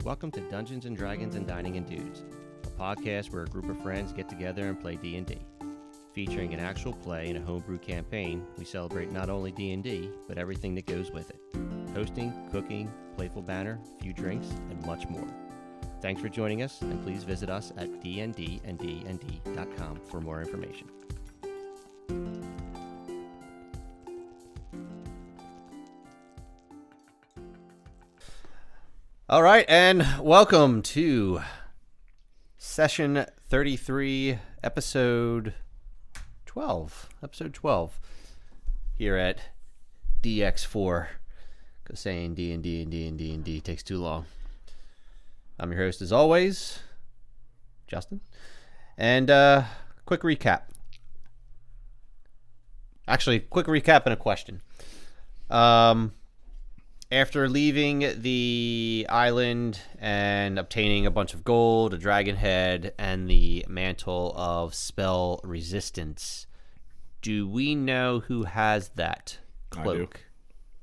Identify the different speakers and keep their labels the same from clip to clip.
Speaker 1: Welcome to Dungeons & Dragons and Dining and Dudes, a podcast where a group of friends get together and play D&D. Featuring an actual play and a homebrew campaign, we celebrate not only D&D, but everything that goes with it. Hosting, cooking, playful banter, few drinks, and much more. Thanks for joining us, and please visit us at dndanddnd.com for more information. All right, and welcome to session 33, episode 12. Episode 12 here at DX4. Because saying D&D and D&D and D takes too long. I'm your host as always, Justin. And quick recap. Actually, quick recap and a question. After leaving the island and obtaining a bunch of gold, a dragon head, and the mantle of spell resistance, do we know who has that cloak?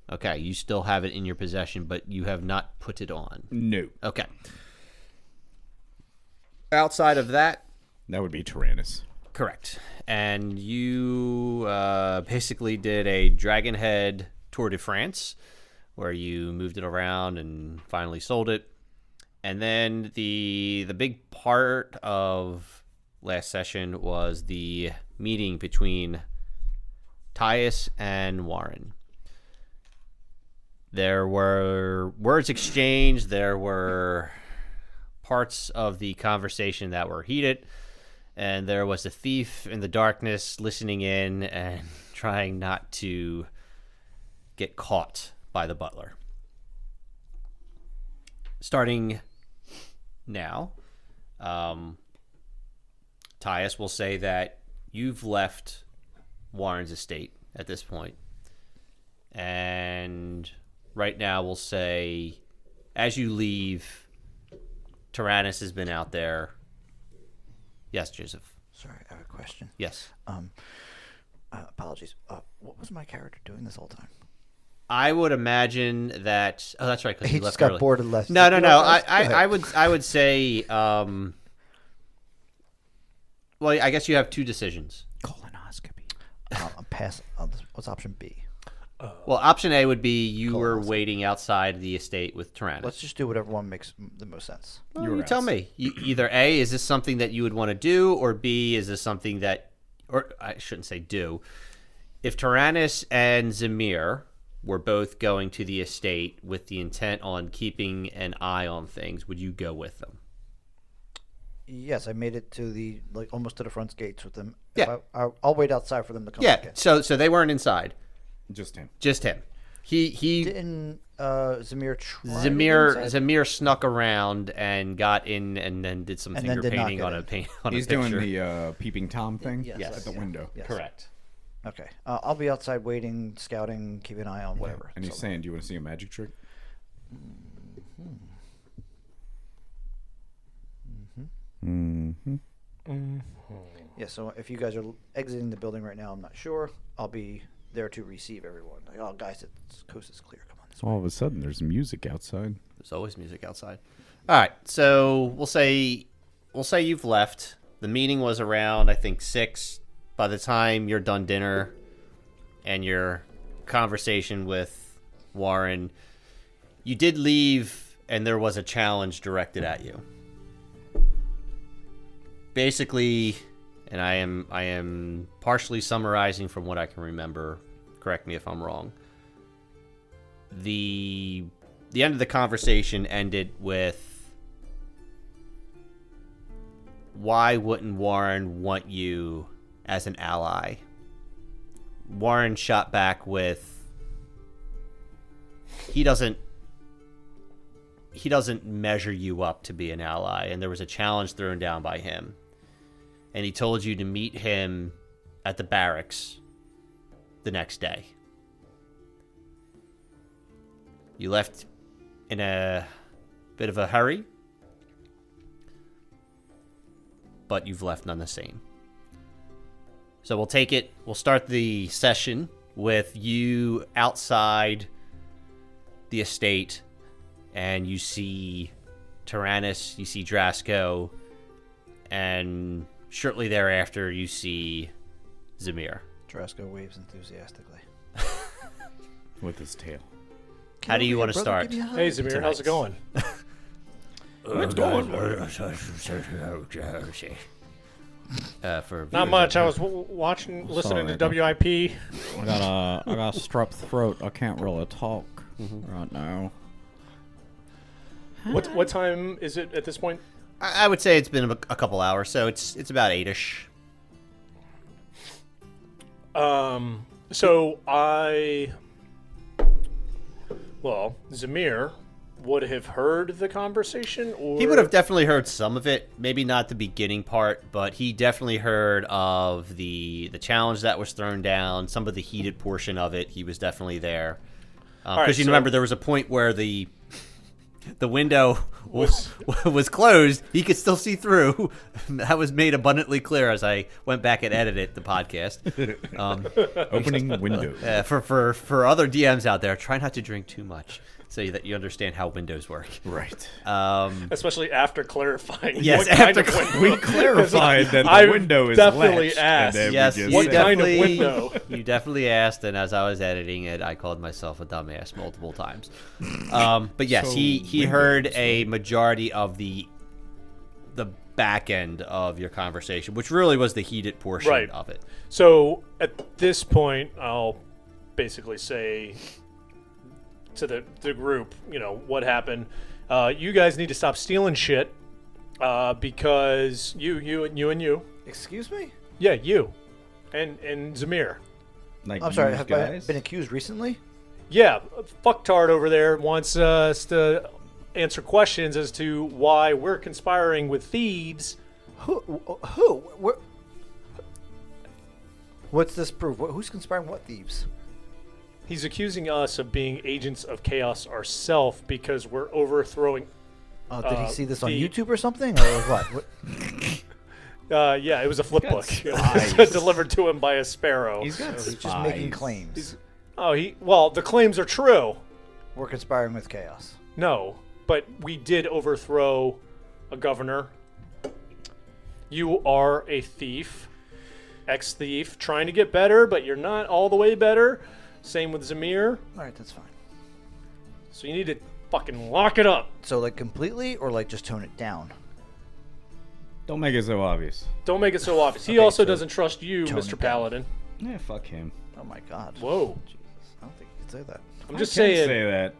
Speaker 2: I do.
Speaker 1: Okay, you still have it in your possession, but you have not put it on.
Speaker 2: No.
Speaker 1: Okay. Outside of that,
Speaker 2: That would be Tyrannus.
Speaker 1: correct. And you basically did a dragon head Tour de France, where you moved it around and finally sold it. And then the big part of last session was the meeting between Thjis and Warren. There were words exchanged. There were parts of the conversation that were heated. And there was a thief in the darkness listening in and trying not to get caught by the butler. Starting now, Thjis will say that you've left Warren's estate at this point. And right now we'll say, as you leave, Tyrannus has been out there. Yes, Joseph.
Speaker 3: Sorry, I have a question.
Speaker 1: Yes.
Speaker 3: Apologies. What was my character doing this whole time?
Speaker 1: I would imagine that. Oh, that's right. Because
Speaker 3: He
Speaker 1: you
Speaker 3: just
Speaker 1: left
Speaker 3: got
Speaker 1: early.
Speaker 3: bored and left.
Speaker 1: No.
Speaker 3: Go ahead.
Speaker 1: I would say. Well, I guess you have two decisions.
Speaker 3: Colonoscopy. I'll pass. What's option B?
Speaker 1: Well, option A would be you were
Speaker 3: Colonoscopy.
Speaker 1: waiting outside the estate with Tyrannus.
Speaker 3: Let's just do whatever one makes the most sense.
Speaker 1: Well,
Speaker 2: Your
Speaker 1: you tell
Speaker 2: ass.
Speaker 1: me. Either A, is this something that you would want to do, or B, is this something that, or I shouldn't say do. If Tyrannus and Zamir were both going to the estate with the intent on keeping an eye on things, would you go with them?
Speaker 3: Yes, I made it to almost to the front gates with them.
Speaker 1: Yeah.
Speaker 3: I'll wait outside for them to come
Speaker 1: Yeah.
Speaker 3: back in.
Speaker 1: So they weren't inside.
Speaker 2: Just him.
Speaker 1: Just him. He
Speaker 3: Didn't Zamir try? to get inside?
Speaker 1: Zamir snuck around and got in and then did some
Speaker 3: And
Speaker 1: finger
Speaker 3: then did not
Speaker 1: painting
Speaker 3: get
Speaker 1: on
Speaker 3: in.
Speaker 1: a paint.
Speaker 2: He's
Speaker 1: a
Speaker 2: doing
Speaker 1: picture.
Speaker 2: the peeping Tom thing
Speaker 3: Yes.
Speaker 2: at the window.
Speaker 3: Yes.
Speaker 1: Correct.
Speaker 3: Okay. I'll be outside waiting, scouting, keeping an eye on whatever.
Speaker 2: And he's
Speaker 3: So-
Speaker 2: saying, do you want to see a magic trick?
Speaker 3: Yeah, so if you guys are exiting the building right now, I'm not sure. I'll be there to receive everyone. Like, oh, guys, the coast is clear. Come on this way.
Speaker 2: All of a sudden, there's music outside.
Speaker 1: There's always music outside. All right, so we'll say you've left. The meeting was around, I think, 6. By the time you're done dinner and your conversation with Warren, you did leave, and there was a challenge directed at you. Basically, and I am partially summarizing from what I can remember. Correct me if I'm wrong. The end of the conversation ended with, why wouldn't Warren want you as an ally? Warren shot back with, he doesn't measure you up to be an ally, and there was a challenge thrown down by him. And he told you to meet him at the barracks the next day. You left in a bit of a hurry, but you've left none the same. So we'll start the session with you outside the estate, and you see Tyrannus, you see Drasko, and shortly thereafter you see Zamir.
Speaker 3: Drasko waves enthusiastically.
Speaker 2: With his tail.
Speaker 1: How do you want to start?
Speaker 4: Hey, Zamir, how's it going?
Speaker 2: What's going
Speaker 1: For
Speaker 4: Not
Speaker 1: viewers
Speaker 4: much.
Speaker 1: out
Speaker 4: I was listening to
Speaker 2: Sorry.
Speaker 4: WIP.
Speaker 2: I got a strep throat. I can't really talk right now.
Speaker 4: What time is it at this point?
Speaker 1: I would say it's been a couple hours, so it's about 8ish.
Speaker 4: So Zamir would have heard the conversation, or
Speaker 1: He would have definitely heard some of it, maybe not the beginning part, but he definitely heard of the challenge that was thrown down, some of the heated portion of it. He was definitely there. Because you remember there was a point where the window was closed. He could still see through. That was made abundantly clear as I went back and edited the podcast.
Speaker 2: Opening windows.
Speaker 1: For other DMs out there, try not to drink too much so that you understand how windows work.
Speaker 2: Right.
Speaker 4: especially after clarifying.
Speaker 1: Yes,
Speaker 4: what kind
Speaker 1: after
Speaker 4: of window.
Speaker 2: We clarified that the
Speaker 4: I
Speaker 2: window is
Speaker 4: definitely
Speaker 2: latched,
Speaker 4: asked.
Speaker 2: and then
Speaker 1: Yes,
Speaker 2: we
Speaker 1: you
Speaker 2: just
Speaker 4: What
Speaker 2: said-
Speaker 4: kind of
Speaker 1: definitely-
Speaker 4: window?
Speaker 1: You definitely asked, and as I was editing it, I called myself a dumbass multiple times. But yes,
Speaker 2: So
Speaker 1: he heard
Speaker 2: windows,
Speaker 1: a majority of the back end of your conversation, which really was the heated portion
Speaker 4: Right.
Speaker 1: of it.
Speaker 4: So at this point, I'll basically say to the group, what happened. You guys need to stop stealing shit because you.
Speaker 3: Excuse me?
Speaker 4: Yeah, you. And Zamir.
Speaker 2: Like
Speaker 3: I'm sorry,
Speaker 2: you
Speaker 3: have I
Speaker 2: guys?
Speaker 3: been accused recently?
Speaker 4: Yeah, fucktard over there wants us to answer questions as to why we're conspiring with thieves.
Speaker 3: Who? What's this proof? Who's conspiring what thieves?
Speaker 4: He's accusing us of being agents of chaos ourselves because we're overthrowing.
Speaker 3: Did he see this on
Speaker 4: the-
Speaker 3: YouTube or something? Or what?
Speaker 4: Yeah, it was a flip book.
Speaker 2: spies.
Speaker 4: It was delivered to him by a sparrow.
Speaker 2: He's got
Speaker 3: He's just making
Speaker 2: spies.
Speaker 3: claims.
Speaker 4: The claims are true.
Speaker 3: We're conspiring with chaos.
Speaker 4: No, but we did overthrow a governor. You are a thief, ex-thief, trying to get better, but you're not all the way better. Same with Zamir.
Speaker 3: All right, that's fine.
Speaker 4: So you need to fucking lock it up.
Speaker 3: So, like, completely or, like, just tone it down?
Speaker 2: Don't make it so obvious.
Speaker 4: Don't make it so obvious. He
Speaker 3: Okay,
Speaker 4: also
Speaker 3: so
Speaker 4: doesn't trust you,
Speaker 3: tone
Speaker 4: Mr.
Speaker 3: it down.
Speaker 4: Paladin.
Speaker 2: Yeah, fuck him.
Speaker 3: Oh, my God.
Speaker 4: Whoa.
Speaker 3: Jesus. I don't think you could say that.
Speaker 4: I'm just
Speaker 2: I can't
Speaker 4: saying.
Speaker 2: say that.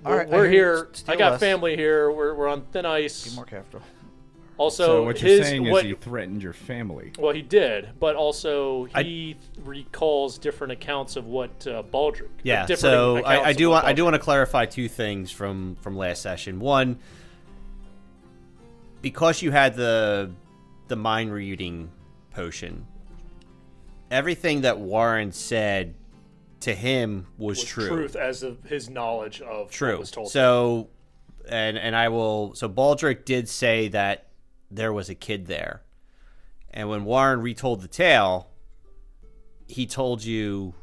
Speaker 3: All right, I
Speaker 4: We're
Speaker 3: hear you.
Speaker 4: here.
Speaker 3: Steal
Speaker 4: I got
Speaker 3: less.
Speaker 4: family here. We're on thin
Speaker 3: Be
Speaker 4: ice.
Speaker 3: more careful.
Speaker 4: Also,
Speaker 2: So what you're saying is he threatened your family.
Speaker 4: Well, he did, but also he recalls different accounts of what Baldric.
Speaker 1: Yeah,
Speaker 4: different
Speaker 1: so
Speaker 4: accounts
Speaker 1: I
Speaker 4: of
Speaker 1: do
Speaker 4: what
Speaker 1: want
Speaker 4: Baldric-
Speaker 1: to clarify two things from last session. One, because you had the mind reading potion, everything that Warren said to him was true.
Speaker 4: Truth as of his knowledge of
Speaker 1: True.
Speaker 4: what was told.
Speaker 1: So, and I will. So Baldric did say that there was a kid there, and when Warren retold the tale, he told you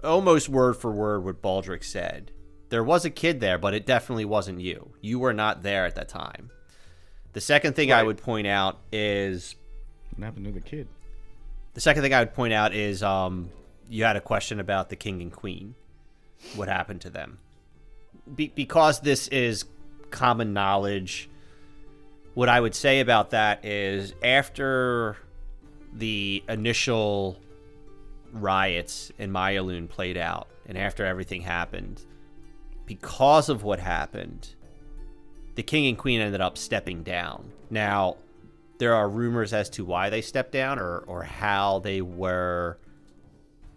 Speaker 1: almost word for word what Baldric said. There was a kid there, but it definitely wasn't you. You were not there at that time. The second thing I
Speaker 4: Right.
Speaker 1: would point out is
Speaker 2: What happened to the kid?
Speaker 1: you had a question about the king and queen. What happened to them? Because this is common knowledge, what I would say about that is after the initial riots in Mayaloon played out and after everything happened, because of what happened, the king and queen ended up stepping down. Now, there are rumors as to why they stepped down or how they were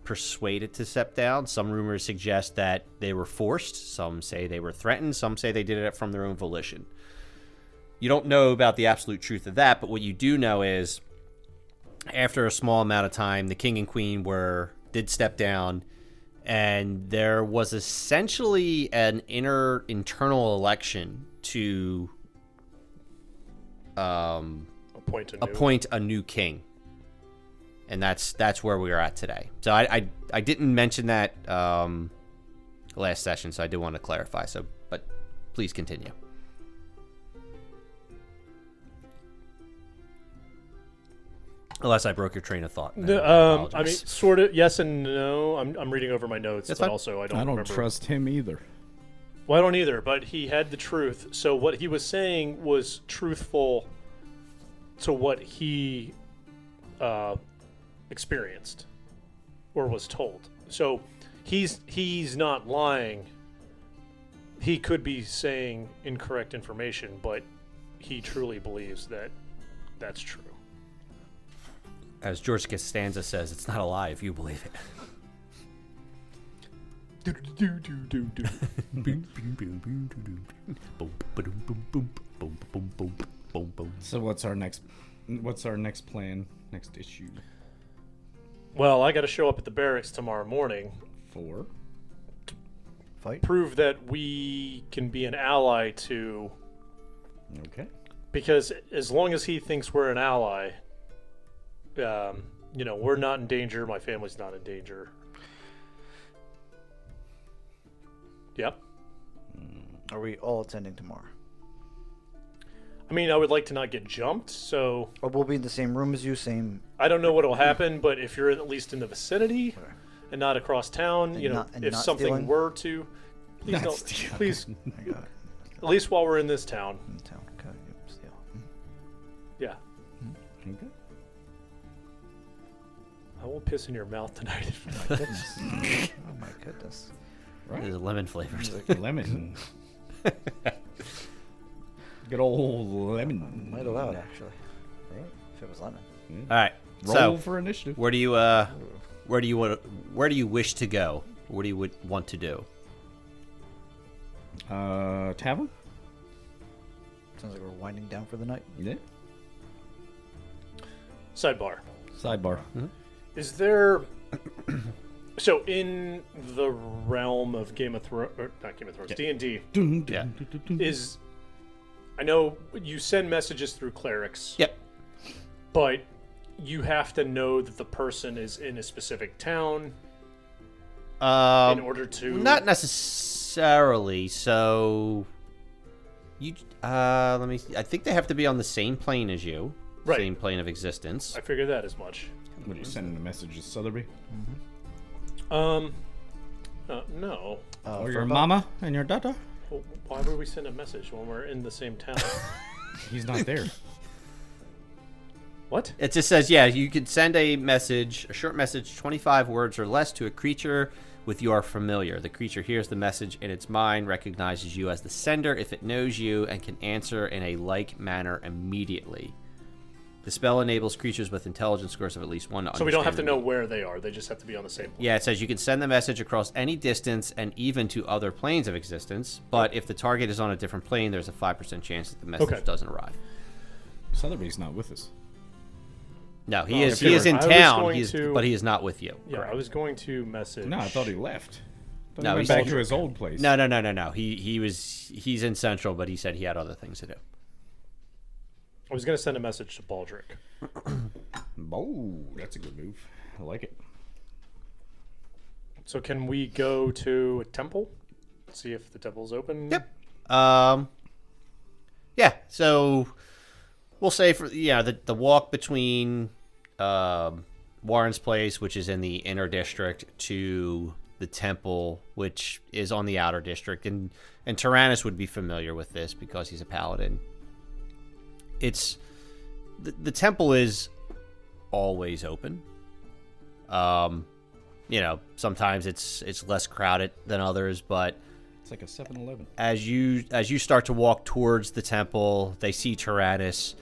Speaker 1: persuaded to step down. Some rumors suggest that they were forced. Some say they were threatened. Some say they did it from their own volition. You don't know about the absolute truth of that, but what you do know is after a small amount of time, the king and queen did step down, and there was essentially an internal election to appoint a new king, and that's where we are at today. So I didn't mention that last session, so I do want to clarify. So, but please continue. Unless I broke your train of thought. then I
Speaker 4: I mean,
Speaker 1: apologize.
Speaker 4: sort of yes and no. I'm reading over my notes,
Speaker 1: That's
Speaker 4: but
Speaker 1: fine.
Speaker 4: also I don't
Speaker 2: I don't
Speaker 4: remember.
Speaker 2: trust him either.
Speaker 4: Well, I don't either, but he had the truth. So what he was saying was truthful to what he experienced or was told. So he's not lying. He could be saying incorrect information, but he truly believes that that's true.
Speaker 1: As George Costanza says, it's not a lie if you believe it.
Speaker 2: So what's our next plan? Next issue?
Speaker 4: Well, I got to show up at the barracks tomorrow morning,
Speaker 2: 4.
Speaker 3: Fight.
Speaker 4: prove that we can be an ally to,
Speaker 2: Okay.
Speaker 4: because as long as he thinks we're an ally, we're not in danger. My family's not in danger. Yep.
Speaker 3: Are we all attending tomorrow?
Speaker 4: I mean, I would like to not get jumped, so
Speaker 3: Or we'll be in the same room as you, same.
Speaker 4: I don't know what will happen, but if you're at least in the vicinity
Speaker 3: Okay.
Speaker 4: and not across town,
Speaker 3: And
Speaker 4: if
Speaker 3: not
Speaker 4: something
Speaker 3: stealing?
Speaker 4: were to, please
Speaker 2: Not
Speaker 4: don't,
Speaker 2: stealing.
Speaker 4: please,
Speaker 3: I got it.
Speaker 4: at least while we're in this town.
Speaker 3: In town. Okay. Yep, still.
Speaker 4: Yeah.
Speaker 2: Okay.
Speaker 4: I won't piss in your mouth tonight.
Speaker 3: My goodness. Oh my goodness.
Speaker 2: Right.
Speaker 1: There's lemon flavors.
Speaker 2: Lemon. Good old lemon.
Speaker 3: Might allow it actually.
Speaker 2: Right.
Speaker 3: If it was lemon.
Speaker 1: All right.
Speaker 2: Roll
Speaker 1: So,
Speaker 2: for initiative.
Speaker 1: where do you wish to go? What do you want to do?
Speaker 2: Tavern?
Speaker 3: Sounds like we're winding down for the night.
Speaker 2: Yeah.
Speaker 4: Sidebar.
Speaker 2: Sidebar.
Speaker 4: Is there so in the realm of Game of Thrones, or not Game of Thrones, D&D,
Speaker 1: Yeah.
Speaker 4: is I know you send messages through clerics,
Speaker 1: Yep.
Speaker 4: but you have to know that the person is in a specific town in order to
Speaker 1: Not necessarily. So, let me see. I think they have to be on the same plane as you.
Speaker 4: Right.
Speaker 1: Same plane of existence.
Speaker 4: I figured that as much.
Speaker 2: What are you sending a message to Southerby?
Speaker 4: No.
Speaker 2: Or your mama and your daughter?
Speaker 4: Well, why would we send a message when we're in the same town?
Speaker 2: He's not there.
Speaker 4: What?
Speaker 1: It just says, yeah, you could send a short message, 25 words or less, to a creature with you are familiar. The creature hears the message in its mind, recognizes you as the sender if it knows you, and can answer in a like manner immediately. The spell enables creatures with intelligence scores of at least 1 to
Speaker 4: So we don't have to
Speaker 1: understand
Speaker 4: know
Speaker 1: the meaning.
Speaker 4: where they are. They just have to be on the same.
Speaker 1: Yeah, it says you can send the message across any distance and even to other planes of existence, but if the target is on a different plane, there's a 5% chance that the message
Speaker 4: Okay.
Speaker 1: doesn't arrive.
Speaker 2: Southerby's not with us.
Speaker 1: No, he
Speaker 4: Oh,
Speaker 1: is
Speaker 4: okay.
Speaker 1: he is in
Speaker 4: I was
Speaker 1: town,
Speaker 4: going to-
Speaker 1: but he is not with you.
Speaker 4: Yeah, I was going to message.
Speaker 2: No, I thought he left. Thought
Speaker 1: No,
Speaker 2: he went
Speaker 1: he's
Speaker 2: back
Speaker 1: in-
Speaker 2: to his old place.
Speaker 1: No. He's in Central, but he said he had other things to do.
Speaker 4: I was going to send a message to Baldric.
Speaker 2: Oh, that's a good move. I like it.
Speaker 4: So can we go to a temple? See if the temple's open?
Speaker 1: Yep. Yeah, so we'll say for the walk between Warren's place, which is in the inner district, to the temple, which is on the outer district, and Tyrannus would be familiar with this because he's a paladin. It's the temple is always open. Sometimes it's less crowded than others, but
Speaker 2: It's like a 7-Eleven.
Speaker 1: as you start to walk towards the temple, they see Tyrannus,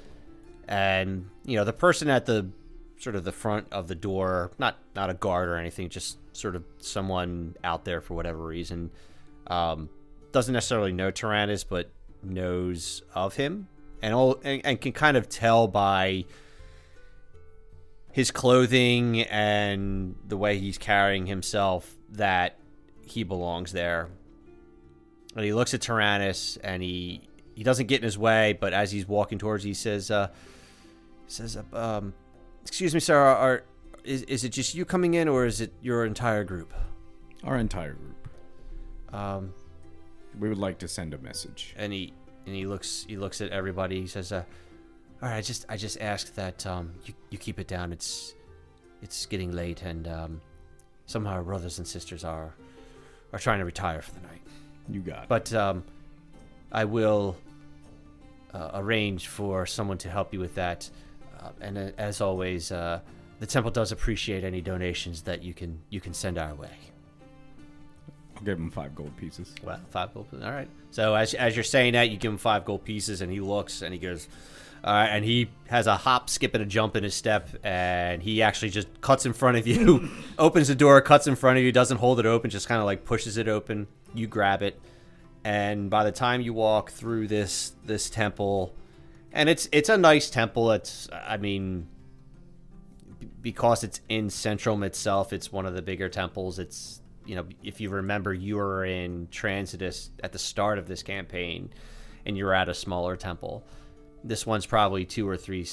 Speaker 1: and the person at the sort of the front of the door, not a guard or anything, just sort of someone out there for whatever reason, doesn't necessarily know Tyrannus, but knows of him, and can kind of tell by his clothing and the way he's carrying himself that he belongs there. And he looks at Tyrannus, and he doesn't get in his way, but as he's walking towards, he says, "Excuse me, sir. Is it just you coming in, or is it your entire group?"
Speaker 2: Our entire group. We would like to send a message.
Speaker 1: And he looks at everybody. He says, "All right, I just ask that you keep it down. It's getting late, and some of our brothers and sisters are trying to retire for the night.
Speaker 2: You got it.
Speaker 1: But I will arrange for someone to help you with that. And as always, the temple does appreciate any donations that you can send our way."
Speaker 2: I'll give him 5 gold pieces.
Speaker 1: Well, 5 gold pieces. All right. So as you're saying that, you give him 5 gold pieces, and he looks and he goes, all right, and he has a hop, skip, and a jump in his step, and he actually just cuts in front of you, opens the door, cuts in front of you, doesn't hold it open, just kind of like pushes it open. You grab it, and by the time you walk through this temple, and it's a nice temple. Because it's in Centrum itself, it's one of the bigger temples. It's, if you remember, you were in Transitus at the start of this campaign, and you're at a smaller temple. This one's probably 2 or 3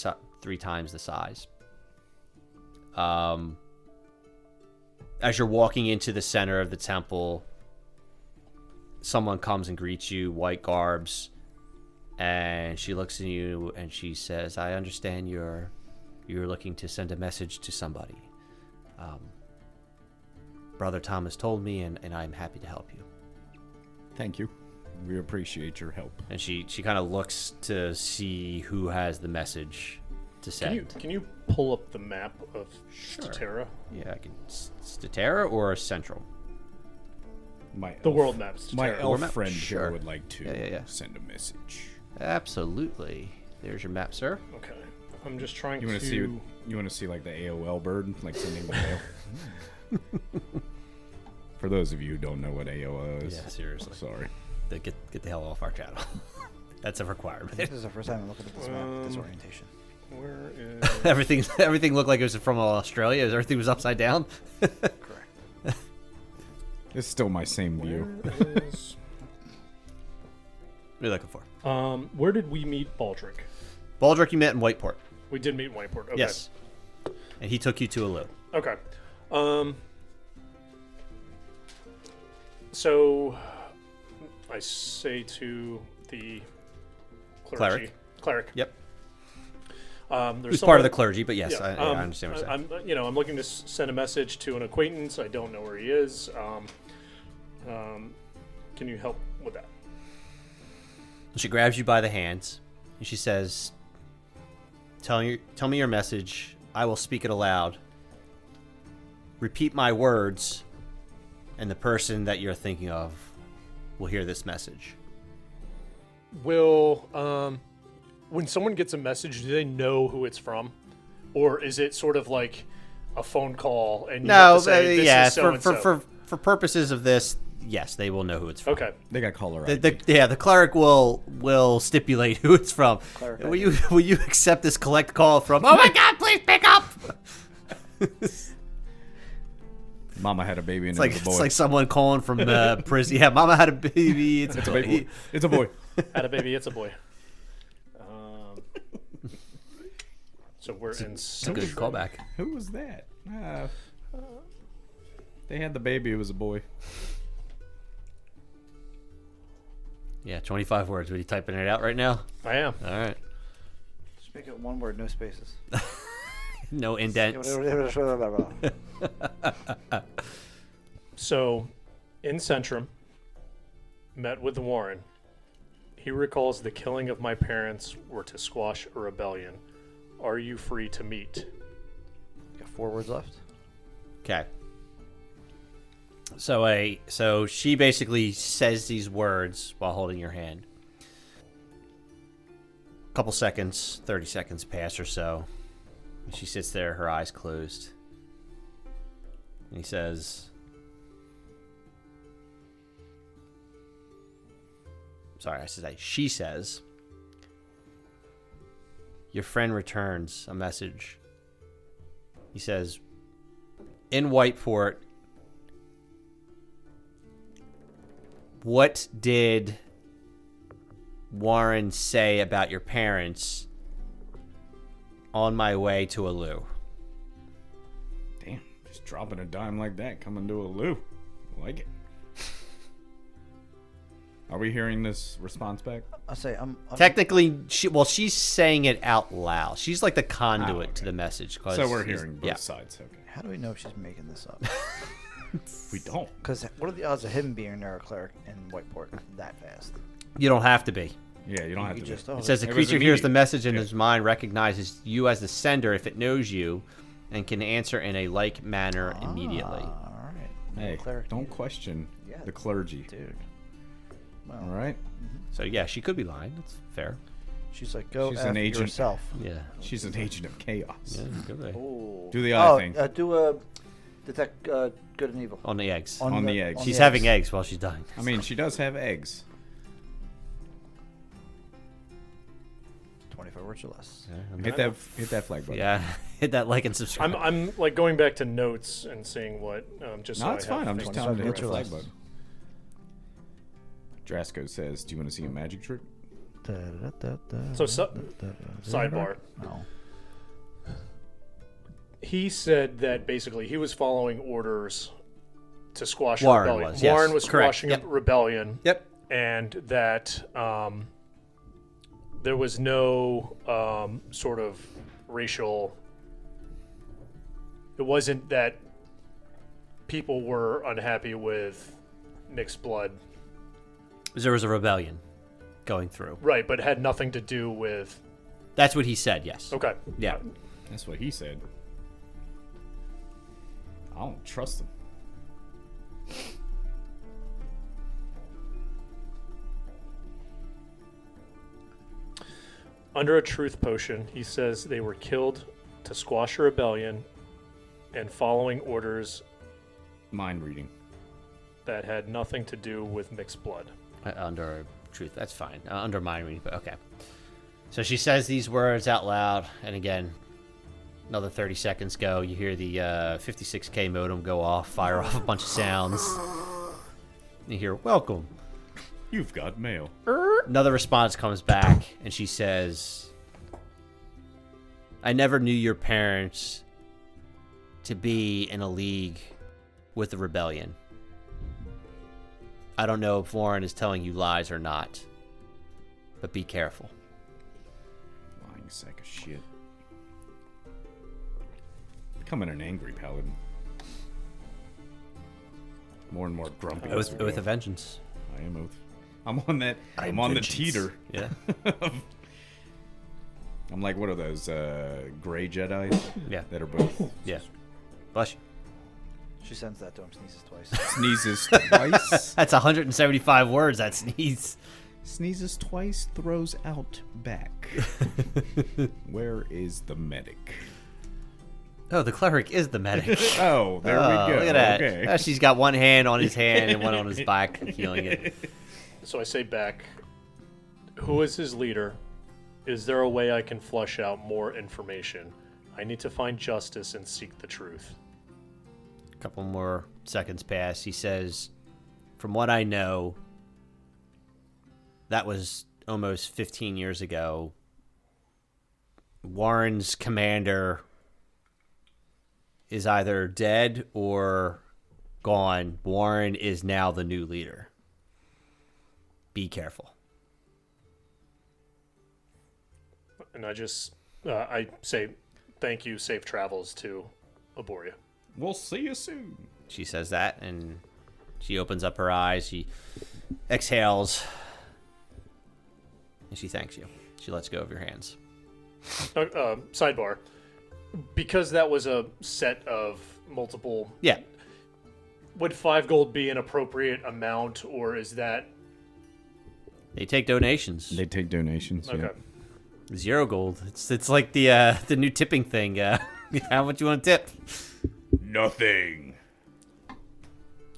Speaker 1: times the size. As you're walking into the center of the temple, someone comes and greets you, white garbs, and she looks at you and she says, "I understand you're looking to send a message to somebody. Brother Thomas told me, and I'm happy to help you."
Speaker 2: Thank you. We appreciate your help.
Speaker 1: And she kind of looks to see who has the message to send.
Speaker 4: Can you pull up the map of
Speaker 1: Sure.
Speaker 4: Statera?
Speaker 1: Yeah, I can. Statera or Central?
Speaker 4: The world map's
Speaker 2: My
Speaker 4: Statera.
Speaker 2: elf
Speaker 1: map?
Speaker 2: friend
Speaker 1: Sure.
Speaker 2: here would like to
Speaker 1: Yeah.
Speaker 2: send a message.
Speaker 1: Absolutely. There's your map, sir.
Speaker 4: Okay. I'm just trying
Speaker 2: You want
Speaker 4: to...
Speaker 2: to see? You want to see like the AOL bird, like sending the mail? For those of you who don't know what AOL is,
Speaker 1: Yeah, seriously.
Speaker 2: sorry.
Speaker 1: Get the hell off our channel. That's a requirement.
Speaker 3: This is the first time I'm looking at this map, this orientation.
Speaker 4: Where is...
Speaker 1: Everything looked like it was from Australia. Everything was upside down.
Speaker 3: Correct.
Speaker 2: It's still my same view.
Speaker 4: Where is...
Speaker 1: What are you looking for?
Speaker 4: Where did we meet Baldric?
Speaker 1: Baldric, you met in Whiteport.
Speaker 4: We did meet in Whiteport. Okay.
Speaker 1: Yes. And he took you to a loo.
Speaker 4: Okay. So I say to the cleric.
Speaker 1: Yep.
Speaker 4: There's
Speaker 1: Who's part of the clergy, but yes,
Speaker 4: yeah,
Speaker 1: I understand what you're saying.
Speaker 4: I'm looking to send a message to an acquaintance. I don't know where he is. Can you help with that?
Speaker 1: She grabs you by the hands, and she says, Tell me your message. I will speak it aloud. Repeat my words, and the person that you're thinking of will hear this message."
Speaker 4: Will when someone gets a message, do they know who it's from, or is it sort of like a phone call and you have to say, this is so-and-so?
Speaker 1: For purposes of this, yes, they will know who it's from.
Speaker 4: Okay.
Speaker 2: They got caller ID.
Speaker 1: The cleric will stipulate who it's from.
Speaker 3: Cleric
Speaker 1: Will you accept this collect call from? Oh my God! Please pick up.
Speaker 2: Mama had a baby and
Speaker 1: It's like
Speaker 2: it was a boy.
Speaker 1: it's like someone calling from prison. Yeah, Mama had a baby. It's a baby.
Speaker 2: It's a boy.
Speaker 4: Had a baby, it's a boy. So we're in
Speaker 1: It's a good callback.
Speaker 2: Who was that? They had the baby. It was a boy.
Speaker 1: Yeah, 25 words. Are you typing it out right now?
Speaker 4: I am.
Speaker 1: All right.
Speaker 3: Just make it one word, no spaces.
Speaker 1: No indents.
Speaker 4: So, in Centrum, met with Warren. He recalls the killing of my parents were to squash a rebellion. Are you free to meet?
Speaker 3: Got 4 words left.
Speaker 1: Okay. So she basically says these words while holding your hand. A couple seconds, 30 seconds pass or so. And she sits there, her eyes closed. And he says, she says, "Your friend returns a message." He says, "In Whiteport, what did Warren say about your parents on my way to a loo?"
Speaker 2: Damn, just dropping a dime like that coming to a loo. Like it. Are we hearing this response back?
Speaker 3: I'll say I'm
Speaker 1: Technically, she's saying it out loud. She's like the conduit
Speaker 2: okay.
Speaker 1: to the message. 'Cause
Speaker 2: So we're hearing both
Speaker 1: yeah.
Speaker 2: sides. Okay.
Speaker 3: How do we know if she's making this up?
Speaker 2: We don't.
Speaker 3: Because what are the odds of him being a cleric in Whiteport that fast?
Speaker 1: You don't have to be.
Speaker 2: Yeah, you don't have
Speaker 3: You
Speaker 2: to.
Speaker 3: just
Speaker 2: Be.
Speaker 3: oh,
Speaker 1: It says the
Speaker 2: It was
Speaker 1: creature hears the
Speaker 2: immediate.
Speaker 1: message in
Speaker 2: Yeah.
Speaker 1: his mind, recognizes you as the sender if it knows you, and can answer in a like manner immediately.
Speaker 3: All right.
Speaker 2: Hey,
Speaker 3: Cleric
Speaker 2: don't
Speaker 3: needed.
Speaker 2: question
Speaker 3: Yeah.
Speaker 2: the clergy.
Speaker 3: Dude. Well,
Speaker 2: All right.
Speaker 1: So yeah, she could be lying. That's fair.
Speaker 3: she's like, go
Speaker 2: She's
Speaker 3: F
Speaker 2: an agent.
Speaker 3: yourself.
Speaker 1: Yeah.
Speaker 2: She's an agent of chaos.
Speaker 1: Yeah, could be.
Speaker 3: Oh.
Speaker 2: Do the eye thing.
Speaker 3: Do a detect good and evil.
Speaker 1: On the eggs.
Speaker 2: On the eggs.
Speaker 1: She's having eggs while she's dying.
Speaker 2: I mean, she does have eggs.
Speaker 3: 25 words or less.
Speaker 2: Hit that flag button.
Speaker 1: Yeah, hit that like and subscribe.
Speaker 4: I'm like going back to notes and seeing what just.
Speaker 2: No,
Speaker 4: so
Speaker 2: it's
Speaker 4: I have
Speaker 2: fine. I'm just
Speaker 4: things
Speaker 2: telling you to hit
Speaker 3: words
Speaker 2: the
Speaker 3: or
Speaker 2: flag
Speaker 3: less.
Speaker 2: button. Drasco says, "Do you want to see a magic trick?"
Speaker 4: So, sidebar.
Speaker 3: No.
Speaker 4: He said that basically he was following orders to squash
Speaker 1: Warren
Speaker 4: a rebellion.
Speaker 1: was, yes.
Speaker 4: Warren was
Speaker 1: Correct.
Speaker 4: squashing
Speaker 1: Yep.
Speaker 4: a rebellion,
Speaker 1: Yep.
Speaker 4: and that there was no sort of racial. It wasn't that people were unhappy with mixed blood,
Speaker 1: There was a rebellion going through.
Speaker 4: right? But it had nothing to do with.
Speaker 1: That's what he said. Yes.
Speaker 4: Okay.
Speaker 1: Yeah.
Speaker 2: That's what he said. I don't trust him.
Speaker 4: Under a truth potion, he says they were killed to squash a rebellion and following orders
Speaker 2: Mind reading.
Speaker 4: that had nothing to do with mixed blood.
Speaker 1: Under truth. That's fine. Under mind reading, but okay. So she says these words out loud, and again, another 30 seconds go. You hear the 56K modem go off, fire off a bunch of sounds. You hear, welcome.
Speaker 2: You've got mail.
Speaker 1: Another response comes back, and she says, I never knew your parents to be in a league with the rebellion. I don't know if Warren is telling you lies or not, but be careful.
Speaker 2: Lying sack of shit. Becoming an angry paladin. More and more grumpy. as we
Speaker 1: With
Speaker 2: go.
Speaker 1: a vengeance.
Speaker 2: I am oath. I'm on that. I'm on the teeter.
Speaker 1: Yeah.
Speaker 2: I'm like, what are those gray Jedis?
Speaker 1: Yeah.
Speaker 2: That are both
Speaker 1: Yeah. Bless you.
Speaker 3: She sends that to him, sneezes twice.
Speaker 2: sneezes twice.
Speaker 1: That's 175 words, that sneeze.
Speaker 2: Sneezes twice, throws out back. Where is the medic?
Speaker 1: Oh, the cleric is the medic.
Speaker 2: Oh, there we
Speaker 1: Oh,
Speaker 2: go.
Speaker 1: Look at that.
Speaker 2: Okay.
Speaker 1: She's got one hand on his hand and one on his back, healing it.
Speaker 4: So I say back, who is his leader? Is there a way I can flush out more information? I need to find justice and seek the truth.
Speaker 1: A couple more seconds pass. He says, from what I know, that was almost 15 years ago. Warren's commander is either dead or gone. Warren is now the new leader. Be careful.
Speaker 4: And I say thank you, safe travels to Aboria.
Speaker 2: We'll see you soon.
Speaker 1: She says that, and she opens up her eyes. She exhales, and she thanks you. She lets go of your hands.
Speaker 4: Sidebar. Because that was a set of multiple...
Speaker 1: Yeah.
Speaker 4: Would 5 gold be an appropriate amount, or is that...
Speaker 1: They take donations.
Speaker 2: They take donations.
Speaker 4: Okay.
Speaker 2: Yeah.
Speaker 1: 0 gold. It's like the new tipping thing. How much you want to tip?
Speaker 2: Nothing.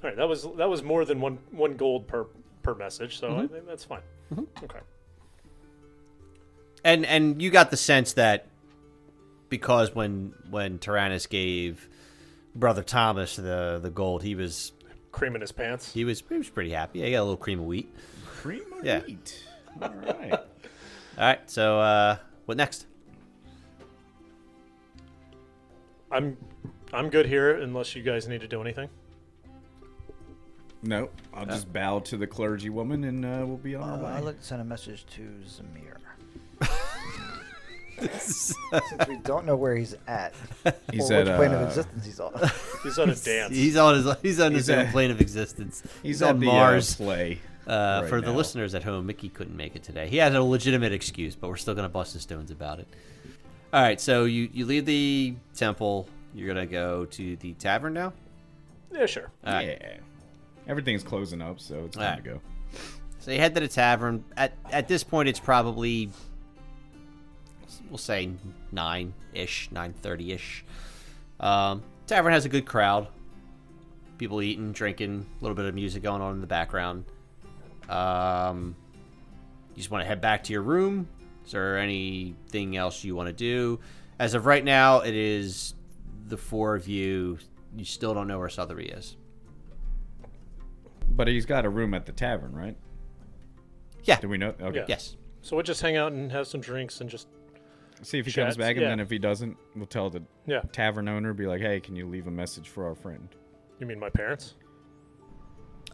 Speaker 4: All right, that was more than one gold per message, so I think that's fine. Okay.
Speaker 1: And you got the sense that because when Tyrannus gave Brother Thomas the gold, he was
Speaker 4: Cream in his pants.
Speaker 1: pretty happy. Yeah, he got a little cream of wheat.
Speaker 2: Cream of
Speaker 1: Yeah.
Speaker 2: wheat. All right.
Speaker 1: All right. So what next?
Speaker 4: I'm good here unless you guys need to do anything.
Speaker 2: No, I'll just bow to the clergywoman and we'll be on our way.
Speaker 3: I'd like to send a message to Zamir. Since we don't know where he's at,
Speaker 2: He's
Speaker 3: or
Speaker 2: at,
Speaker 3: which plane of existence he's on.
Speaker 4: He's on a dance.
Speaker 1: He's on his own
Speaker 2: at-
Speaker 1: plane of existence.
Speaker 2: He's
Speaker 1: at
Speaker 2: on the
Speaker 1: Mars.
Speaker 2: play.
Speaker 1: For the
Speaker 2: now.
Speaker 1: listeners at home, Mickey couldn't make it today. He had a legitimate excuse, but we're still going to bust his stones about it. All right, so you leave the temple. You're going to go to the tavern now?
Speaker 4: Yeah, sure.
Speaker 1: All right.
Speaker 2: Yeah. Everything's closing up, so it's time
Speaker 1: Alright.
Speaker 2: to go.
Speaker 1: So you head to the tavern. At this point, it's probably, we'll say 9-ish, 9:30-ish. Tavern has a good crowd. People eating, drinking, a little bit of music going on in the background. You just want to head back to your room? Is there anything else you want to do? As of right now, it is the four of you. You still don't know where Southerby is.
Speaker 2: But he's got a room at the tavern, right?
Speaker 1: Yeah.
Speaker 2: Do we know? Okay.
Speaker 4: Yeah.
Speaker 1: Yes.
Speaker 4: So we'll just hang out and have some drinks and just
Speaker 2: See if he
Speaker 4: Chats,
Speaker 2: comes back, and
Speaker 4: yeah.
Speaker 2: then if he doesn't, we'll tell the
Speaker 4: yeah.
Speaker 2: tavern owner, be like, hey, can you leave a message for our friend?
Speaker 4: You mean my parents?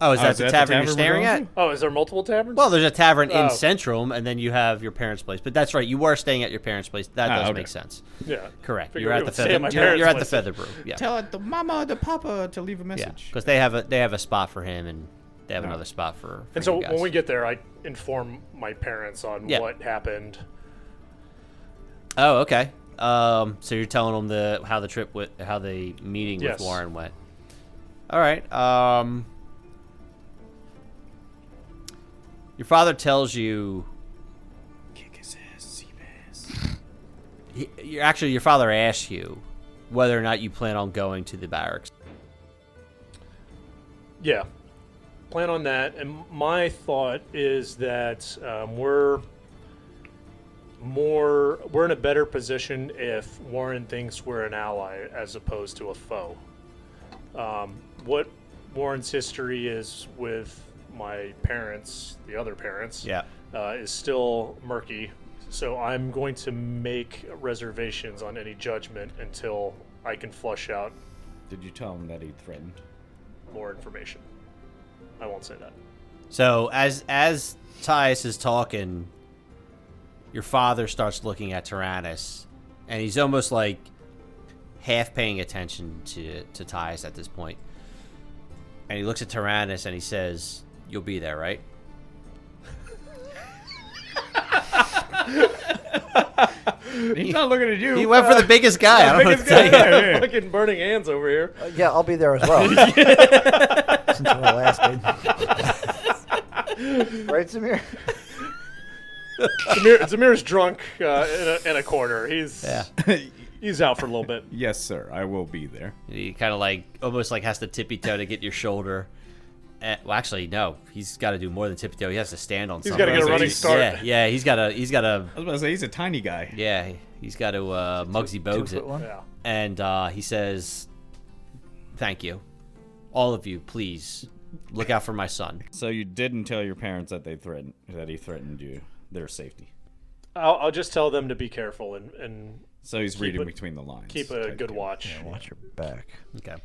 Speaker 1: Oh, is that
Speaker 2: is
Speaker 1: the
Speaker 2: that the
Speaker 1: tavern you're
Speaker 2: tavern we're
Speaker 1: staring
Speaker 2: going
Speaker 1: at?
Speaker 2: to?
Speaker 4: Oh, is there multiple taverns?
Speaker 1: Well, there's a tavern in
Speaker 4: Oh.
Speaker 1: Centrum, and then you have your parents' place. But that's right, you were staying at your parents' place. That does
Speaker 2: okay.
Speaker 1: make sense.
Speaker 4: yeah.
Speaker 1: Correct.
Speaker 4: Figure
Speaker 1: You're
Speaker 4: we
Speaker 1: at the
Speaker 4: would stay
Speaker 1: feather.
Speaker 4: at my
Speaker 1: You're
Speaker 4: parents'
Speaker 1: at the
Speaker 4: place.
Speaker 1: feather brew. Yeah,
Speaker 2: Tell the mama, the papa to leave a
Speaker 1: yeah.
Speaker 2: message.
Speaker 1: Because they have a spot for him, and they have another spot for
Speaker 4: And so
Speaker 1: you guys.
Speaker 4: when we get there, I inform my parents on
Speaker 1: Yeah.
Speaker 4: what happened.
Speaker 1: Oh, okay. So you're telling them how the meeting
Speaker 4: Yes.
Speaker 1: with Warren went. All right. Your father tells you.
Speaker 2: Kick his ass, Seabass.
Speaker 1: Your father asks you whether or not you plan on going to the barracks.
Speaker 4: Yeah. Plan on that. And my thought is that we're in a better position if Warren thinks we're an ally as opposed to a foe. What Warren's history is with my parents, the other parents,
Speaker 1: Yeah.
Speaker 4: is still murky. So I'm going to make reservations on any judgment until I can flush out
Speaker 2: Did you tell him that he threatened?
Speaker 4: more information. I won't say that.
Speaker 1: So as Thjis is talking, your father starts looking at Tyrannus, and he's almost like half paying attention to Thjis at this point. And he looks at Tyrannus and he says, "You'll be there, right?"
Speaker 2: He's not looking at you.
Speaker 1: He went for the biggest guy. I don't know what to tell you.
Speaker 2: Yeah.
Speaker 4: Fucking burning hands over here.
Speaker 3: Yeah, I'll be there as well. Since we're lasting. Right, Samir?
Speaker 4: Zamir's drunk in a corner. He's he's out for a little bit.
Speaker 2: Yes, sir. I will be there.
Speaker 1: He kind of like almost like has to tippy toe to get your shoulder. Well, actually, no. He's got to do more than tippy toe. He has to stand on
Speaker 4: He's
Speaker 1: something.
Speaker 4: got to get a running
Speaker 2: He's-
Speaker 4: start.
Speaker 1: Yeah. He's got to.
Speaker 2: I was about to say, he's a tiny guy.
Speaker 1: Yeah. He's got to Muggsy Bogues it.
Speaker 3: 2'1"?
Speaker 4: Yeah.
Speaker 1: And he says, "Thank you, all of you. Please look out for my son."
Speaker 2: So you didn't tell your parents that he threatened you, their safety.
Speaker 4: I'll just tell them to be careful and
Speaker 2: So he's
Speaker 4: Keep
Speaker 2: reading
Speaker 4: it-
Speaker 2: between the lines.
Speaker 4: keep a
Speaker 2: type
Speaker 4: good
Speaker 2: deal.
Speaker 4: watch.
Speaker 3: Yeah, watch your back.
Speaker 1: Okay.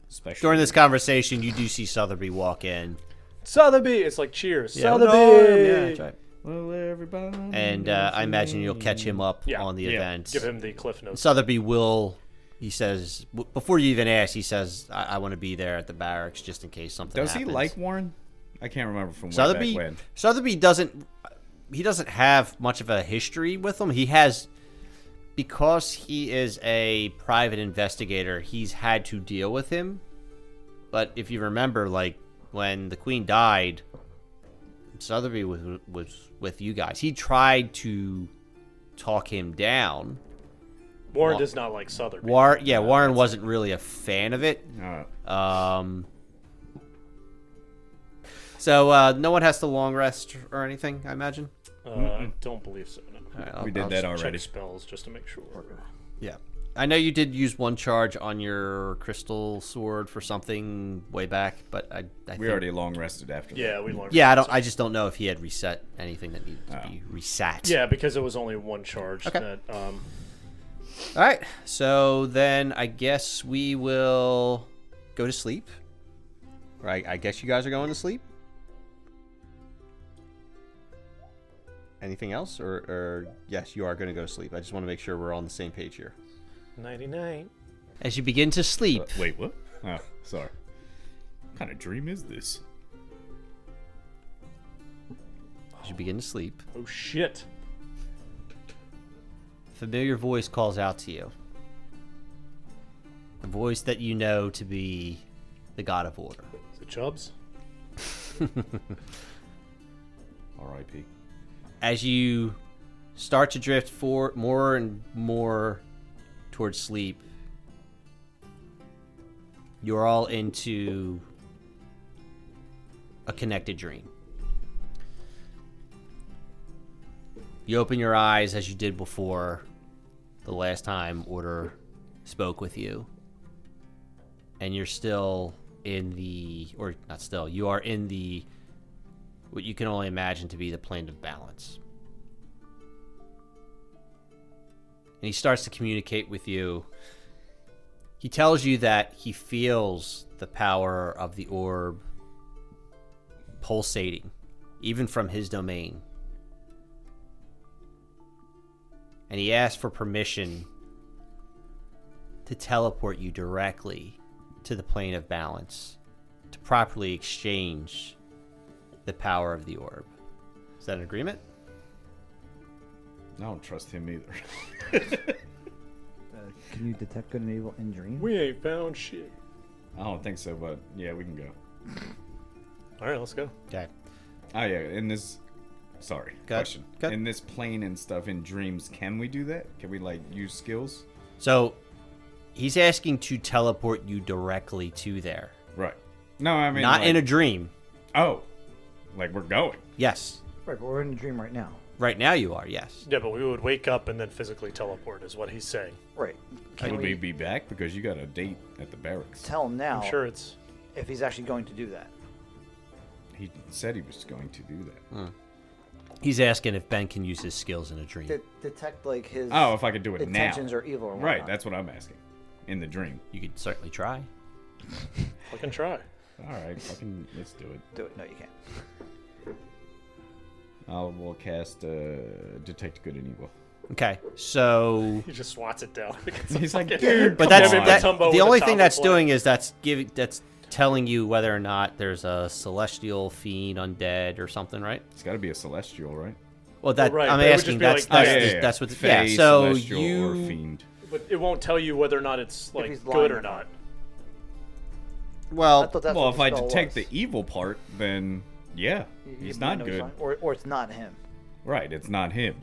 Speaker 2: Especially
Speaker 1: During this conversation, you do see Southerby walk in,
Speaker 4: Southerby. It's like cheers.
Speaker 1: Yeah,
Speaker 4: Southerby.
Speaker 1: yeah, that's right.
Speaker 2: Well, everybody.
Speaker 1: And I imagine you'll catch him up
Speaker 4: Yeah.
Speaker 1: on the
Speaker 2: Yeah.
Speaker 1: event.
Speaker 4: Give him the cliff notes.
Speaker 1: Southerby will. He says before you even ask, he says, "I want to be there at the barracks just in case something
Speaker 2: Does
Speaker 1: happens."
Speaker 2: he like Warren? I can't remember from way
Speaker 1: Southerby?
Speaker 2: back when.
Speaker 1: Southerby doesn't. He doesn't have much of a history with him. He has, because he is a private investigator. He's had to deal with him. But if you remember, like when the Queen died, Southerby was with you guys. He tried to talk him down.
Speaker 4: Warren does not like Southerby.
Speaker 1: Warren wasn't really a fan of it.
Speaker 2: Uh,
Speaker 1: So no one has to long rest or anything, I imagine.
Speaker 4: I don't believe so. No.
Speaker 1: All right,
Speaker 2: we did that already.
Speaker 4: Check spells just to make sure.
Speaker 1: Yeah. I know you did use one charge on your crystal sword for something way back, but I
Speaker 2: We
Speaker 1: think,
Speaker 2: already long rested after that.
Speaker 4: Yeah, we learned.
Speaker 1: Yeah, I just don't know if he had reset anything that needed to be reset.
Speaker 4: Yeah, because it was only one charge.
Speaker 1: Okay.
Speaker 4: That,
Speaker 1: All right. So then I guess we will go to sleep. Right, I guess you guys are going to sleep? Anything else? Or yes, you are going to go to sleep. I just want to make sure we're on the same page here.
Speaker 4: 99.
Speaker 1: As you begin to sleep...
Speaker 2: Wait, what? Oh, sorry. What kind of dream is this?
Speaker 1: As you begin to sleep,
Speaker 4: Oh, shit.
Speaker 1: a familiar voice calls out to you. A voice that you know to be the God of Order.
Speaker 4: Is it Chubbs?
Speaker 2: R.I.P.
Speaker 1: As you start to drift more and more towards sleep, you're all into a connected dream. You open your eyes as you did before the last time Order spoke with you. And you're still in the, or not still, you are in the, what you can only imagine to be the plane of balance. And he starts to communicate with you. He tells you that he feels the power of the orb pulsating, even from his domain. And he asks for permission to teleport you directly to the plane of balance to properly exchange the power of the orb. Is that an agreement?
Speaker 2: I don't trust him either.
Speaker 3: Can you detect good and evil in dreams?
Speaker 4: We ain't found shit.
Speaker 2: I don't think so, but yeah, we can go.
Speaker 4: All right, let's go.
Speaker 1: Okay.
Speaker 2: Oh yeah, in this. Sorry, question.
Speaker 1: Got-
Speaker 2: In this plane and stuff in dreams, can we do that? Can we like use skills?
Speaker 1: So he's asking to teleport you directly to there.
Speaker 2: Right. No, I mean
Speaker 1: Not
Speaker 2: like,
Speaker 1: in a dream.
Speaker 2: Oh, like we're going.
Speaker 1: Yes.
Speaker 3: Right, but we're in a dream right now.
Speaker 1: Right now you are, yes.
Speaker 4: Yeah, but we would wake up and then physically teleport, is what he's saying.
Speaker 3: Right. Can
Speaker 2: Would
Speaker 3: we
Speaker 2: we be back because you got a date at the barracks?
Speaker 3: tell him now
Speaker 4: I'm sure it's.
Speaker 3: if he's actually going to do that?
Speaker 2: He said he was going to do that.
Speaker 1: He's asking if Ben can use his skills in a dream.
Speaker 3: Detect like his
Speaker 2: Oh, if I could do it now.
Speaker 3: intentions or evil or whatnot.
Speaker 2: Right, that's what I'm asking. In the dream.
Speaker 1: You could certainly try.
Speaker 4: Fucking try.
Speaker 2: All right, fucking let's do it.
Speaker 3: Do it. No, you can't.
Speaker 2: We'll cast Detect Good and Evil.
Speaker 1: Okay, so...
Speaker 4: He just swats it down.
Speaker 2: He's like,
Speaker 1: But
Speaker 2: dude,
Speaker 1: that's
Speaker 2: come on.
Speaker 1: that,
Speaker 4: Tumbo
Speaker 1: the
Speaker 4: with
Speaker 1: only
Speaker 4: a
Speaker 1: thing
Speaker 4: top
Speaker 1: that's
Speaker 4: of plate.
Speaker 1: doing is that's telling you whether or not there's a celestial fiend, undead, or something, right?
Speaker 2: It's got to be a celestial, right?
Speaker 1: Well, that
Speaker 4: right,
Speaker 1: I'm
Speaker 4: but it would
Speaker 1: asking.
Speaker 4: just be
Speaker 1: That's
Speaker 4: like-
Speaker 1: that's what.
Speaker 2: Fae,
Speaker 1: Yeah. So
Speaker 2: celestial, or
Speaker 1: you.
Speaker 2: fiend.
Speaker 4: But it won't tell you whether or not it's like
Speaker 3: he's
Speaker 4: good
Speaker 3: lying
Speaker 4: or
Speaker 3: or
Speaker 4: not.
Speaker 3: not. I
Speaker 1: Well,
Speaker 3: thought that's
Speaker 2: Well,
Speaker 3: what
Speaker 2: if
Speaker 3: the
Speaker 2: I
Speaker 3: spell
Speaker 2: detect
Speaker 3: was.
Speaker 2: the evil part, then yeah, he's
Speaker 3: might
Speaker 2: not
Speaker 3: know
Speaker 2: good.
Speaker 3: fine. Or it's not him.
Speaker 2: Right, it's not him.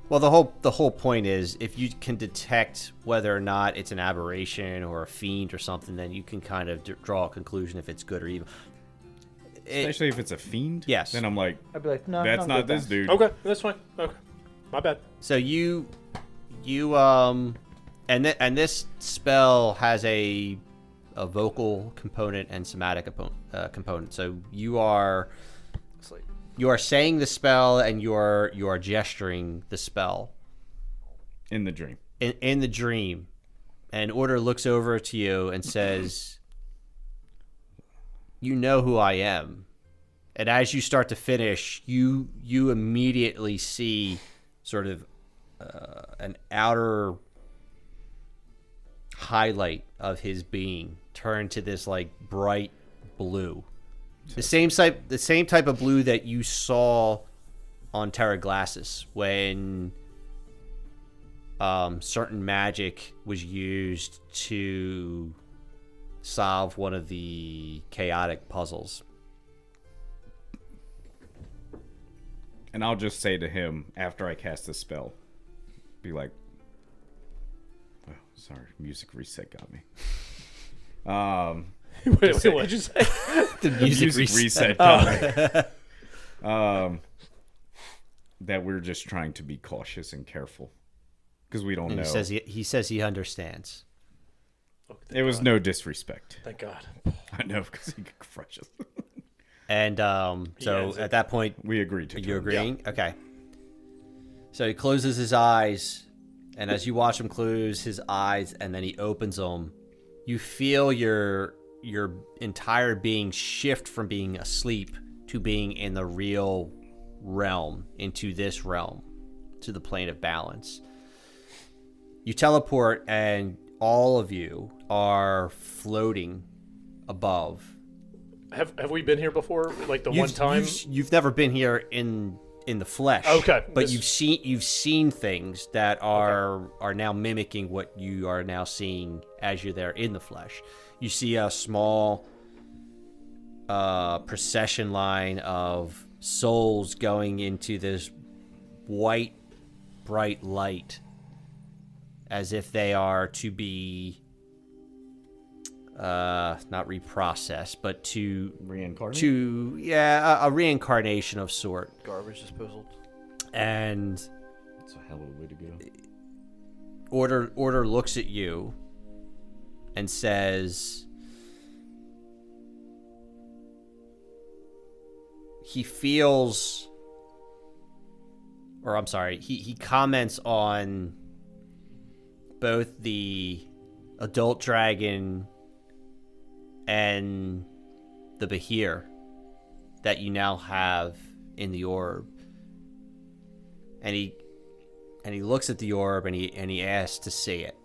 Speaker 1: well, the whole point is if you can detect whether or not it's an aberration or a fiend or something, then you can kind of draw a conclusion if it's good or evil.
Speaker 2: Especially if it's a fiend.
Speaker 1: Yes.
Speaker 2: Then I'm like,
Speaker 3: I'd be like, no,
Speaker 2: that's
Speaker 3: I'm
Speaker 2: not
Speaker 3: good,
Speaker 2: this
Speaker 3: thanks.
Speaker 2: dude.
Speaker 4: Okay, that's fine. Okay, my bad.
Speaker 1: So and this spell has a vocal component and somatic component. So you are
Speaker 3: Sleep.
Speaker 1: saying the spell and you are gesturing the spell
Speaker 2: In the dream.
Speaker 1: in the dream, and Order looks over to you and says, "You know who I am." And as you start to finish, you immediately see sort of an outer highlight of his being turn to this like bright blue, the same type of blue that you saw on Terra Glassus when certain magic was used to solve one of the chaotic puzzles.
Speaker 2: And I'll just say to him after I cast the spell, be like, oh, sorry, music reset got me.
Speaker 4: Wait, what'd you say?
Speaker 1: The music reset.
Speaker 2: got me. That we're just trying to be cautious and careful because we don't
Speaker 1: And
Speaker 2: know.
Speaker 1: he says he understands.
Speaker 4: Oh,
Speaker 2: It was no disrespect.
Speaker 4: Thank God.
Speaker 2: I know because he could crush us.
Speaker 1: And so
Speaker 4: ends it.
Speaker 1: at that point,
Speaker 2: We agreed to.
Speaker 1: are you
Speaker 2: terms.
Speaker 1: agreeing? Okay. So he closes his eyes, and as you watch him close his eyes and then he opens them, you feel your your entire being shift from being asleep to being in the real realm, into this realm, to the plane of balance. You teleport, and all of you are floating above.
Speaker 4: Have we been here before? Like one time?
Speaker 1: You've never been here in the flesh.
Speaker 4: Okay.
Speaker 1: But you've seen things that are now mimicking what you are now seeing as you're there in the flesh. You see a small procession line of souls going into this white, bright light, as if they are to be not reprocessed, but to
Speaker 2: Reincarnate?
Speaker 1: a reincarnation of sort.
Speaker 3: Garbage disposal.
Speaker 1: And
Speaker 2: That's a hell of a way to go.
Speaker 1: Order looks at you and says, he feels, or I'm sorry, he comments on both the adult dragon and the Bahir that you now have in the orb. And he looks at the orb and he asks to see it.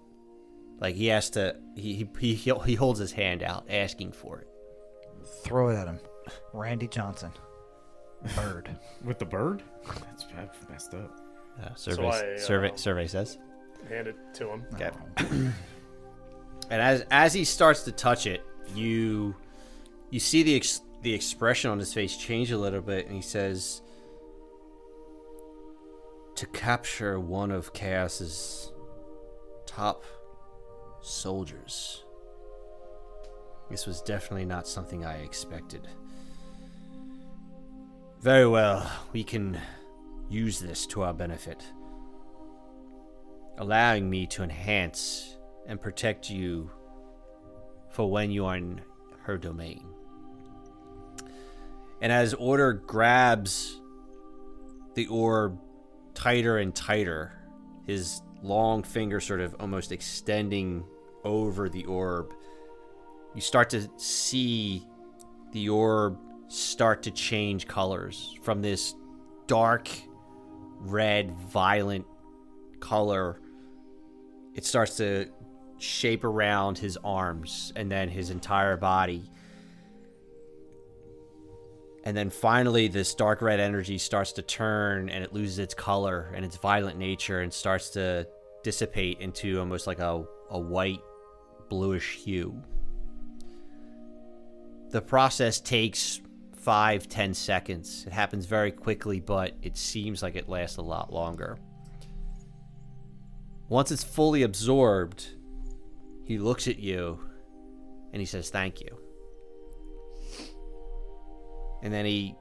Speaker 1: Like he has to, he holds his hand out asking for it.
Speaker 3: Throw it at him. Randy Johnson. Bird.
Speaker 2: With the bird? That's messed up.
Speaker 1: Survey says.
Speaker 4: Hand it to him.
Speaker 1: Okay. And as he starts to touch it, you see the expression on his face change a little bit, and he says, "To capture one of Chaos's top soldiers. This was definitely not something I expected. Very well, we can use this to our benefit, allowing me to enhance and protect you for when you are in her domain." And as Order grabs the orb tighter and tighter, his long finger sort of almost extending over the orb, you start to see the orb start to change colors from this dark red, violent color. It starts to shape around his arms and then his entire body. And then finally this dark red energy starts to turn, and it loses its color and its violent nature and starts to dissipate into almost like a white bluish hue. The process takes 5-10 seconds. It happens very quickly, but it seems like it lasts a lot longer. Once it's fully absorbed, he looks at you and he says, "Thank you." And then he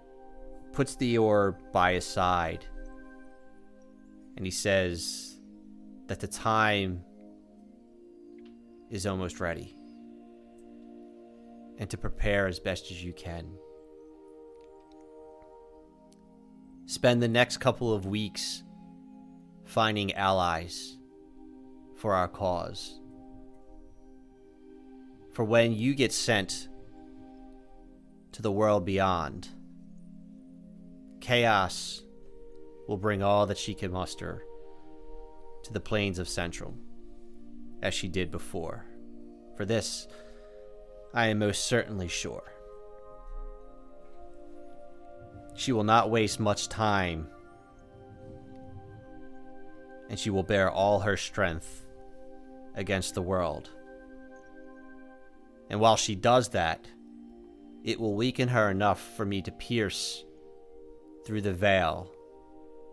Speaker 1: puts the orb by his side and he says that the time is almost ready, and to prepare as best as you can. Spend the next couple of weeks finding allies for our cause. For when you get sent to the world beyond, Chaos will bring all that she can muster to the plains of Centrum, as she did before. For this, I am most certainly sure. She will not waste much time, and she will bear all her strength against the world. And while she does that, it will weaken her enough for me to pierce through the veil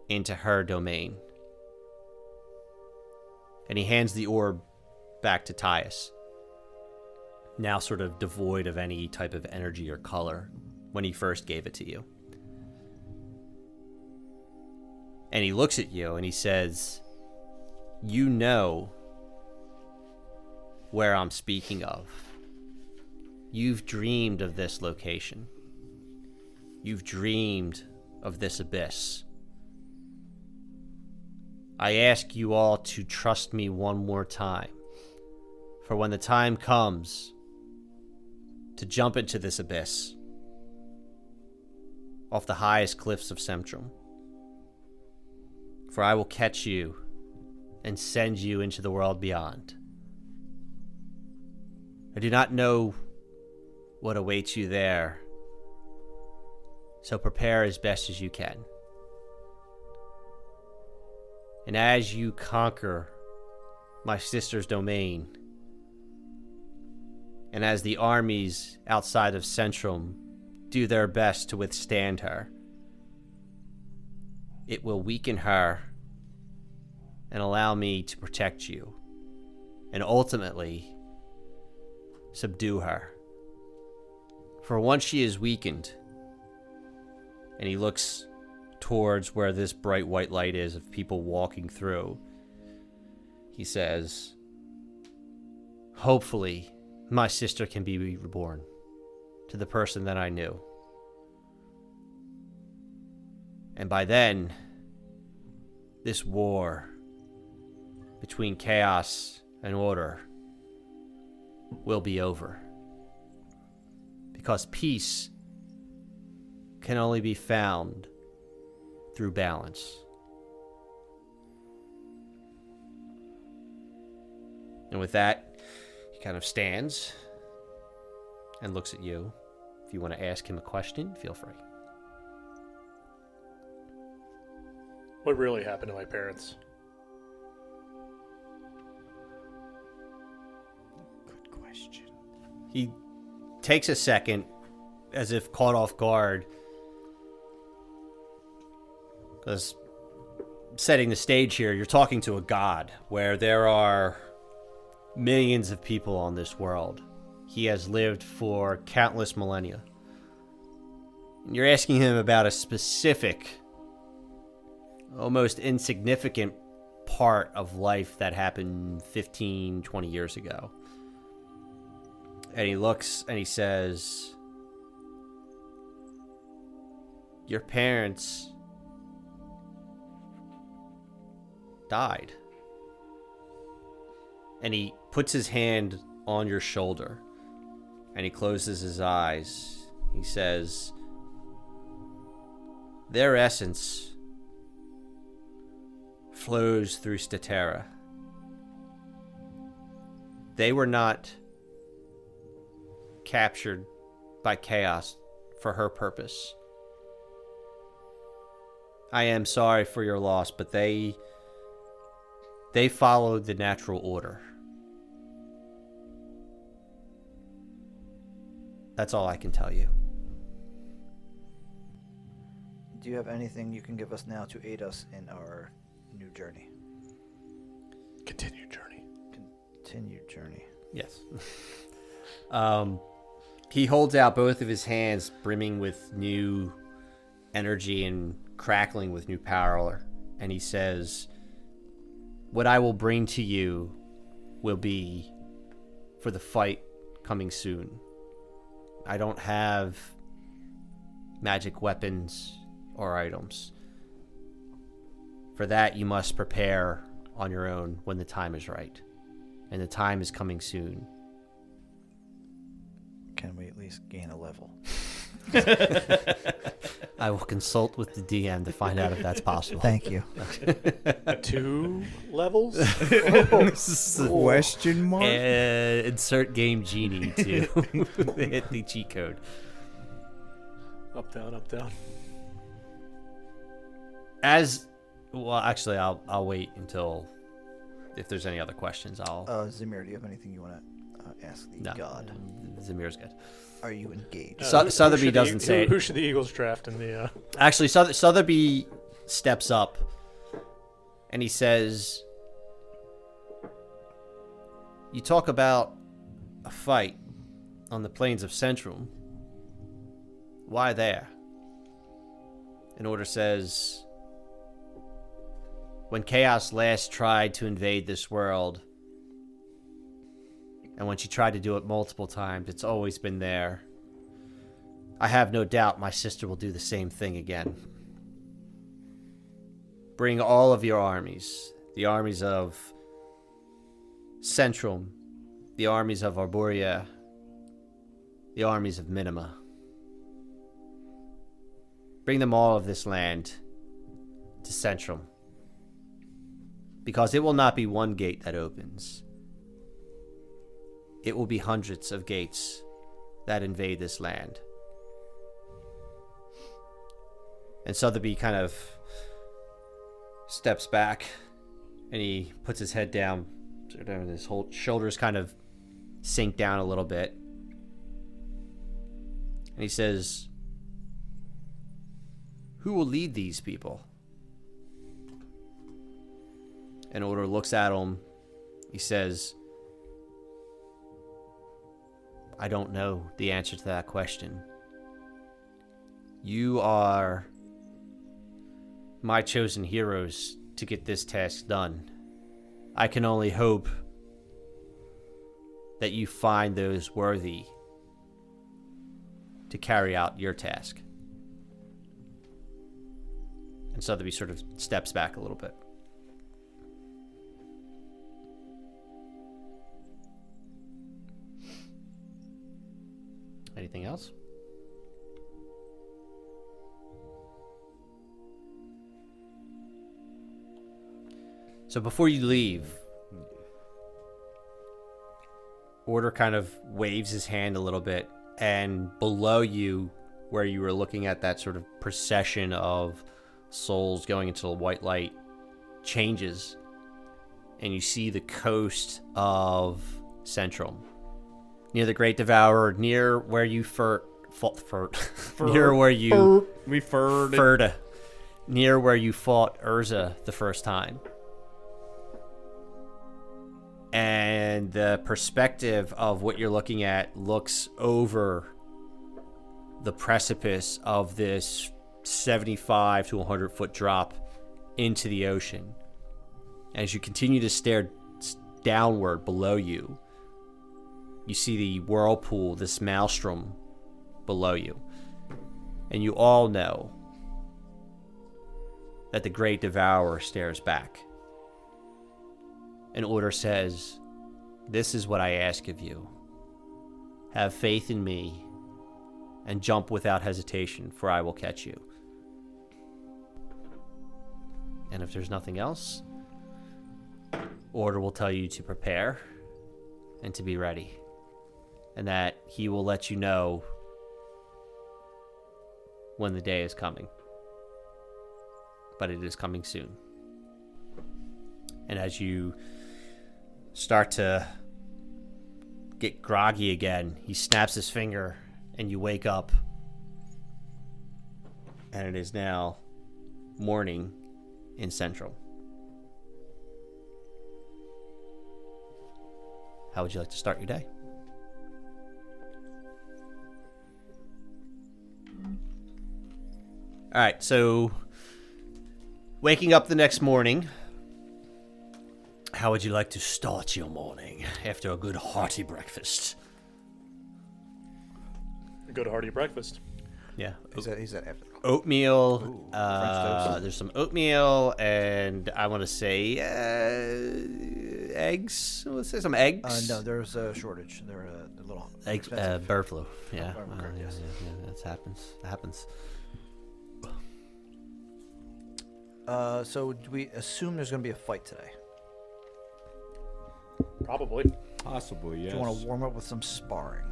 Speaker 1: into her domain. And he hands the orb back to Thjis, now sort of devoid of any type of energy or color when he first gave it to you. And he looks at you and he says, "You know where I'm speaking of. You've dreamed of this location. You've dreamed of this abyss. I ask you all to trust me one more time. For when the time comes, to jump into this abyss off the highest cliffs of Centrum. For I will catch you and send you into the world beyond. I do not know what awaits you there, so prepare as best as you can. And as you conquer my sister's domain, and as the armies outside of Centrum do their best to withstand her, it will weaken her and allow me to protect you, and ultimately subdue her. For once she is weakened, and he looks towards where this bright white light is of people walking through, he says, hopefully my sister can be reborn to the person that I knew. And by then, this war between chaos and order will be over. Because peace can only be found through balance. And with that, he kind of stands and looks at you. If you want to ask him a question, feel free.
Speaker 4: What really happened to my parents?
Speaker 2: Good question.
Speaker 1: He takes a second, as if caught off guard, because setting the stage here, you're talking to a god where there are millions of people on this world. He has lived for countless millennia. And you're asking him about a specific, almost insignificant part of life that happened 15, 20 years ago. And he looks and he says, your parents died. And he puts his hand on your shoulder and he closes his eyes. He says, their essence flows through Statera. They were not captured by chaos for her purpose. I am sorry for your loss, but they followed the natural order. That's all I can tell you.
Speaker 3: Do you have anything you can give us now to aid us in our new journey?
Speaker 4: Continued journey.
Speaker 3: Continued journey.
Speaker 1: Yes. He holds out both of his hands, brimming with new energy and crackling with new power, and he says, what I will bring to you will be for the fight coming soon. I don't have magic weapons or items. For that, you must prepare on your own when the time is right. And the time is coming soon.
Speaker 3: Can we at least gain a level?
Speaker 1: I will consult with the DM to find out if that's possible.
Speaker 3: Thank you.
Speaker 4: 2 levels?
Speaker 2: Question mark?
Speaker 1: Insert game genie to hit the cheat code.
Speaker 4: Up, down, up, down.
Speaker 1: Actually, I'll wait until, if there's any other questions, I'll...
Speaker 3: Zamir, do you have anything you want to ask the
Speaker 1: No,
Speaker 3: god?
Speaker 1: Zamir's good.
Speaker 3: Are you engaged?
Speaker 1: Southerby doesn't say it.
Speaker 4: Who should the Eagles draft in the...
Speaker 1: Actually, Southerby steps up and he says, you talk about a fight on the plains of Centrum. Why there? And Order says, when Chaos last tried to invade this world, and when she tried to do it multiple times, it's always been there. I have no doubt my sister will do the same thing again. Bring all of your armies, the armies of Centrum, the armies of Arborea, the armies of Minima. Bring them all of this land to Centrum. Because it will not be one gate that opens. It will be hundreds of gates that invade this land. And Southerby kind of steps back and he puts his head down. His whole shoulders kind of sink down a little bit. And he says, "Who will lead these people?" And Order looks at him. He says, "I don't know the answer to that question. You are my chosen heroes to get this task done. I can only hope that you find those worthy to carry out your task." And Southerby sort of steps back a little bit. Anything else? So before you leave, Order kind of waves his hand a little bit, and below you, where you were looking at that sort of procession of souls going into the white light, changes, and you see the coast of Centrum. Near the Great Devourer, near where you near where you near where you fought Urza the first time. And the perspective of what you're looking at looks over the precipice of this 75 to 100 foot drop into the ocean. As you continue to stare downward below you, you see the whirlpool, this maelstrom below you. And you all know that the Great Devourer stares back. And Order says, "This is what I ask of you. Have faith in me and jump without hesitation, for I will catch you." And if there's nothing else, Order will tell you to prepare and to be ready. And that he will let you know when the day is coming. But it is coming soon. And as you start to get groggy again, he snaps his finger and you wake up. And it is now morning in Centrum. How would you like to start your day? All right, so waking up the next morning, how would you like to start your morning after a good hearty breakfast?
Speaker 4: A good hearty breakfast.
Speaker 1: Yeah.
Speaker 3: He's at after.
Speaker 1: Oatmeal.
Speaker 3: Ooh, French toast.
Speaker 1: There's some oatmeal, and I want to say eggs. Let's say some eggs.
Speaker 3: No, there's a shortage. They're a little
Speaker 1: Eggs.
Speaker 3: expensive.
Speaker 1: Bird flu. Yeah.
Speaker 3: Yes.
Speaker 1: Yeah, that happens. That happens.
Speaker 3: So do we assume there's going to be a fight today?
Speaker 4: Probably.
Speaker 2: Possibly, yes.
Speaker 3: Do you want to warm up with some sparring?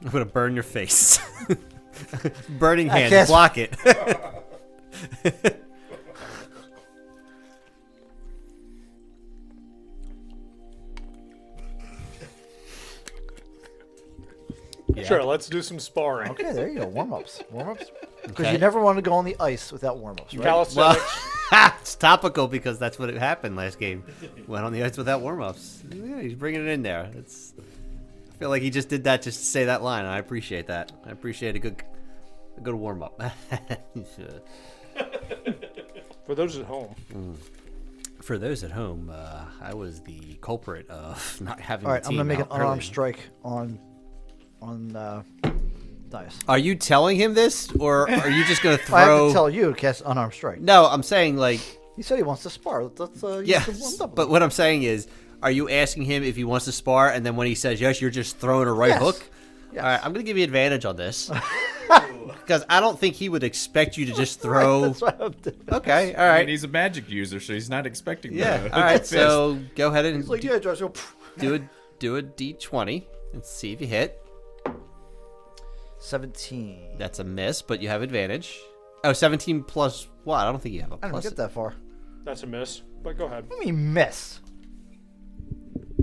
Speaker 1: I'm gonna burn your face. Burning
Speaker 3: I
Speaker 1: hand.
Speaker 3: guess-
Speaker 1: Block it. Yeah.
Speaker 4: Sure, let's do some sparring.
Speaker 3: Okay, there you go. Warm-ups. Warm-ups. Because
Speaker 1: Okay.
Speaker 3: you never want to go on the ice without warm-ups, right?
Speaker 4: Calisthenics.
Speaker 1: Well, it's topical because that's what happened last game. Went on the ice without warm-ups. Yeah, he's bringing it in there. I feel like he just did that just to say that line. I appreciate that. I appreciate a good warm-up.
Speaker 4: For those at home.
Speaker 1: For those at home, I was the culprit of not having.
Speaker 3: All right,
Speaker 1: the
Speaker 3: I'm going to
Speaker 1: team
Speaker 3: make an
Speaker 1: out
Speaker 3: unarmed
Speaker 1: early.
Speaker 3: strike on Thjis.
Speaker 1: Are you telling him this, or are you just going to
Speaker 3: I have
Speaker 1: throw?
Speaker 3: to tell you to cast unarmed strike.
Speaker 1: No, I'm saying like
Speaker 3: He said he wants to spar. Let's
Speaker 1: yeah.
Speaker 3: get warmed up.
Speaker 1: But what I'm saying is, are you asking him if he wants to spar, and then when he says yes, you're just throwing a right
Speaker 3: Yes.
Speaker 1: hook?
Speaker 3: Yes.
Speaker 1: All right, I'm gonna give you advantage on this because I don't think he would expect you to just throw.
Speaker 3: That's what I'm doing.
Speaker 1: Okay, all
Speaker 2: I
Speaker 1: right.
Speaker 2: mean, he's a magic user, so he's not expecting
Speaker 1: Yeah.
Speaker 2: the
Speaker 1: All right.
Speaker 2: fist.
Speaker 1: So go ahead and
Speaker 3: He's like, yeah, Josh. Go,
Speaker 1: do a d20 and see if you hit.
Speaker 3: 17.
Speaker 1: That's a miss, but you have advantage. Oh, 17 plus what? I don't think you have a
Speaker 3: I didn't
Speaker 1: plus.
Speaker 3: get that far.
Speaker 4: That's a miss. But go ahead.
Speaker 3: What do you mean miss?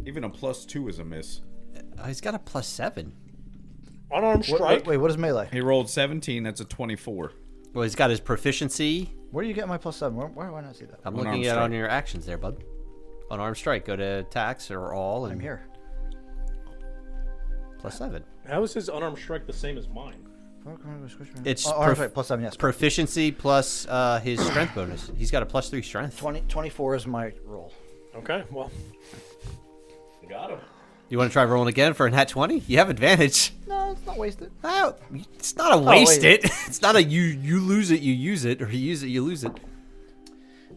Speaker 2: Even a +2 is a miss.
Speaker 1: Oh, he's got a plus 7.
Speaker 4: Unarmed strike.
Speaker 3: Wait, what is melee?
Speaker 2: He rolled 17. That's a 24.
Speaker 1: Well, he's got his proficiency.
Speaker 3: Where do you get my +7? Where do I not see that?
Speaker 1: I'm
Speaker 2: Unarmed
Speaker 1: looking at it
Speaker 2: strike.
Speaker 1: on your actions there, bud. Unarmed strike. Go to attacks or all. And
Speaker 3: I'm here.
Speaker 1: Plus 7.
Speaker 4: How is his unarmed strike the same as mine?
Speaker 1: It's
Speaker 3: +7, yes.
Speaker 1: proficiency plus his strength bonus. He's got a plus 3 strength.
Speaker 3: 24 is my roll.
Speaker 4: Okay, well. Got him.
Speaker 1: You want to try rolling again for a nat 20? You have advantage.
Speaker 3: No, it's not wasted.
Speaker 1: Oh, it's not a waste
Speaker 3: wait.
Speaker 1: it. It's not a you lose it, you use it, or you use it, you lose it.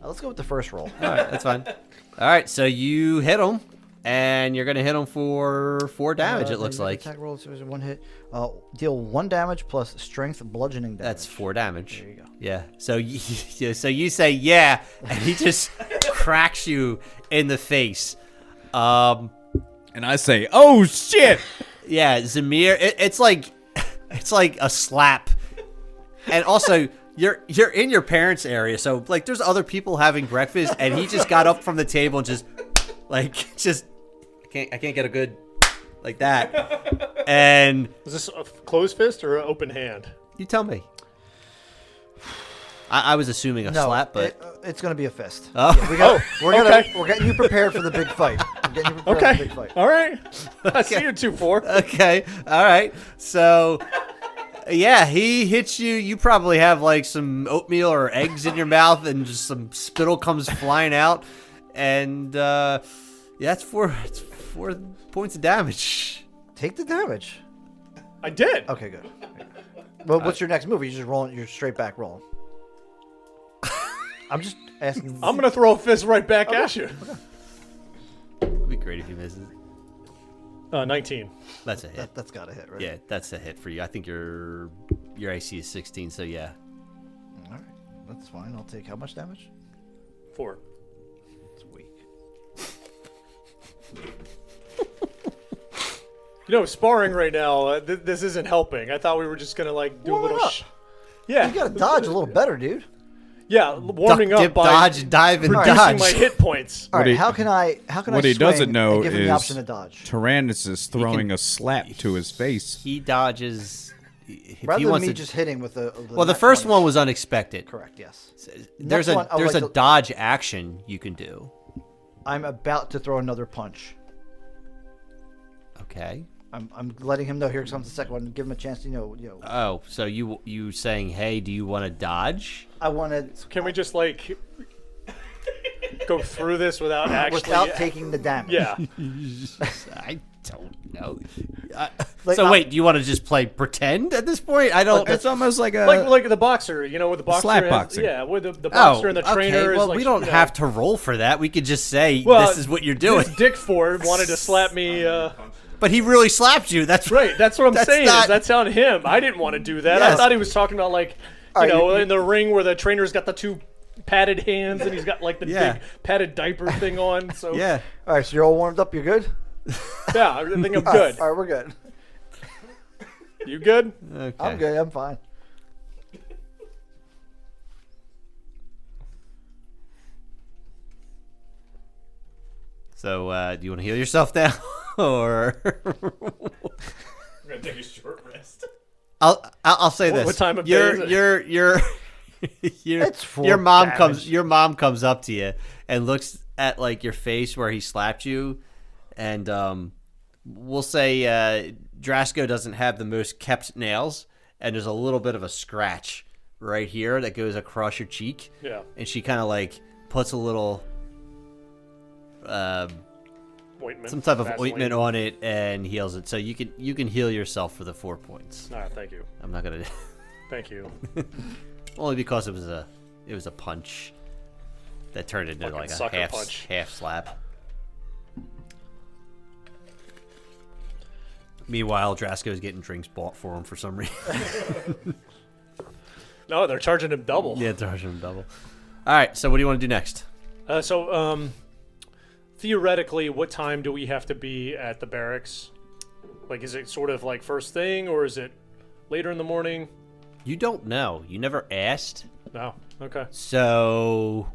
Speaker 3: Let's go with the first roll.
Speaker 1: All right, that's fine. All right, so you hit him, and you're going to hit him for 4 damage, it looks like.
Speaker 3: Attack roll, so there's 1 hit. Deal 1 damage plus strength bludgeoning damage.
Speaker 1: That's 4 damage.
Speaker 3: There you go.
Speaker 1: Yeah. So you say yeah, and he just cracks you in the face.
Speaker 2: And I say, "Oh shit!"
Speaker 1: Yeah, Zamir. It's like a slap, and also you're in your parents' area, so like there's other people having breakfast, and he just got up from the table and just I can't get a good like that, and
Speaker 4: Is this a closed fist or an open hand?
Speaker 1: you tell me. I was assuming a slap, but
Speaker 3: it's going to be a fist.
Speaker 1: Oh.
Speaker 3: Yeah,
Speaker 4: okay.
Speaker 3: we're getting you prepared for the big fight. We're getting you prepared for
Speaker 4: Okay.
Speaker 3: the big fight.
Speaker 4: All right. I see you 2-4.
Speaker 1: okay, all right. So, yeah, he hits you. You probably have like some oatmeal or eggs in your mouth, and just some spittle comes flying out. And yeah, it's 4 points of damage.
Speaker 3: Take the damage.
Speaker 4: I did.
Speaker 3: Okay, good. Well, what's your next move? You're just rolling. You're straight back rolling. I'm just asking.
Speaker 4: I'm gonna throw a fist right back at you.
Speaker 1: It'd be great if he misses.
Speaker 4: 19.
Speaker 1: That's a hit.
Speaker 3: That's got to hit, right?
Speaker 1: Yeah, that's a hit for you. I think your AC is 16, so yeah.
Speaker 3: All right, that's fine. I'll take how much damage?
Speaker 4: 4.
Speaker 3: It's weak.
Speaker 4: You know, sparring right now, this isn't helping. I thought we were just gonna like do a little.
Speaker 3: up.
Speaker 4: Yeah.
Speaker 3: You got to dodge a little better, dude.
Speaker 4: Yeah, warming
Speaker 1: Duck,
Speaker 4: up
Speaker 1: dip,
Speaker 4: by
Speaker 1: dodge, dive, and
Speaker 4: reducing
Speaker 1: dodge.
Speaker 4: my hit points.
Speaker 3: All right,
Speaker 2: he-
Speaker 3: how can I
Speaker 2: What he doesn't
Speaker 3: swing
Speaker 2: know
Speaker 3: and give him
Speaker 2: is
Speaker 3: the option to dodge?
Speaker 2: Tyrannus is throwing a slap to his face.
Speaker 1: He dodges. If
Speaker 3: Rather
Speaker 1: he
Speaker 3: than
Speaker 1: wants
Speaker 3: me
Speaker 1: to,
Speaker 3: just hitting with the
Speaker 1: well, the
Speaker 3: nat
Speaker 1: first
Speaker 3: 20.
Speaker 1: one was unexpected.
Speaker 3: Correct, yes.
Speaker 1: There's
Speaker 3: Next one, I would
Speaker 1: there's
Speaker 3: like
Speaker 1: a
Speaker 3: to-
Speaker 1: dodge action you can do.
Speaker 3: I'm about to throw another punch.
Speaker 1: Okay.
Speaker 3: I'm letting him know. Here comes the second one. Give him a chance to
Speaker 1: Oh, so you saying, hey, do you want to dodge?
Speaker 3: I wanted
Speaker 4: Can we just like go through this without actually?
Speaker 3: without taking the damage.
Speaker 4: Yeah.
Speaker 1: I don't know.
Speaker 3: Like,
Speaker 1: So wait, do you want to just play pretend at this point? I don't.
Speaker 2: It's almost like a
Speaker 4: like the boxer, you know, with the boxer.
Speaker 2: slap
Speaker 4: has-
Speaker 2: boxing.
Speaker 4: Yeah, with the boxer and the
Speaker 1: okay.
Speaker 4: trainer. is
Speaker 1: Well,
Speaker 4: like,
Speaker 1: we don't
Speaker 4: you know,
Speaker 1: have to roll for that. We could just say
Speaker 4: Well,
Speaker 1: this is what you're doing.
Speaker 4: This Dick Ford wanted to slap me.
Speaker 1: But he really slapped you. That's
Speaker 4: Right, that's what I'm
Speaker 1: That's
Speaker 4: saying.
Speaker 1: not-
Speaker 4: Is that's on him. I didn't want to do that. I
Speaker 1: Yes.
Speaker 4: thought he was talking about like,
Speaker 3: Alright, you-
Speaker 4: in the ring where the trainer's got the 2 padded hands and he's got like the
Speaker 1: Yeah.
Speaker 4: big padded diaper thing on. So
Speaker 1: Yeah.
Speaker 3: All right, so you're all warmed up. You're good.
Speaker 4: yeah, I think I'm good.
Speaker 3: All right, we're good.
Speaker 4: You good?
Speaker 1: Okay.
Speaker 3: I'm good. I'm fine.
Speaker 1: So, do you want to heal yourself now, or
Speaker 4: I'm gonna take a short rest.
Speaker 1: I'll say this.
Speaker 4: what time of day is it?
Speaker 1: Your
Speaker 3: It's 4
Speaker 1: your mom
Speaker 3: damage.
Speaker 1: comes up to you and looks at like your face where he slapped you, and we'll say Drasco doesn't have the most kept nails, and there's a little bit of a scratch right here that goes across your cheek.
Speaker 4: Yeah.
Speaker 1: And she kind of like puts a little
Speaker 4: Ointment.
Speaker 1: some type of
Speaker 4: Vaseline.
Speaker 1: ointment on it and heals it. So you can heal yourself for the 4 points.
Speaker 4: All right, thank you.
Speaker 1: I'm not gonna
Speaker 4: Thank you.
Speaker 1: only because it was a punch that turned into
Speaker 4: Fucking
Speaker 1: like a
Speaker 4: sucker punch.
Speaker 1: half slap. Meanwhile, Drasko's getting drinks bought for him for some reason.
Speaker 4: No, they're charging him double.
Speaker 1: Yeah, charging him double. All right, so what do you want to do next?
Speaker 4: Theoretically, what time do we have to be at the barracks? Like, is it sort of like first thing, or is it later in the morning?
Speaker 1: You don't know. You never asked.
Speaker 4: No. Okay.
Speaker 1: So,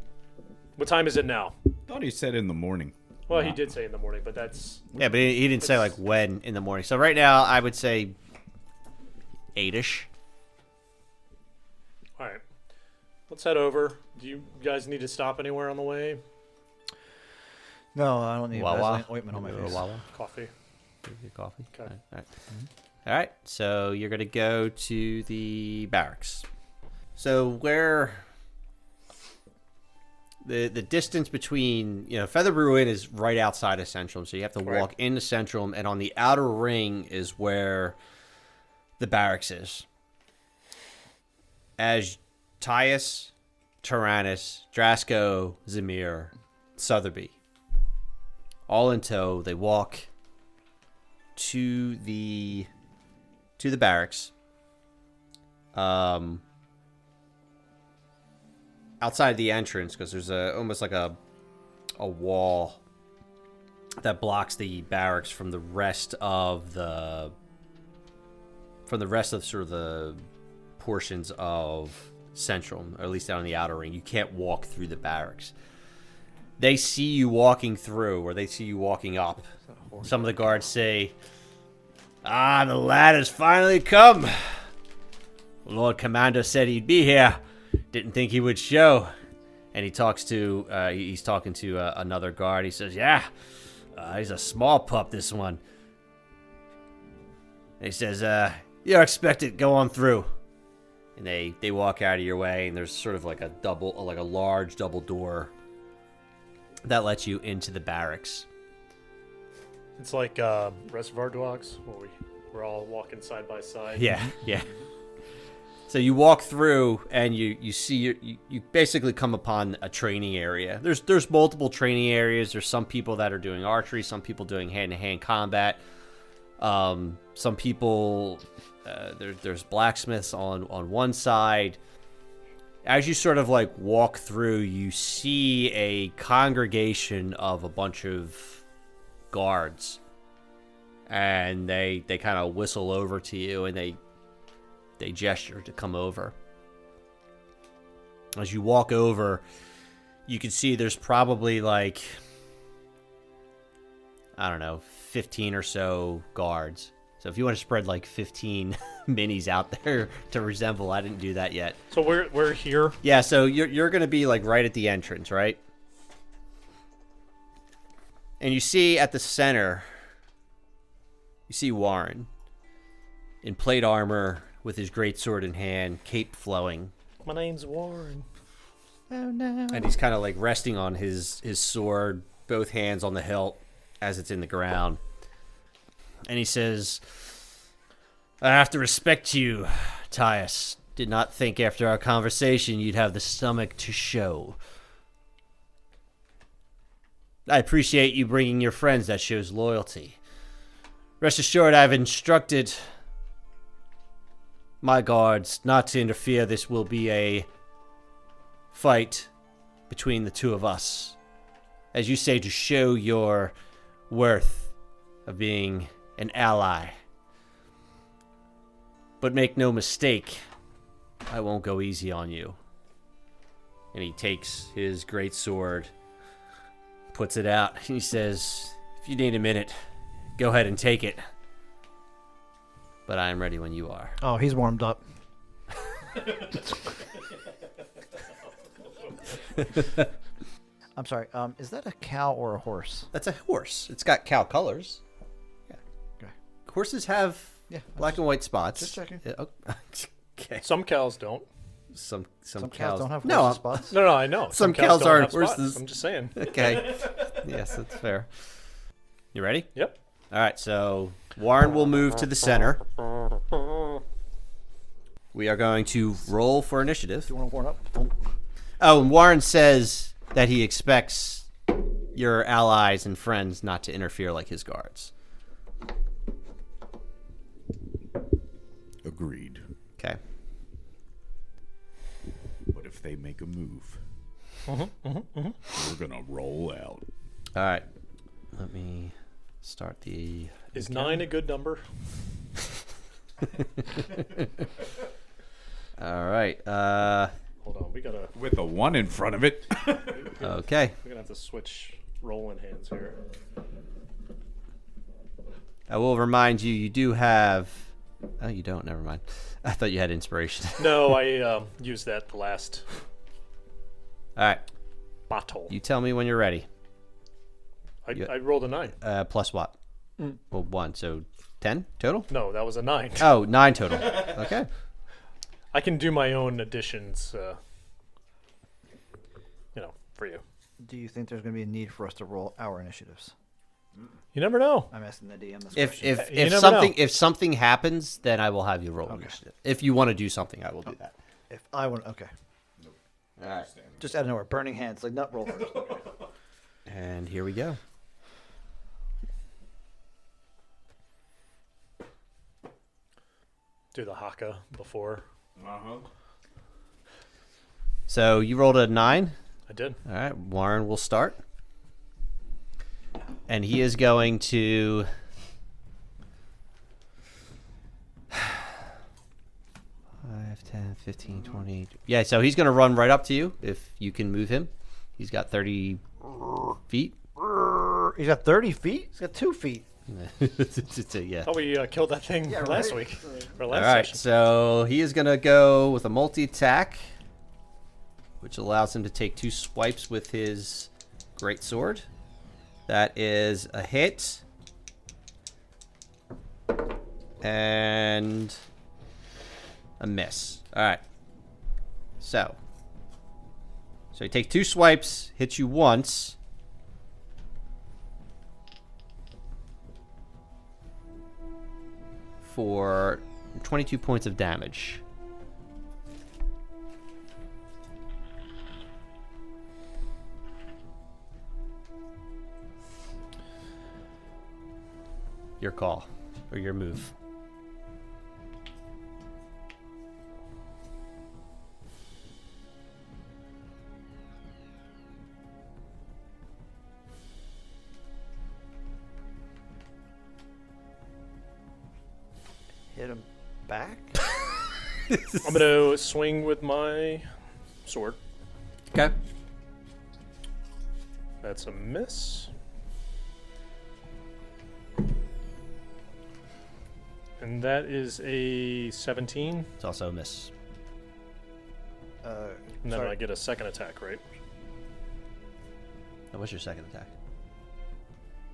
Speaker 4: What time is it now?
Speaker 2: Thought he said in the morning.
Speaker 4: Well, he did say in the morning, but that's...
Speaker 1: yeah, but he didn't say like when in the morning. So right now, I would say 8-ish.
Speaker 4: All right. Let's head over. Do you guys need to stop anywhere on the way?
Speaker 3: No, I don't need
Speaker 1: Wawa?
Speaker 3: Vaseline ointment on my face.
Speaker 1: Wawa?
Speaker 4: Coffee.
Speaker 1: Give you coffee.
Speaker 4: Okay.
Speaker 1: All right. All right. So you're gonna go to the barracks. So where the distance between Featherbrew Inn is right outside of Centrum, so you have to walk into Centrum, and on the outer ring is where the barracks is. As Thjis, Tyrannus, Drasko, Zamir, Southerby, all in tow, they walk to the barracks. Outside the entrance, because there's almost like a wall that blocks the barracks from the rest of sort of the portions of Centrum, or at least down in the outer ring. You can't walk through the barracks. They see you walking through, or they see you walking up. Some of the guards say, the lad has finally come. Lord Commander said he'd be here. Didn't think he would show. And he's talking to another guard. He says, he's a small pup, this one. And he says, you're expected, go on through. And they walk out of your way, and there's sort of like a large double door that lets you into the barracks.
Speaker 4: It's like Reservoir Dogs, where we're all walking side by side.
Speaker 1: Yeah. So you walk through, and you see you basically come upon a training area. There's multiple training areas. There's some people that are doing archery, some people doing hand-to-hand combat. Some people there's blacksmiths on one side. As you sort of like walk through, you see a congregation of a bunch of guards, and they kind of whistle over to you, and they gesture to come over. As you walk over, you can see there's probably 15 or so guards. So if you want to spread 15 minis out there to resemble, I didn't do that yet.
Speaker 4: So we're here.
Speaker 1: Yeah, so you're going to be right at the entrance, right? And you see at the center, you see Warren in plate armor with his greatsword in hand, cape flowing.
Speaker 4: My name's Warren.
Speaker 3: Oh no.
Speaker 1: And he's kind of resting on his sword, both hands on the hilt as it's in the ground. And he says, I have to respect you, Thjis. Did not think after our conversation you'd have the stomach to show. I appreciate you bringing your friends. That shows loyalty. Rest assured, I've instructed my guards not to interfere. This will be a fight between the two of us. As you say, to show your worth of being an ally. But make no mistake, I won't go easy on you. And he takes his great sword, puts it out, and he says, if you need a minute, go ahead and take it. But I am ready when you are.
Speaker 3: Oh, he's warmed up. I'm sorry. Is that a cow or a horse?
Speaker 1: That's a horse. It's got cow colors. Yeah.
Speaker 3: Okay.
Speaker 1: Horses have black and white spots.
Speaker 3: Just checking.
Speaker 1: Yeah, okay.
Speaker 4: Some cows don't.
Speaker 1: Some
Speaker 3: cows don't have horse
Speaker 1: no,
Speaker 3: spots.
Speaker 4: No, I know.
Speaker 1: Some cows
Speaker 4: don't
Speaker 1: aren't
Speaker 4: have spots.
Speaker 1: horses.
Speaker 4: I'm just saying.
Speaker 1: Okay. Yes, that's fair. You ready?
Speaker 4: Yep.
Speaker 1: All right, so Warren will move to the center. We are going to roll for initiative.
Speaker 3: Do you want to warm up?
Speaker 1: Oh, and Warren says that he expects your allies and friends not to interfere like his guards.
Speaker 2: Agreed.
Speaker 1: Okay.
Speaker 2: But if they make a move, we're gonna roll out.
Speaker 1: All right. Let me start the.
Speaker 4: Is 9 a good number?
Speaker 1: All right.
Speaker 4: Hold on, we gotta.
Speaker 2: With a 1 in front of it.
Speaker 1: Okay.
Speaker 4: We're gonna have to switch rolling hands here.
Speaker 1: I will remind you. You do have. Oh, you don't. Never mind. I thought you had inspiration.
Speaker 4: No, I used that the last
Speaker 1: All right.
Speaker 4: battle.
Speaker 1: You tell me when you're ready.
Speaker 4: I rolled a 9.
Speaker 1: Plus what? Well, 1. So 10 total.
Speaker 4: No, that was a 9.
Speaker 1: Oh, 9 total. Okay.
Speaker 4: I can do my own additions, for you.
Speaker 3: Do you think there's going to be a need for us to roll our initiatives?
Speaker 4: You never know.
Speaker 3: I'm asking the DM this
Speaker 1: If
Speaker 3: question.
Speaker 4: You never
Speaker 1: something
Speaker 4: know.
Speaker 1: if something happens, then I will have you roll initiative. If you want to do something, I will do that.
Speaker 3: If I want, okay.
Speaker 1: All right.
Speaker 3: Just out of nowhere, burning hands, like nut roll first. Okay.
Speaker 1: And here we go.
Speaker 4: Do the haka before.
Speaker 1: So you rolled a 9.
Speaker 4: I did.
Speaker 1: All right. Warren will start. And he is going to 5, 10, 15, 20. Yeah, so he's going to run right up to you if you can move him. He's got 30 feet.
Speaker 3: He's got 30 feet? He's got 2 feet.
Speaker 1: Yeah.
Speaker 4: Thought we killed that thing last
Speaker 3: right.
Speaker 4: week. Or
Speaker 1: All
Speaker 4: last
Speaker 1: right,
Speaker 4: session.
Speaker 1: so he is going to go with a multi-attack, which allows him to take 2 swipes with his greatsword. That is a hit. And a miss. All right. So he takes 2 swipes, hits you once. For 22 points of damage. Your call, or your move.
Speaker 3: Hit him back?
Speaker 4: I'm going to swing with my sword.
Speaker 1: Okay.
Speaker 4: That's a miss. And that is a 17.
Speaker 1: It's also a miss.
Speaker 4: And then
Speaker 3: Sorry.
Speaker 4: I get a second attack, right?
Speaker 1: That was your second attack.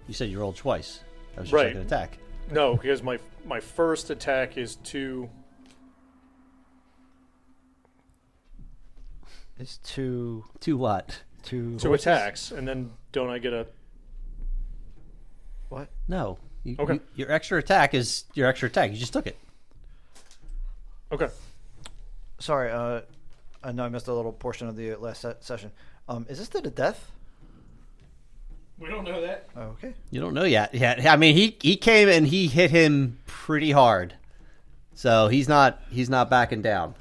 Speaker 1: You said you rolled twice. That was your
Speaker 4: Right.
Speaker 1: second attack.
Speaker 4: No, because my first attack is 2.
Speaker 3: It's 2.
Speaker 1: 2 what?
Speaker 3: 2
Speaker 4: Two attacks, and then don't I get a...
Speaker 3: What?
Speaker 1: No.
Speaker 4: Okay.
Speaker 1: Your extra attack is your extra attack. You just took it.
Speaker 4: Okay.
Speaker 3: Sorry, I know I missed a little portion of the last session. Is this to the death?
Speaker 4: We don't know that.
Speaker 3: Oh, okay.
Speaker 1: You don't know yet. Yeah, I mean he came and he hit him pretty hard, so he's not backing down.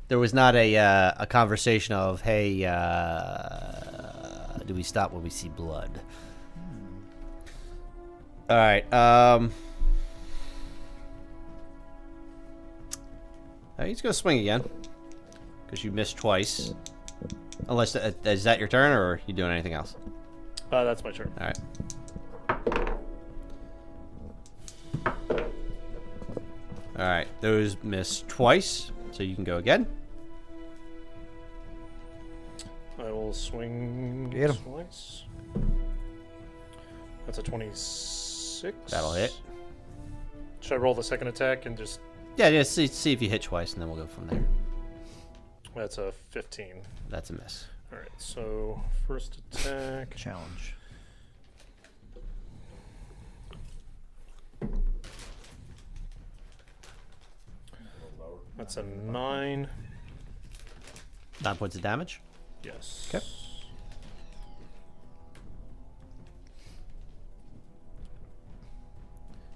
Speaker 1: There was not a conversation of, hey, do we stop when we see blood? All right. He's gonna swing again because you missed twice. Unless is that your turn, or are you doing anything else?
Speaker 4: That's my turn.
Speaker 1: All right. All right. Those missed twice, so you can go again.
Speaker 4: I will swing
Speaker 3: Get him.
Speaker 4: twice. That's a 26.
Speaker 1: That'll hit.
Speaker 4: Should I roll the second attack and just...
Speaker 1: Yeah, just see if you hit twice, and then we'll go from there.
Speaker 4: That's a 15.
Speaker 1: That's a miss.
Speaker 4: All right, so first attack.
Speaker 3: Challenge.
Speaker 4: That's a 9.
Speaker 1: 9 points of damage.
Speaker 4: Yes.
Speaker 1: Okay.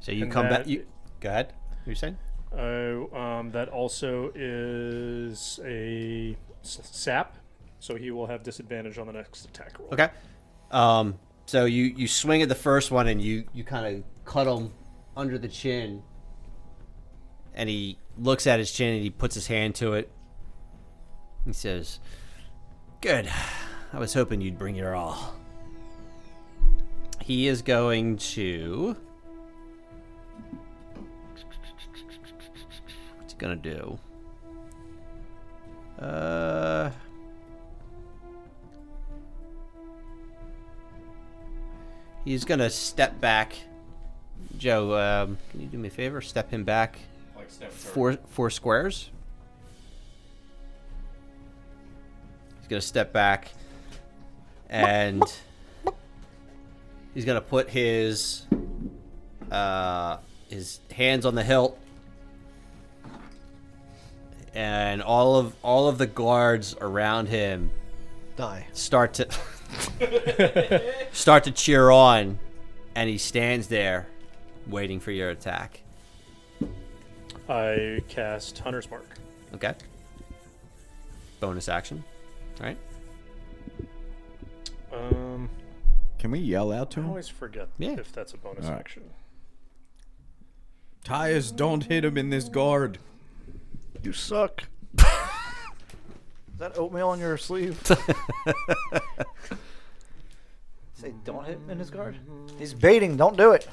Speaker 1: So you
Speaker 4: And
Speaker 1: come back.
Speaker 4: that-
Speaker 1: Go ahead. What are you saying?
Speaker 4: That also is a sap, so he will have disadvantage on the next attack roll.
Speaker 1: Okay. So you swing at the first one and you kind of cut him under the chin, and he looks at his chin and he puts his hand to it. He says, "Good. I was hoping you'd bring your all." He is going to... What's he gonna do? He's gonna step back. Joe, can you do me a favor? Step him back
Speaker 2: Like step
Speaker 1: four squares. He's gonna step back, and he's gonna put his hands on the hilt, and all of the guards around him
Speaker 3: Die.
Speaker 1: start to cheer on, and he stands there waiting for your attack.
Speaker 4: I cast Hunter's Mark.
Speaker 1: Okay. Bonus action, right?
Speaker 2: Can we yell out to
Speaker 4: I
Speaker 2: him?
Speaker 4: always forget
Speaker 1: Yeah.
Speaker 4: if that's a bonus
Speaker 2: All right.
Speaker 4: action.
Speaker 2: Thjis, don't hit him in this guard.
Speaker 3: You suck. Is that oatmeal on your sleeve? Say, don't hit him in his guard. He's baiting. Don't do it.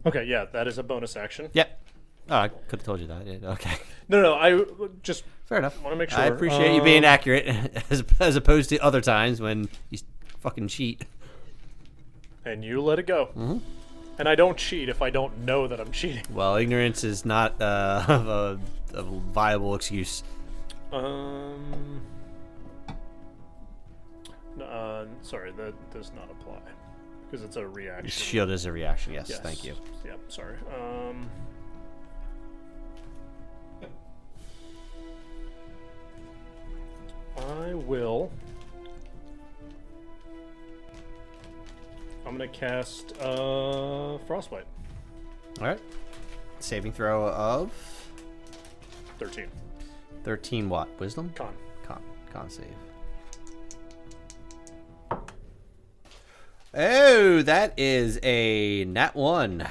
Speaker 4: Okay, yeah, that is a bonus action.
Speaker 1: Yep. Oh, I could have told you that. Yeah, okay.
Speaker 4: No, I just
Speaker 1: Fair enough.
Speaker 4: want to make sure.
Speaker 1: I appreciate you being accurate, as opposed to other times when you fucking cheat.
Speaker 4: And you let it go. Mm-hmm. And I don't cheat if I don't know that I'm cheating.
Speaker 1: Well, ignorance is not a viable excuse.
Speaker 4: Sorry, that does not apply because it's a reaction.
Speaker 1: Shield is a reaction. Yes, thank you.
Speaker 4: Yep. Sorry. I will. I'm gonna cast Frostbite.
Speaker 1: All right. Saving throw of
Speaker 4: 13.
Speaker 1: 13 what? Wisdom?
Speaker 4: Con.
Speaker 1: Con save. Oh, that is a nat 1.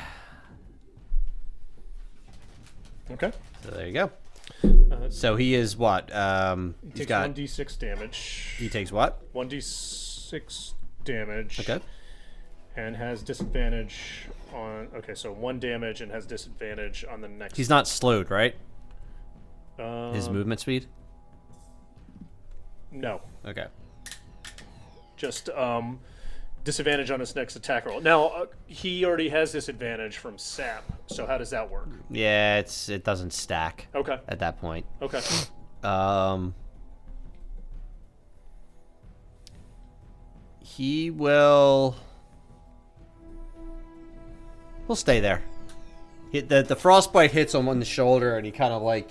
Speaker 4: Okay.
Speaker 1: So there you go. So he is what?
Speaker 4: He
Speaker 1: He's
Speaker 4: takes
Speaker 1: got.
Speaker 4: 1d6 damage.
Speaker 1: He takes what?
Speaker 4: 1d6 damage.
Speaker 1: Okay.
Speaker 4: And has disadvantage on. Okay, so 1 damage and has disadvantage on the next.
Speaker 1: He's not slowed, right? His
Speaker 4: Um,
Speaker 1: movement speed?
Speaker 4: No.
Speaker 1: Okay.
Speaker 4: Just disadvantage on his next attack roll. Now, he already has disadvantage from sap, so how does that work?
Speaker 1: Yeah, it doesn't stack
Speaker 4: Okay.
Speaker 1: at that point.
Speaker 4: Okay.
Speaker 1: He will. He'll stay there. The frostbite hits him on the shoulder, and he kind of like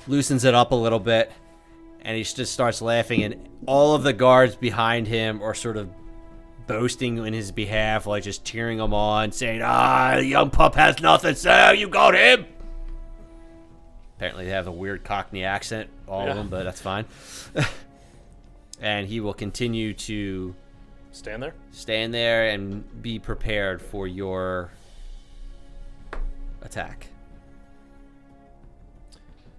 Speaker 1: loosens it up a little bit, and he just starts laughing. And all of the guards behind him are sort of boasting in his behalf, like just cheering him on, saying, "Ah, the young pup has nothing to say. You got him." Apparently, they have a weird Cockney accent, all of them, but that's fine. And he will continue to
Speaker 4: Stand there?
Speaker 1: stand there and be prepared for your attack.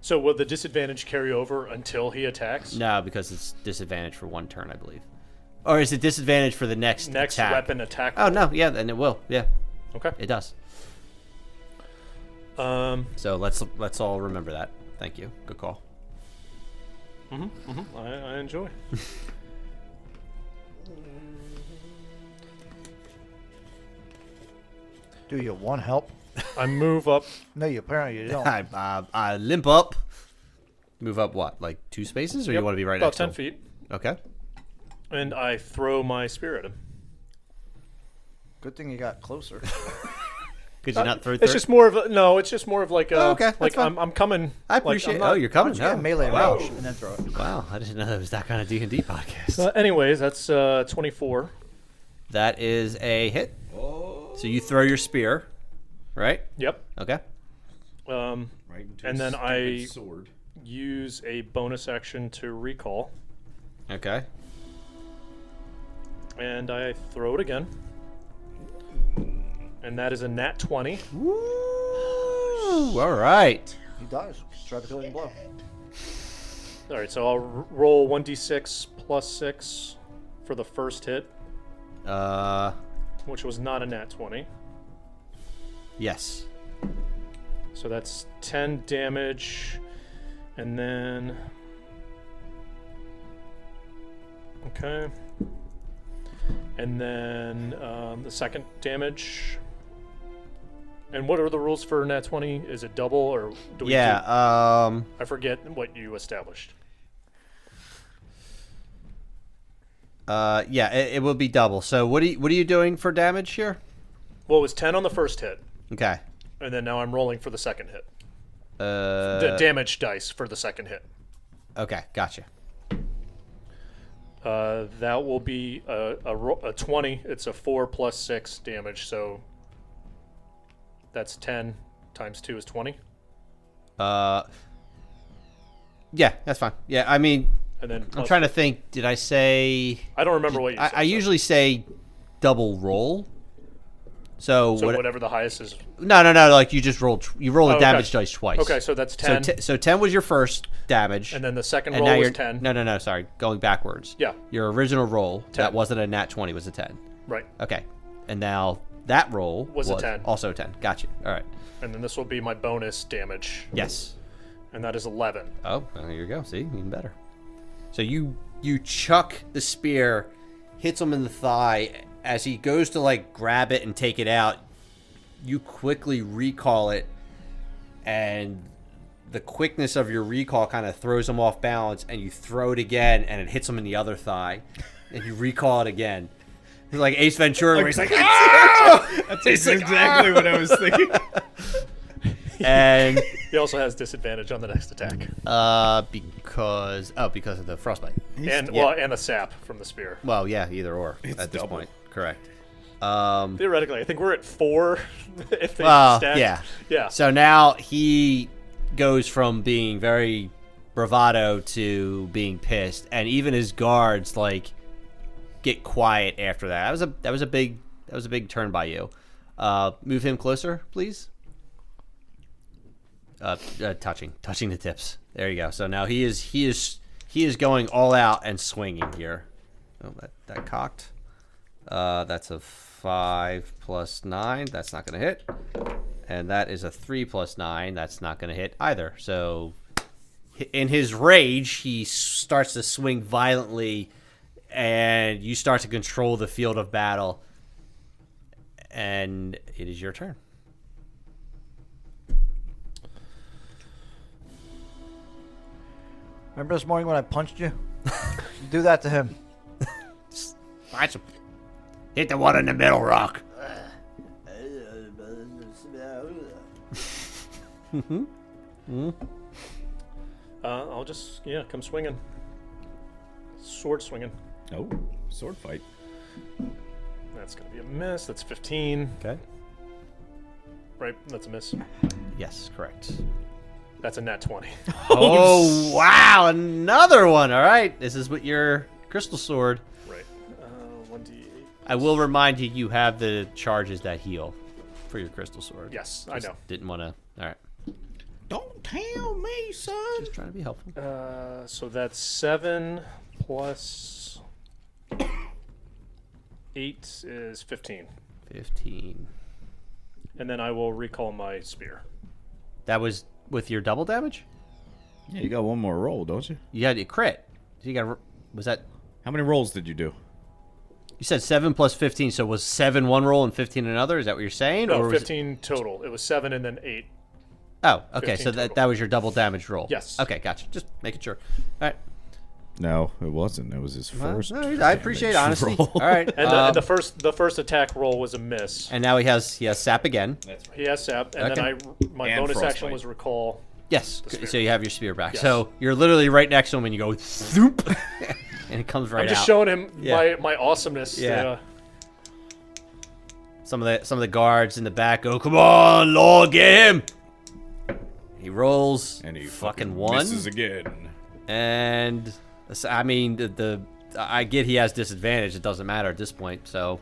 Speaker 4: So will the disadvantage carry over until he attacks?
Speaker 1: No, because it's disadvantage for 1 turn, I believe. Or is it disadvantage for the next attack?
Speaker 4: Weapon attack.
Speaker 1: Oh, no, yeah, then it will. Yeah,
Speaker 4: Okay.
Speaker 1: it does. So let's all remember that. Thank you. Good call.
Speaker 4: I enjoy.
Speaker 3: Do you want help?
Speaker 4: I move up.
Speaker 3: No, you apparently you don't.
Speaker 1: I limp up. Move up what? Like 2 spaces? Or you want to be right
Speaker 4: about
Speaker 1: next to
Speaker 4: 10
Speaker 1: him?
Speaker 4: feet.
Speaker 1: Okay.
Speaker 4: And I throw my spear at him.
Speaker 3: Good thing you got closer.
Speaker 1: Could you not throw?
Speaker 4: It's just more of a, no. It's just more of like a,
Speaker 1: Oh, okay, that's
Speaker 4: like
Speaker 1: fine.
Speaker 4: I'm coming.
Speaker 1: I
Speaker 4: like,
Speaker 1: appreciate.
Speaker 4: I'm not-
Speaker 1: you're coming.
Speaker 3: Yeah,
Speaker 1: Oh,
Speaker 3: melee
Speaker 1: wow.
Speaker 3: range and then throw it.
Speaker 1: Wow, I didn't know there was that kind of D&D podcast.
Speaker 4: Anyways, that's 24.
Speaker 1: That is a hit.
Speaker 2: Oh.
Speaker 1: So you throw your spear, right?
Speaker 4: Yep.
Speaker 1: Okay.
Speaker 2: Right into
Speaker 4: And
Speaker 2: his
Speaker 4: then I-
Speaker 2: stupid sword.
Speaker 4: Use a bonus action to recall,
Speaker 1: Okay.
Speaker 4: and I throw it again. And that is a nat 20.
Speaker 1: Woo! All right.
Speaker 3: He dies. Try the killing blow.
Speaker 4: All right, so I'll roll 1d6 plus 6 for the first hit, which was not a nat 20.
Speaker 1: Yes.
Speaker 4: So that's 10 damage, and then... Okay. And then the second damage. And what are the rules for nat 20? Is it double, or do we
Speaker 1: Yeah.
Speaker 4: I forget what you established.
Speaker 1: Yeah. It will be double. So what are you doing for damage here?
Speaker 4: Well, it was 10 on the first hit,
Speaker 1: Okay.
Speaker 4: and then now I'm rolling for the second hit.
Speaker 1: Uh.
Speaker 4: The damage dice for the second hit.
Speaker 1: Okay. Gotcha.
Speaker 4: That will be a 20. It's a 4 plus 6 damage, so that's 10 times 2 is 20.
Speaker 1: Yeah. That's fine. Yeah. I mean,
Speaker 4: And then
Speaker 1: I'm
Speaker 4: plus-
Speaker 1: trying to think. Did I say?
Speaker 4: I don't remember what you said.
Speaker 1: I usually say double roll. So,
Speaker 4: So
Speaker 1: what?
Speaker 4: whatever the highest is.
Speaker 1: No. Like you just rolled. You roll a
Speaker 4: Oh,
Speaker 1: damage
Speaker 4: okay.
Speaker 1: dice twice.
Speaker 4: Okay, so that's 10.
Speaker 1: So 10 was your first damage.
Speaker 4: And then the second
Speaker 1: and
Speaker 4: roll
Speaker 1: now
Speaker 4: was
Speaker 1: you're
Speaker 4: 10.
Speaker 1: No. Sorry, going backwards.
Speaker 4: Yeah,
Speaker 1: Your original roll
Speaker 4: 10.
Speaker 1: that wasn't a nat 20 was a 10.
Speaker 4: right.
Speaker 1: Okay, and now that roll
Speaker 4: Was a 10.
Speaker 1: Also 10. Gotcha. All right.
Speaker 4: And then this will be my bonus damage,
Speaker 1: Yes.
Speaker 4: and that is 11.
Speaker 1: Oh, well, there you go. See, even better. So you chuck the spear, hits him in the thigh. As he goes to like grab it and take it out, you quickly recall it, and the quickness of your recall kind of throws him off balance, and you throw it again, and it hits him in the other thigh, and you recall it again. It's like Ace Ventura, where he's like, "Ah!"
Speaker 2: That's exactly what I was thinking.
Speaker 1: and
Speaker 4: He also has disadvantage on the next attack,
Speaker 1: because of the frostbite.
Speaker 4: and
Speaker 1: yeah.
Speaker 4: well, and the sap from the spear.
Speaker 1: Well, yeah, either or
Speaker 2: It's
Speaker 1: at this
Speaker 2: double.
Speaker 1: point. Correct.
Speaker 4: Theoretically, I think we're at 4. If they
Speaker 1: Well,
Speaker 4: stack.
Speaker 1: yeah.
Speaker 4: Yeah.
Speaker 1: So now he goes from being very bravado to being pissed, and even his guards like get quiet after that. That was a big turn by you. Move him closer, please. Touching the tips. There you go. So now he is going all out and swinging here. Oh, that cocked. That's a 5 plus 9. That's not going to hit. And that is a 3 plus 9. That's not going to hit either. So in his rage, he starts to swing violently, and you start to control the field of battle. And it is your turn.
Speaker 3: Remember this morning when I punched you? Do that to him.
Speaker 1: Hit the one in the middle, Rock.
Speaker 4: I'll just come swinging. Sword swinging.
Speaker 2: Oh, sword fight.
Speaker 4: That's gonna be a miss. That's 15.
Speaker 1: Okay.
Speaker 4: Right. That's a miss.
Speaker 1: Yes, correct.
Speaker 4: That's a nat 20.
Speaker 1: Oh, wow. Another one. All right. This is with your crystal sword.
Speaker 4: Right. 1d8.
Speaker 1: I will remind you, you have the charges that heal for your crystal sword.
Speaker 4: Yes, I know.
Speaker 1: Didn't want to. All right.
Speaker 2: Don't tell me, son.
Speaker 1: Just trying to be helpful.
Speaker 4: So that's 7 plus 8 is 15.
Speaker 1: 15.
Speaker 4: And then I will recall my spear.
Speaker 1: That was with your double damage?
Speaker 2: Yeah, you got one more roll, don't you?
Speaker 1: You had a crit. So you got. Was that.
Speaker 2: How many rolls did you do?
Speaker 1: You said 7 plus 15, so was 7 one roll and 15 another? Is that what you're saying?
Speaker 4: No,
Speaker 1: or was it-
Speaker 4: 15 total. It was 7 and then 8.
Speaker 1: Oh, okay.
Speaker 4: 15
Speaker 1: So
Speaker 4: total.
Speaker 1: that was your double damage roll.
Speaker 4: Yes.
Speaker 1: Okay, gotcha. Just making sure. All right.
Speaker 2: No, it wasn't. It was his first.
Speaker 1: No, I appreciate
Speaker 2: damage
Speaker 1: honesty.
Speaker 2: roll.
Speaker 1: All right.
Speaker 4: And the first attack roll was a miss.
Speaker 1: And now he has sap again.
Speaker 2: That's right.
Speaker 4: He has sap, and
Speaker 1: Okay.
Speaker 4: then my
Speaker 2: And
Speaker 4: bonus action
Speaker 2: frostbite.
Speaker 4: was recall.
Speaker 1: Yes.
Speaker 4: spear.
Speaker 1: So you have your spear back.
Speaker 4: Yes.
Speaker 1: So you're literally right next to him, and you go zoop, and it comes right
Speaker 4: I'm just
Speaker 1: out.
Speaker 4: showing him
Speaker 1: Yeah.
Speaker 4: my awesomeness.
Speaker 1: Yeah. Some of the guards in the back go, "Come on, Lord, get him!" He rolls,
Speaker 2: And he
Speaker 1: fucking one,
Speaker 2: misses again.
Speaker 1: and I mean I get he has disadvantage. It doesn't matter at this point. So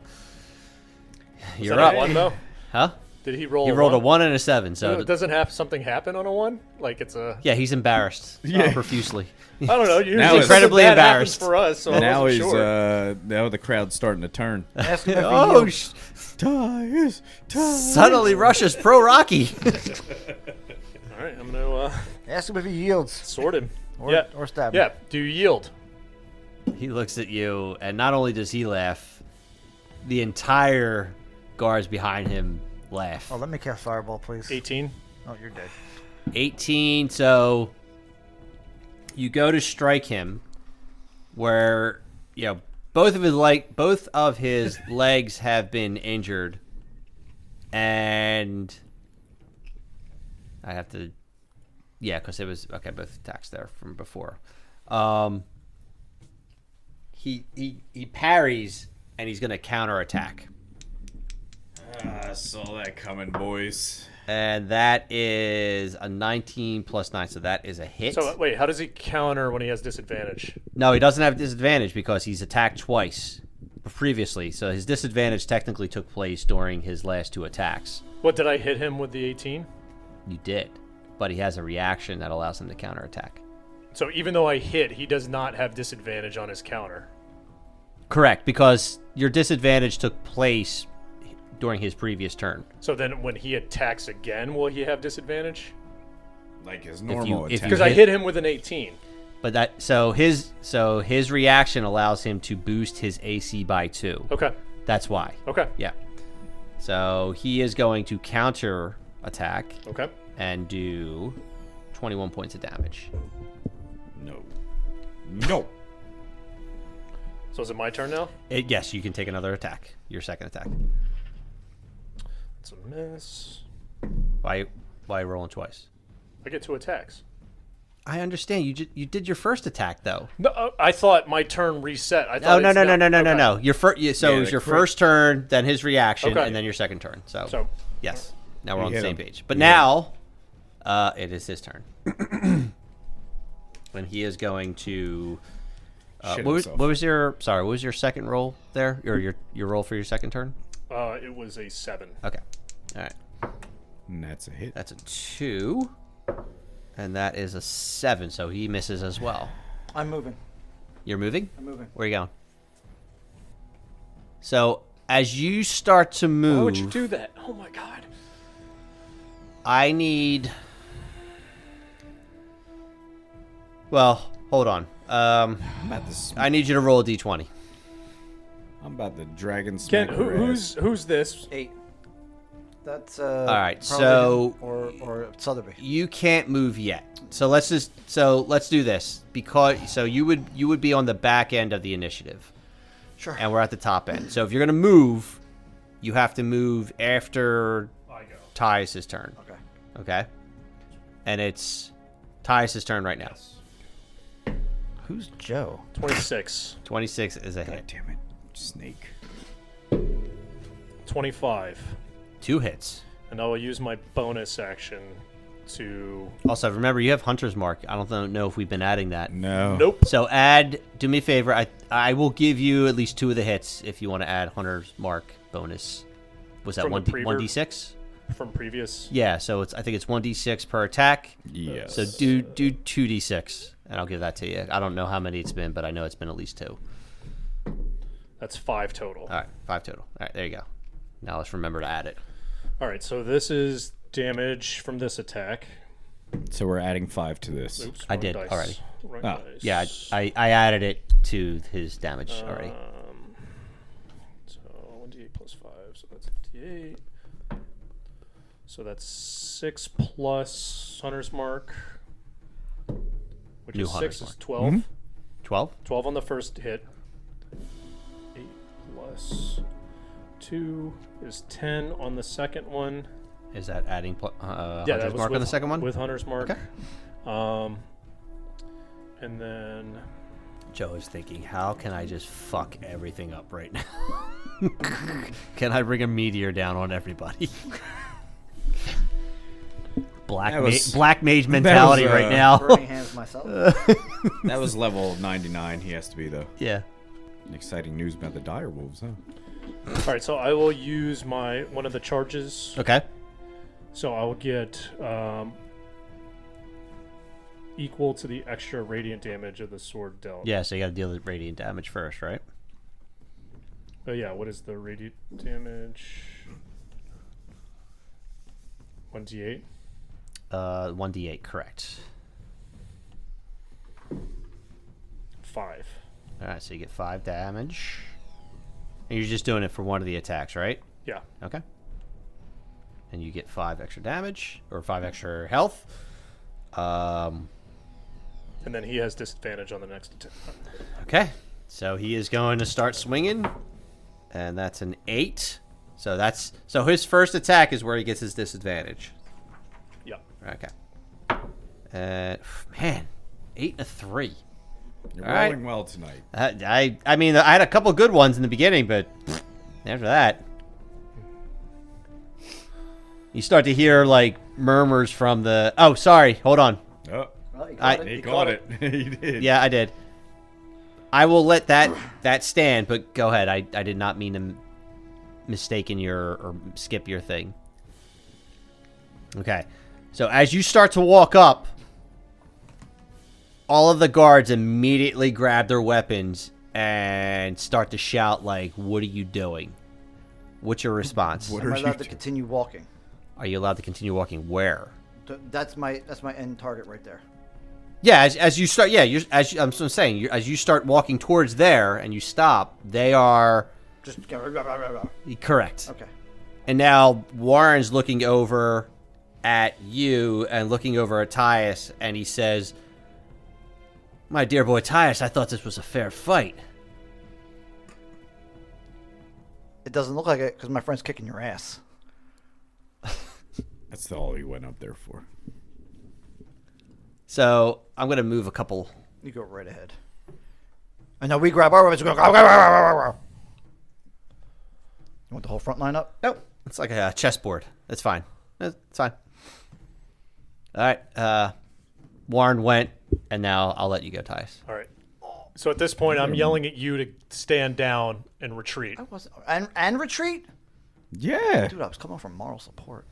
Speaker 4: Is
Speaker 1: you're
Speaker 4: that
Speaker 1: up,
Speaker 4: a 1 though?
Speaker 1: huh?
Speaker 4: Did he roll?
Speaker 1: He rolled a 1 and a 7. So
Speaker 4: Doesn't have something happen on a 1? Like it's a.
Speaker 1: yeah, he's embarrassed profusely.
Speaker 4: I don't know. Usually
Speaker 2: Now
Speaker 4: something
Speaker 2: it's-
Speaker 1: Incredibly
Speaker 4: bad happens
Speaker 1: embarrassed.
Speaker 4: for us. So I
Speaker 2: Now
Speaker 4: wasn't
Speaker 2: he's
Speaker 4: sure.
Speaker 2: now the crowd's starting to turn.
Speaker 3: Ask him if he
Speaker 1: Oh,
Speaker 3: yields.
Speaker 2: Thjis, Thjis.
Speaker 1: suddenly Russia's pro Rocky.
Speaker 4: All right, I'm gonna
Speaker 3: Ask him if he yields.
Speaker 4: sword him.
Speaker 3: Or,
Speaker 4: yeah.
Speaker 3: or stab him.
Speaker 4: Yeah. Do you yield?
Speaker 1: He looks at you, and not only does he laugh, the entire guards behind him laugh.
Speaker 3: Oh, let me cast Fireball, please.
Speaker 4: 18.
Speaker 3: Oh, you're dead.
Speaker 1: 18, so you go to strike him where, both of his legs have been injured, and I have to, because it was, both attacks there from before. He parries, and he's going to counterattack.
Speaker 2: I saw that coming, boys.
Speaker 1: And that is a 19 plus 9, so that is a hit.
Speaker 4: So wait, how does he counter when he has disadvantage?
Speaker 1: No, he doesn't have disadvantage because he's attacked twice previously. So his disadvantage technically took place during his last 2 attacks.
Speaker 4: What did I hit him with the 18?
Speaker 1: You did, but he has a reaction that allows him to counterattack.
Speaker 4: So even though I hit, he does not have disadvantage on his counter.
Speaker 1: Correct, because your disadvantage took place during his previous turn.
Speaker 4: So then when he attacks again, will he have disadvantage?
Speaker 2: Like his
Speaker 1: you-
Speaker 2: normal
Speaker 1: if you
Speaker 2: attack.
Speaker 4: Because I hit him with an 18.
Speaker 1: But that so his reaction allows him to boost his AC by 2.
Speaker 4: Okay.
Speaker 1: That's why.
Speaker 4: Okay.
Speaker 1: Yeah. So he is going to counter attack
Speaker 4: Okay.
Speaker 1: and do 21 points of damage.
Speaker 2: No.
Speaker 4: So is it my turn now?
Speaker 1: Yes, you can take another attack. Your second attack.
Speaker 4: It's a miss.
Speaker 1: Why rolling twice?
Speaker 4: I get 2 attacks.
Speaker 1: I understand. You did your first attack though.
Speaker 4: No, I thought my turn reset. I
Speaker 1: Oh
Speaker 4: thought
Speaker 1: no
Speaker 4: it's
Speaker 1: no no
Speaker 4: now-
Speaker 1: no no no
Speaker 4: okay.
Speaker 1: no. Your first. So
Speaker 2: Yeah,
Speaker 1: it was
Speaker 2: the
Speaker 1: your
Speaker 2: crit.
Speaker 1: first turn, then his reaction,
Speaker 4: Okay.
Speaker 1: and then your second turn. So,
Speaker 4: So
Speaker 1: yes, now we're on the
Speaker 2: hit
Speaker 1: same
Speaker 2: him.
Speaker 1: page. But now, it is his turn, and he is going to.
Speaker 2: Shit
Speaker 1: What
Speaker 2: himself.
Speaker 1: was your second roll there, or your roll for your second turn?
Speaker 4: it was a 7.
Speaker 1: Okay, all right.
Speaker 2: And that's a hit.
Speaker 1: That's a 2, and that is a 7. So he misses as well.
Speaker 3: I'm moving.
Speaker 1: You're moving.
Speaker 3: I'm moving.
Speaker 1: Where are you going? So as you start to move,
Speaker 4: Why would you do that? Oh my god.
Speaker 1: I need. Well, hold on.
Speaker 2: I'm about to.
Speaker 1: I need you to roll a d20.
Speaker 2: I'm about to dragon
Speaker 4: Ken,
Speaker 2: smack your ass.
Speaker 4: who's this?
Speaker 3: 8. That's
Speaker 1: All right,
Speaker 3: probably
Speaker 1: so-
Speaker 3: him or Southerby.
Speaker 1: You can't move yet. So let's do this because you would be on the back end of the initiative,
Speaker 3: Sure.
Speaker 1: and we're at the top end. So if you're gonna move, you have to move after
Speaker 4: I go.
Speaker 1: Thjis' turn.
Speaker 3: Okay.
Speaker 1: Okay. And it's Thjis' turn right now.
Speaker 3: Who's Joe?
Speaker 4: 26.
Speaker 1: 26 is a
Speaker 2: God
Speaker 1: hit.
Speaker 2: damn it, snake.
Speaker 4: 25.
Speaker 1: 2 hits.
Speaker 4: And I will use my bonus action to.
Speaker 1: Also, remember you have Hunter's Mark. I don't know if we've been adding that.
Speaker 2: No.
Speaker 4: Nope.
Speaker 1: So do me a favor. I will give you at least 2 of the hits if you want to add Hunter's Mark bonus. Was that
Speaker 4: From the
Speaker 1: 1d6?
Speaker 4: From previous.
Speaker 1: Yeah, so I think it's 1d6 per attack.
Speaker 2: Yes.
Speaker 1: So do 2d6 and I'll give that to you. I don't know how many it's been, but I know it's been at least 2.
Speaker 4: That's 5 total.
Speaker 1: All right, 5 total. All right, there you go. Now let's remember to add it.
Speaker 4: All right, so this is damage from this attack.
Speaker 2: So we're adding 5 to this.
Speaker 4: Oops,
Speaker 1: I
Speaker 4: wrong
Speaker 1: did
Speaker 4: dice.
Speaker 1: already.
Speaker 4: Wrong
Speaker 2: Oh,
Speaker 4: dice.
Speaker 1: Yeah, I added it to his damage already.
Speaker 4: So 1d8 plus 5, so that's a d8. So that's 6 plus Hunter's Mark, which
Speaker 1: New
Speaker 4: is
Speaker 1: Hunter's
Speaker 4: 6
Speaker 1: Mark.
Speaker 4: is 12.
Speaker 1: 12?
Speaker 4: 12 on the first hit. 8 plus 2 is 10 on the second one.
Speaker 1: Is that adding
Speaker 4: Yeah,
Speaker 1: Hunter's
Speaker 4: that was
Speaker 1: Mark on the second one?
Speaker 4: with Hunter's Mark.
Speaker 1: Okay.
Speaker 4: And then
Speaker 1: Joe is thinking, how can I just fuck everything up right now? Can I bring a meteor down on everybody? Black mage mentality right now.
Speaker 3: Burning hands myself.
Speaker 2: That was level 99. He has to be though.
Speaker 1: Yeah.
Speaker 2: Exciting news about the dire wolves, huh?
Speaker 4: all right, so I will use one of the charges.
Speaker 1: Okay.
Speaker 4: So I will get equal to the extra radiant damage of the sword dealt.
Speaker 1: Yeah, so you got to deal with radiant damage first, right?
Speaker 4: Oh yeah, what is the radiant damage? 1d8.
Speaker 1: 1d8, correct.
Speaker 4: 5.
Speaker 1: All right, so you get 5 damage. And you're just doing it for one of the attacks, right?
Speaker 4: Yeah.
Speaker 1: Okay. And you get 5 extra damage, or 5 extra health.
Speaker 4: And then he has disadvantage on the next attack.
Speaker 1: Okay. So he is going to start swinging. And that's an 8. So his first attack is where he gets his disadvantage.
Speaker 4: Yep.
Speaker 1: Okay. Man, 8 and a 3.
Speaker 2: You're
Speaker 1: All right.
Speaker 2: rolling well tonight.
Speaker 1: I mean, I had a couple good ones in the beginning, but after that, you start to hear like murmurs from the. Oh, sorry. Hold on.
Speaker 2: Oh,
Speaker 3: Well, you
Speaker 2: he caught it. He did.
Speaker 1: Yeah, I did. I will let that stand, but go ahead. I did not mean to mistaken or skip your thing. Okay. So as you start to walk up, all of the guards immediately grab their weapons and start to shout like, "What are you doing?" What's your response?
Speaker 2: What
Speaker 3: Am I
Speaker 2: are you
Speaker 3: allowed to
Speaker 2: doing?
Speaker 3: continue walking?
Speaker 1: Are you allowed to continue walking? Where?
Speaker 3: That's my end target right there.
Speaker 1: Yeah, as you start, yeah, I'm saying, as you start walking towards there and you stop, they are
Speaker 3: Just
Speaker 1: correct.
Speaker 3: okay.
Speaker 1: And now Warren's looking over at you and looking over at Thjis, and he says, "My dear boy Thjis, I thought this was a fair fight."
Speaker 3: It doesn't look like it because my friend's kicking your ass.
Speaker 2: That's all he went up there for.
Speaker 1: So I'm going to move a couple.
Speaker 3: You go right ahead. And now we grab our weapons. We go. You want the whole front line up?
Speaker 1: Nope. It's like a chessboard. That's fine. It's fine. All right. Warren went, and now I'll let you go, Thjis.
Speaker 4: All right. So at this point, I'm yelling at you to stand down and retreat.
Speaker 3: I was and retreat.
Speaker 2: Yeah.
Speaker 3: Dude, I was coming from moral support.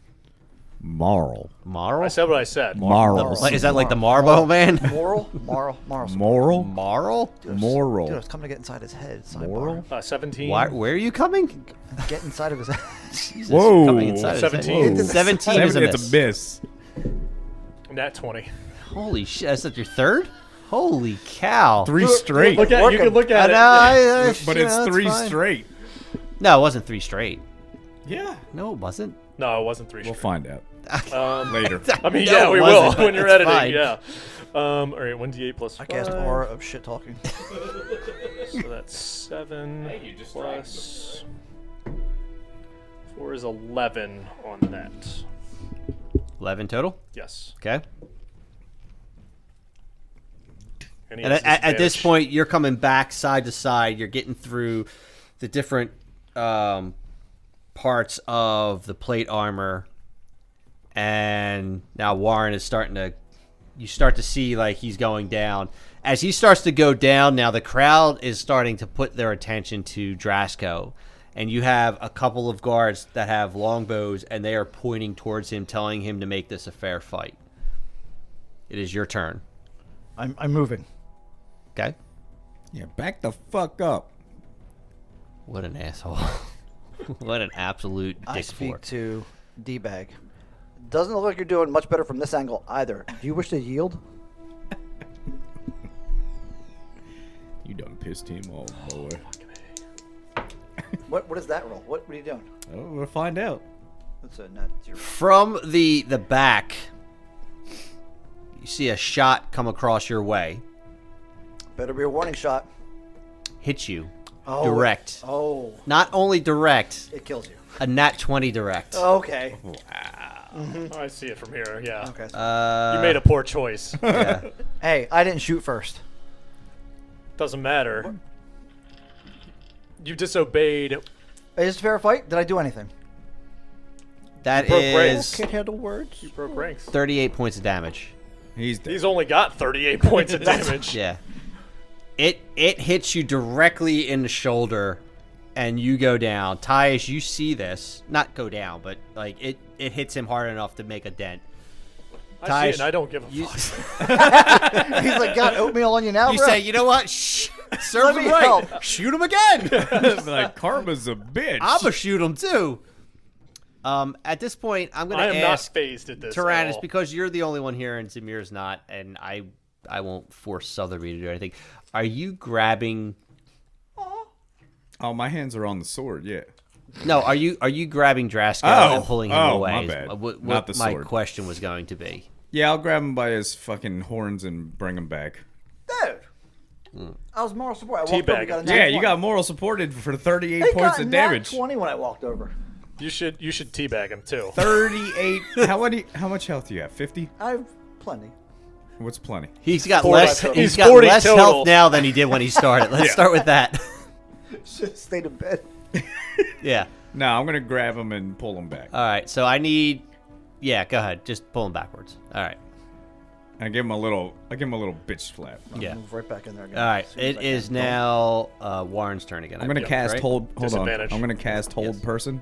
Speaker 2: Moral.
Speaker 1: Marl?
Speaker 4: I said what I said.
Speaker 2: Moral.
Speaker 1: Like, is that like the Marlboro man?
Speaker 3: Moral support.
Speaker 2: Moral?
Speaker 1: Marl?
Speaker 3: Dude,
Speaker 2: Moral.
Speaker 3: Dude, I was coming to get inside his head. Sidebar.
Speaker 2: Moral?
Speaker 4: 17.
Speaker 1: Where are you coming?
Speaker 3: Get inside of his head.
Speaker 1: Jesus,
Speaker 2: Whoa.
Speaker 1: coming inside his head.
Speaker 4: 17.
Speaker 1: 17 is a miss.
Speaker 2: It's a miss.
Speaker 4: Nat 20.
Speaker 1: Holy shit, that's your third? Holy cow.
Speaker 2: 3 straight.
Speaker 4: Look at, you can look at it.
Speaker 2: But it's 3
Speaker 1: fine.
Speaker 2: straight.
Speaker 1: No, it wasn't 3 straight.
Speaker 2: Yeah.
Speaker 1: No, it wasn't.
Speaker 4: No, it wasn't 3
Speaker 2: We'll
Speaker 4: straight.
Speaker 2: find out
Speaker 4: Um,
Speaker 2: later.
Speaker 4: I mean,
Speaker 1: No,
Speaker 4: yeah,
Speaker 1: it
Speaker 4: we
Speaker 1: wasn't,
Speaker 4: will when you're
Speaker 1: it's
Speaker 4: editing.
Speaker 1: fine.
Speaker 4: Yeah. All right, 1d8 plus 5.
Speaker 3: I cast aura of shit talking.
Speaker 4: So that's 7
Speaker 2: you distracted
Speaker 4: plus 4 is 11 on that.
Speaker 1: 11 total?
Speaker 4: Yes.
Speaker 1: Okay.
Speaker 4: And he
Speaker 1: And
Speaker 4: has
Speaker 1: at this
Speaker 4: disadvantage.
Speaker 1: point, you're coming back side to side. You're getting through the different parts of the plate armor. And now Warren is starting to... You start to see, like, he's going down. As he starts to go down, now the crowd is starting to put their attention to Drasko. And you have a couple of guards that have longbows, and they are pointing towards him, telling him to make this a fair fight. It is your turn.
Speaker 3: I'm moving.
Speaker 1: Okay?
Speaker 2: Yeah, back the fuck up.
Speaker 1: What an asshole. What an absolute dick
Speaker 3: I speak
Speaker 1: for.
Speaker 3: to D-Bag. Doesn't look like you're doing much better from this angle either. Do you wish to yield?
Speaker 2: You done pissed him off, boy.
Speaker 3: What is that roll? What are you doing?
Speaker 2: Oh, we'll find out.
Speaker 3: That's a net 0.
Speaker 1: From the back, you see a shot come across your way.
Speaker 3: Better be a warning shot.
Speaker 1: Hits you.
Speaker 3: Oh.
Speaker 1: Direct.
Speaker 3: Oh,
Speaker 1: Not only direct,
Speaker 3: it kills you.
Speaker 1: a nat 20 direct.
Speaker 3: Okay.
Speaker 4: Oh, I see it from here. Yeah.
Speaker 3: Okay.
Speaker 4: You made a poor choice.
Speaker 1: Yeah.
Speaker 3: Hey, I didn't shoot first.
Speaker 4: Doesn't matter. You disobeyed.
Speaker 3: Is it a fair fight? Did I do anything?
Speaker 1: That
Speaker 4: broke
Speaker 1: is
Speaker 4: ranks.
Speaker 3: Can't handle words.
Speaker 4: You broke ranks.
Speaker 1: 38 points of damage.
Speaker 2: He's dead.
Speaker 4: He's only got 38 points of damage.
Speaker 1: Yeah. It hits you directly in the shoulder, and you go down. Thjis, you see this. Not go down, but like it hits him hard enough to make a dent.
Speaker 4: I see it and I don't give a
Speaker 1: you,
Speaker 4: fuck.
Speaker 3: He's like, got oatmeal on you now,
Speaker 1: you
Speaker 3: bro?
Speaker 1: say, you know what? Shh, serve
Speaker 3: Let
Speaker 1: him
Speaker 3: me
Speaker 1: right.
Speaker 3: help.
Speaker 1: Shoot him again.
Speaker 2: Like, karma's a bitch.
Speaker 1: I'm going to shoot him, too. At this point, I'm going
Speaker 4: I
Speaker 1: to
Speaker 4: am not
Speaker 1: ask
Speaker 4: phased at this. at
Speaker 1: Tyrannus,
Speaker 4: all.
Speaker 1: because you're the only one here and Zamir's not, and I won't force Southerby to do anything. Are you grabbing...
Speaker 2: Oh, my hands are on the sword, yeah.
Speaker 1: No, are you grabbing Drasko and pulling him away?
Speaker 2: my
Speaker 1: is
Speaker 2: bad.
Speaker 1: What
Speaker 2: Not the
Speaker 1: my
Speaker 2: sword.
Speaker 1: question was going to be.
Speaker 2: Yeah, I'll grab him by his fucking horns and bring him back.
Speaker 3: Dude. I was moral support. I walked
Speaker 4: Teabag
Speaker 3: over, got a
Speaker 4: him.
Speaker 3: nat
Speaker 2: Yeah,
Speaker 3: 20.
Speaker 2: you got moral supported for 38
Speaker 3: They
Speaker 2: points
Speaker 3: got
Speaker 2: of
Speaker 3: nat
Speaker 2: damage.
Speaker 3: 20 when I walked over.
Speaker 4: You should teabag him too.
Speaker 2: 38. How much health do you have? 50?
Speaker 3: I have plenty.
Speaker 2: What's plenty?
Speaker 1: He's got
Speaker 3: 40
Speaker 1: less.
Speaker 3: total.
Speaker 1: He's
Speaker 4: He's
Speaker 1: got
Speaker 4: 40
Speaker 1: less
Speaker 4: total.
Speaker 1: health now than he did when he started. Let's start with that.
Speaker 3: Should have stayed in bed.
Speaker 1: Yeah.
Speaker 2: No, I'm gonna grab him and pull him back.
Speaker 1: All right. So I need. Yeah. Go ahead. Just pull him backwards. All right.
Speaker 2: I give him a little bitch slap.
Speaker 1: Yeah.
Speaker 3: Move right back in there again.
Speaker 1: All right.
Speaker 3: as soon as
Speaker 1: It
Speaker 3: I
Speaker 1: is
Speaker 3: can.
Speaker 1: now Warren's turn again.
Speaker 2: I'm gonna
Speaker 1: I believe,
Speaker 2: cast
Speaker 1: right?
Speaker 2: hold. Hold on.
Speaker 4: Disadvantage.
Speaker 2: I'm gonna cast hold
Speaker 1: Yes.
Speaker 2: person.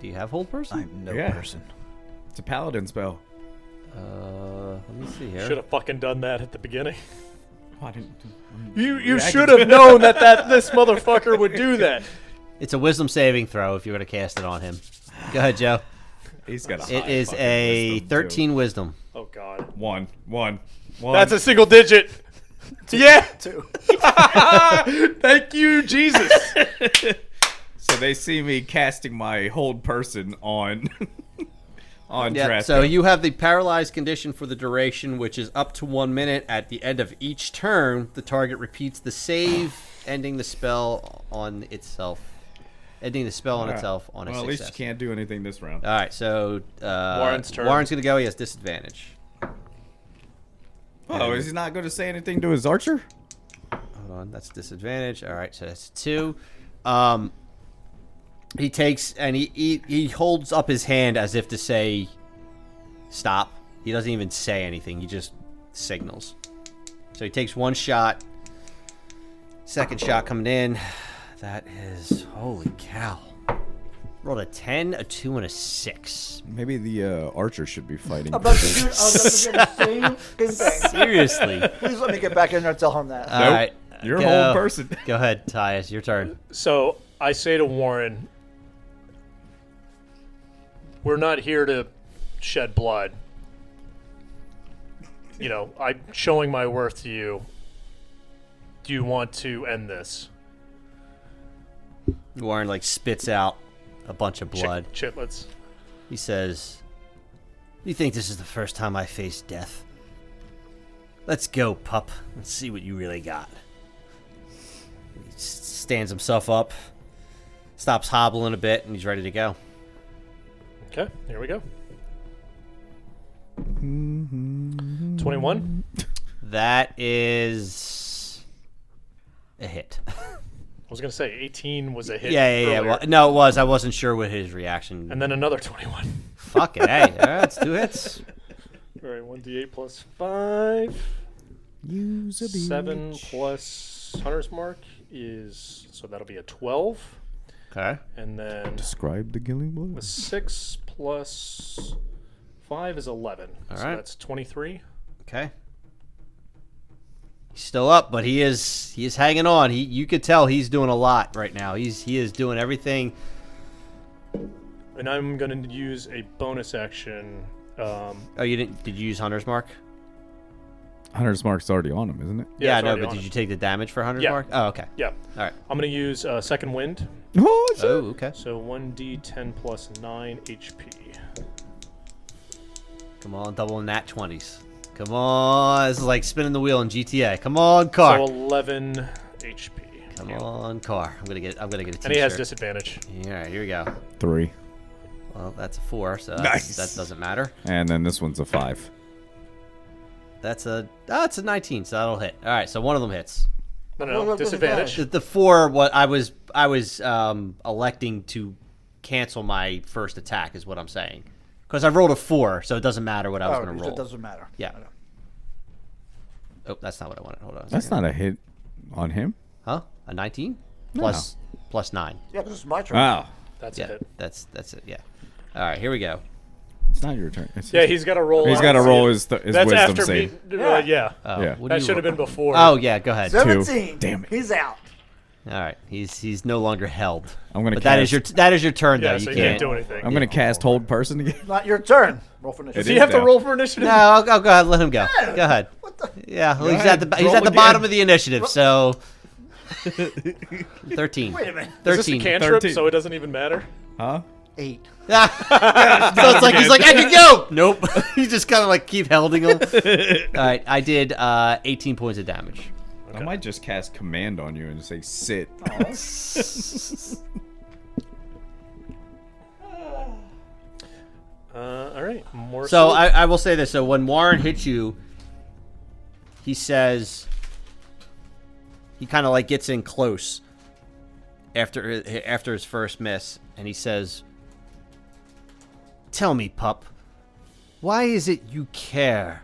Speaker 1: Do you have hold person?
Speaker 3: I'm no
Speaker 2: Yeah.
Speaker 3: person.
Speaker 2: It's a paladin spell.
Speaker 1: Let me see here.
Speaker 4: Should have fucking done that at the beginning.
Speaker 2: Oh, I didn't.
Speaker 4: You should have known that this motherfucker would do that.
Speaker 1: It's a wisdom saving throw if you're going to cast it on him. Go ahead, Joe.
Speaker 2: He's got a
Speaker 1: It
Speaker 2: high
Speaker 1: is
Speaker 2: fucking
Speaker 1: a
Speaker 2: wisdom, too.
Speaker 1: 13 wisdom.
Speaker 4: Oh god.
Speaker 2: One.
Speaker 4: That's a single digit. Yeah.
Speaker 3: Two.
Speaker 4: Thank you, Jesus.
Speaker 2: So they see me casting my hold person on on
Speaker 1: Yeah,
Speaker 2: Drasko.
Speaker 1: so you have the paralyzed condition for the duration, which is up to 1 minute. At the end of each turn, the target repeats the save, ending the spell on itself. Ending the spell on
Speaker 2: Alright.
Speaker 1: itself on a
Speaker 2: Well, at
Speaker 1: success.
Speaker 2: least you can't do anything this round.
Speaker 1: All right, so
Speaker 4: Warren's turn.
Speaker 1: Warren's going to go. He has disadvantage.
Speaker 2: Oh, is he not going to say anything to his archer?
Speaker 1: Hold on, that's disadvantage. All right, so that's 2. He takes and he holds up his hand as if to say stop. He doesn't even say anything. He just signals. So he takes 1 shot. Second shot coming in. That is, holy cow. Rolled a 10, a 2, and a 6.
Speaker 2: Maybe the archer should be fighting.
Speaker 3: I'm about to do, I was about to do the same fucking thing.
Speaker 1: Seriously.
Speaker 3: Please let me get back in there and tell him that.
Speaker 1: All
Speaker 2: Nope.
Speaker 1: right.
Speaker 2: You're a
Speaker 1: go.
Speaker 2: whole person.
Speaker 1: Go ahead, Thjis. Your turn.
Speaker 4: So I say to Warren, we're not here to shed blood. You know, I'm showing my worth to you. Do you want to end this?
Speaker 1: Warren, like, spits out a bunch of blood.
Speaker 4: Chitlets.
Speaker 1: He says, "You think this is the first time I faced death? Let's go, pup. Let's see what you really got." He stands himself up, stops hobbling a bit, and he's ready to go.
Speaker 4: Okay, here we go. 21.
Speaker 1: That is a hit.
Speaker 4: I was gonna say 18 was a hit.
Speaker 1: Yeah.
Speaker 4: earlier.
Speaker 1: Well, no, it was. I wasn't sure what his reaction.
Speaker 4: And then another 21.
Speaker 1: Fuck it. Hey, all right, it's 2 hits.
Speaker 4: All right, 1d8 plus 5.
Speaker 2: Use a
Speaker 4: 7 plus Hunter's Mark is, so that'll be a 12.
Speaker 1: Okay.
Speaker 4: And then
Speaker 2: Describe the killing blow.
Speaker 4: a 6 plus 5 is 11.
Speaker 1: All
Speaker 4: So
Speaker 1: right.
Speaker 4: that's 23.
Speaker 1: Okay. He's still up, but he is hanging on. You could tell he's doing a lot right now. He is doing everything.
Speaker 4: And I'm going to use a bonus action.
Speaker 1: Oh, you didn't? Did you use Hunter's Mark?
Speaker 2: Hunter's Mark's already on him, isn't it?
Speaker 1: Yeah,
Speaker 4: it's
Speaker 1: no,
Speaker 4: already
Speaker 1: but
Speaker 4: on
Speaker 1: did
Speaker 4: him.
Speaker 1: you take the damage for Hunter's
Speaker 4: Yeah.
Speaker 1: Mark? Oh, okay.
Speaker 4: Yeah.
Speaker 1: All right.
Speaker 4: I'm going to use Second Wind.
Speaker 2: Oh,
Speaker 1: Oh, okay.
Speaker 4: So 1d10 plus 9 HP.
Speaker 1: Come on, double nat 20s. Come on. This is like spinning the wheel in GTA. Come on, car.
Speaker 4: So 11 HP.
Speaker 1: Come on, car. I'm gonna get a t-shirt.
Speaker 4: And he has disadvantage.
Speaker 1: All right, here we go.
Speaker 2: 3.
Speaker 1: Well, that's a 4, so
Speaker 2: Nice.
Speaker 1: that doesn't matter.
Speaker 2: And then this one's a 5.
Speaker 1: It's a 19, so that'll hit. All right, so one of them hits.
Speaker 4: No, disadvantage.
Speaker 1: The 4, what I was electing to cancel my first attack is what I'm saying, because I rolled a 4, so it doesn't matter what I was going to roll.
Speaker 3: It doesn't matter.
Speaker 1: Yeah. Oh, that's not what I wanted. Hold on.
Speaker 2: That's not a hit on him.
Speaker 1: Huh? A 19
Speaker 2: No.
Speaker 1: plus 9.
Speaker 3: Yeah, because it's my turn.
Speaker 2: Wow.
Speaker 4: That's
Speaker 1: Yeah,
Speaker 4: a hit.
Speaker 1: that's it. Yeah. All right, here we go.
Speaker 2: It's not your turn. It's
Speaker 4: Yeah,
Speaker 2: his-
Speaker 4: he's got to roll.
Speaker 2: He's got to roll his
Speaker 4: That's
Speaker 2: wisdom
Speaker 4: after
Speaker 2: save.
Speaker 4: me.
Speaker 3: Yeah.
Speaker 4: Yeah.
Speaker 1: Oh,
Speaker 2: Yeah.
Speaker 1: what do
Speaker 4: That
Speaker 1: you
Speaker 4: should have
Speaker 1: roll?
Speaker 4: been before.
Speaker 1: Oh yeah, go ahead.
Speaker 3: 17.
Speaker 2: Damn it.
Speaker 3: He's out.
Speaker 1: All right, he's no longer held.
Speaker 2: I'm gonna
Speaker 1: But that is
Speaker 2: cast-
Speaker 1: your turn
Speaker 4: Yeah,
Speaker 1: though.
Speaker 4: so
Speaker 1: You
Speaker 4: you can't
Speaker 1: can't.
Speaker 4: do anything.
Speaker 2: I'm gonna cast hold person again.
Speaker 3: Not your turn. Roll for
Speaker 2: It
Speaker 3: initiative.
Speaker 4: Do you
Speaker 2: is
Speaker 4: have to
Speaker 2: now.
Speaker 4: roll for initiative?
Speaker 1: No, I'll go ahead. Let him go. Go ahead.
Speaker 3: What the?
Speaker 1: Yeah, well, he's
Speaker 2: ahead,
Speaker 1: at the
Speaker 2: roll
Speaker 1: bottom
Speaker 2: again.
Speaker 1: of the initiative. So 13.
Speaker 3: Wait a minute.
Speaker 4: Is this a
Speaker 1: 13.
Speaker 4: cantrip,
Speaker 2: 13.
Speaker 4: so it doesn't even matter?
Speaker 2: Huh?
Speaker 3: 8.
Speaker 1: So it's like he's like, I can go. Nope. You just kind of like keep holding him. All right, I did 18 points of damage.
Speaker 2: I might just cast command on you and say sit.
Speaker 4: All right. More
Speaker 1: So
Speaker 4: sword.
Speaker 1: I will say this. So when Warren hits you, he says, he kind of like gets in close after his first miss, and he says, "Tell me, pup, why is it you care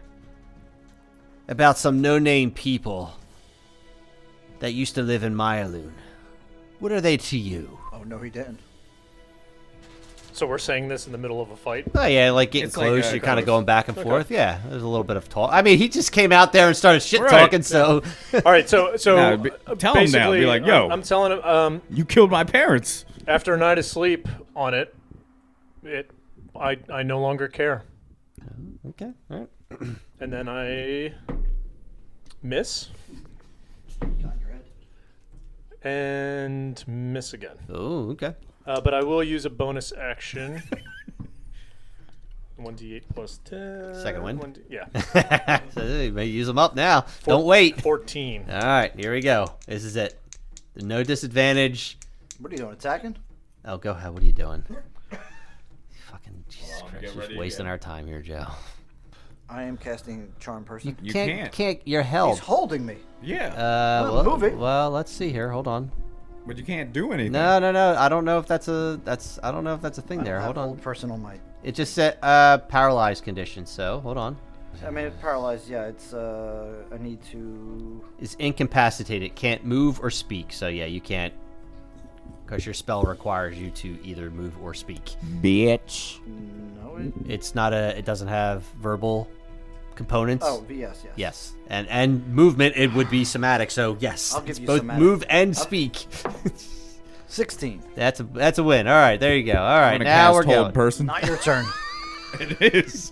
Speaker 1: about some no-name people that used to live in Myaloon? What are they to you?"
Speaker 3: Oh, no, he didn't.
Speaker 4: So we're saying this in the middle of a fight.
Speaker 1: Oh yeah, like getting
Speaker 2: It's like,
Speaker 1: close. You're kind of
Speaker 2: close.
Speaker 1: going back and forth. Yeah, there's a little bit of talk. I mean, he just came out there and started shit
Speaker 2: Right.
Speaker 1: talking. So
Speaker 4: All right. So
Speaker 2: No, tell him now. Be
Speaker 4: basically,
Speaker 2: like, yo.
Speaker 4: I'm telling him.
Speaker 2: You killed my parents.
Speaker 4: After a night of sleep on it, I no longer care.
Speaker 1: okay, all right.
Speaker 4: And then I miss and miss again.
Speaker 1: Oh, okay.
Speaker 4: But I will use a bonus action. 1d8 plus 10.
Speaker 1: Second win?
Speaker 4: 1d yeah.
Speaker 1: So you may use them up now. Don't wait.
Speaker 4: 14.
Speaker 1: All right, here we go. This is it. No disadvantage.
Speaker 3: What are you doing? Attacking?
Speaker 1: Oh, go ahead. What are you doing? Fucking Jesus
Speaker 2: get
Speaker 1: Christ! Just
Speaker 2: ready
Speaker 1: wasting
Speaker 2: again.
Speaker 1: our time here, Joe.
Speaker 3: I am casting Charm Person.
Speaker 2: You can't.
Speaker 1: You're
Speaker 3: He's
Speaker 1: held.
Speaker 3: holding me.
Speaker 2: Yeah.
Speaker 3: Well, move it.
Speaker 1: Well, let's see here. Hold on.
Speaker 2: But you can't do anything.
Speaker 1: No. I don't know if that's a thing there. Hold on.
Speaker 3: Person on my.
Speaker 1: It just said paralyzed condition. So hold on.
Speaker 3: I mean, it's paralyzed. Yeah, it's. I need to.
Speaker 1: Is incapacitated. Can't move or speak. So yeah, you can't. Because your spell requires you to either move or speak.
Speaker 2: Bitch.
Speaker 3: No.
Speaker 1: It's not a. It doesn't have verbal components.
Speaker 3: Oh, yes.
Speaker 1: Yes, and movement. It would be somatic. So yes,
Speaker 3: I'll give
Speaker 1: it's
Speaker 3: you
Speaker 1: both
Speaker 3: somatic.
Speaker 1: move and speak.
Speaker 3: 16.
Speaker 1: That's a win. All right, there you go. All
Speaker 2: I'm
Speaker 1: right,
Speaker 2: gonna
Speaker 1: now
Speaker 2: cast
Speaker 1: we're
Speaker 2: hold
Speaker 1: going.
Speaker 2: person.
Speaker 3: Not your turn.
Speaker 2: It is.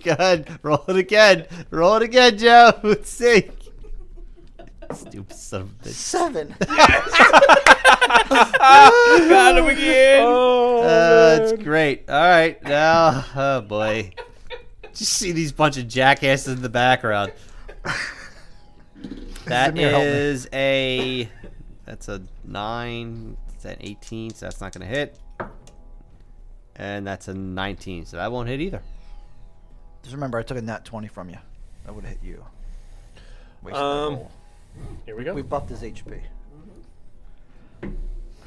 Speaker 1: Go ahead, roll it again. Roll it again, Joe. Let's see. Stupid son of a bitch.
Speaker 3: 7.
Speaker 2: Got him again.
Speaker 1: It's great. All right, now, oh boy, just see these bunch of jackasses in the background. That
Speaker 3: Zamir, help me.
Speaker 1: is a. That's a 9. It's an 18, so that's not going to hit. And that's a 19, so that won't hit either.
Speaker 3: Just remember, I took a nat 20 from you. That would have hit you. Wasted that roll.
Speaker 4: Here we go.
Speaker 3: We buffed his HP.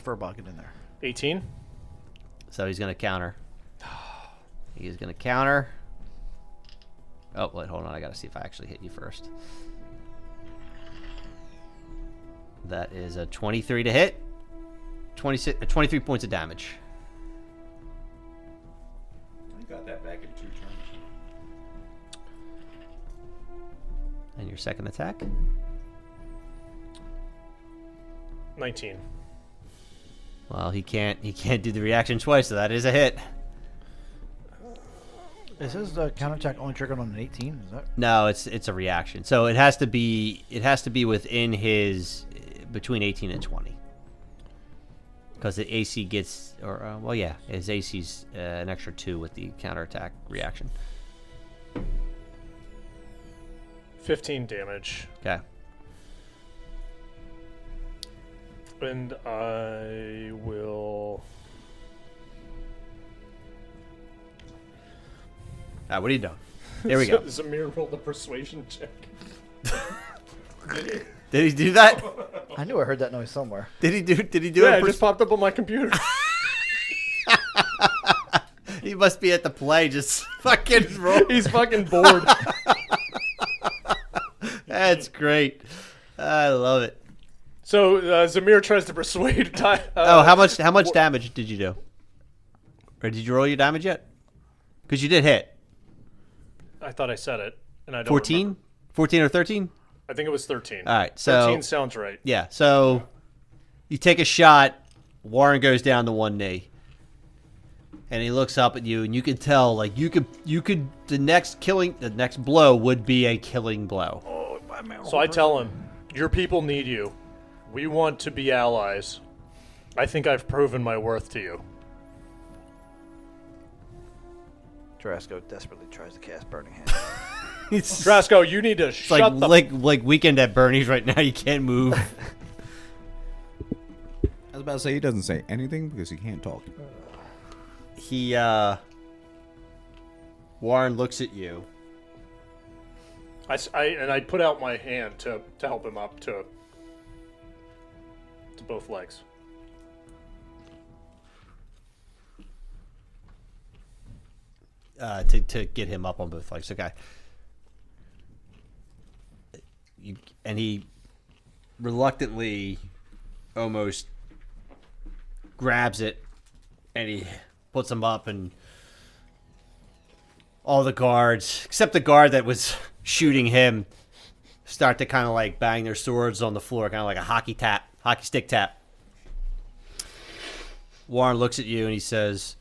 Speaker 3: Furball, get in there.
Speaker 4: 18.
Speaker 1: So he's going to counter. He's going to counter. Oh, wait, hold on. I got to see if I actually hit you first. That is a 23 to hit. 23 points of damage.
Speaker 2: I got that back in 2 turns.
Speaker 1: And your second attack?
Speaker 4: 19.
Speaker 1: Well, he can't do the reaction twice, so that is a hit.
Speaker 3: Is his counterattack only triggered on an 18? Is that?
Speaker 1: No, it's a reaction. So it has to be within his between 18 and 20. Because the AC gets his AC's an extra 2 with the counterattack reaction.
Speaker 4: 15 damage.
Speaker 1: Okay.
Speaker 4: And I will...
Speaker 1: What are you doing? There we go.
Speaker 4: Zamir rolled a persuasion check.
Speaker 1: Did he do that?
Speaker 3: I knew I heard that noise somewhere.
Speaker 1: Did he do it?
Speaker 4: Yeah, it just popped up on my computer.
Speaker 1: He must be at the play just fucking roll.
Speaker 4: He's fucking bored.
Speaker 1: That's great. I love it.
Speaker 4: So Zamir tries to persuade Ty.
Speaker 1: How much damage did you do? Or did you roll your damage yet? Because you did hit.
Speaker 4: I thought I said it, and I don't
Speaker 1: 14?
Speaker 4: remember.
Speaker 1: 14 or 13?
Speaker 4: I think it was 13.
Speaker 1: All right, so
Speaker 4: 13 sounds right.
Speaker 1: yeah. So you take a shot. Warren goes down to one knee, and he looks up at you, and you can tell, like you could the next blow would be a killing blow.
Speaker 4: So I tell him, your people need you. We want to be allies. I think I've proven my worth to you.
Speaker 3: Tarasco desperately tries to cast Burning Hand.
Speaker 1: It's
Speaker 4: Drasco, you need to shut the...
Speaker 1: like Weekend at Bernie's right now. You can't move.
Speaker 2: I was about to say he doesn't say anything because he can't talk.
Speaker 1: Warren looks at you.
Speaker 4: I put out my hand to help him up to both legs.
Speaker 1: To get him up on both legs. Okay. And he reluctantly almost grabs it and he puts him up, and all the guards, except the guard that was shooting him, start to kind of like bang their swords on the floor, kind of like a hockey stick tap. Warren looks at you and he says,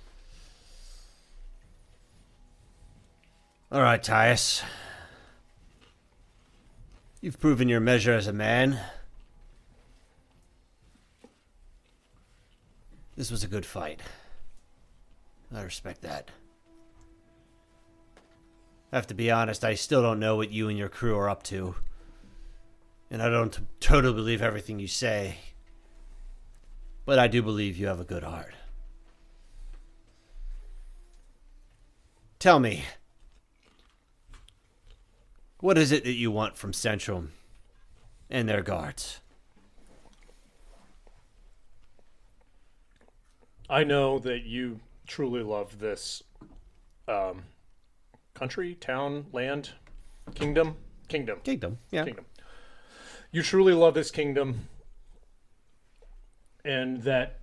Speaker 1: "All right, Thjis. You've proven your measure as a man. This was a good fight. I respect that. I have to be honest, I still don't know what you and your crew are up to. And I don't totally believe everything you say. But I do believe you have a good heart. Tell me, what is it that you want from Centrum and their guards?"
Speaker 4: I know that you truly love this country, town, land, kingdom.
Speaker 1: Kingdom, yeah.
Speaker 4: Kingdom. You truly love this kingdom, and that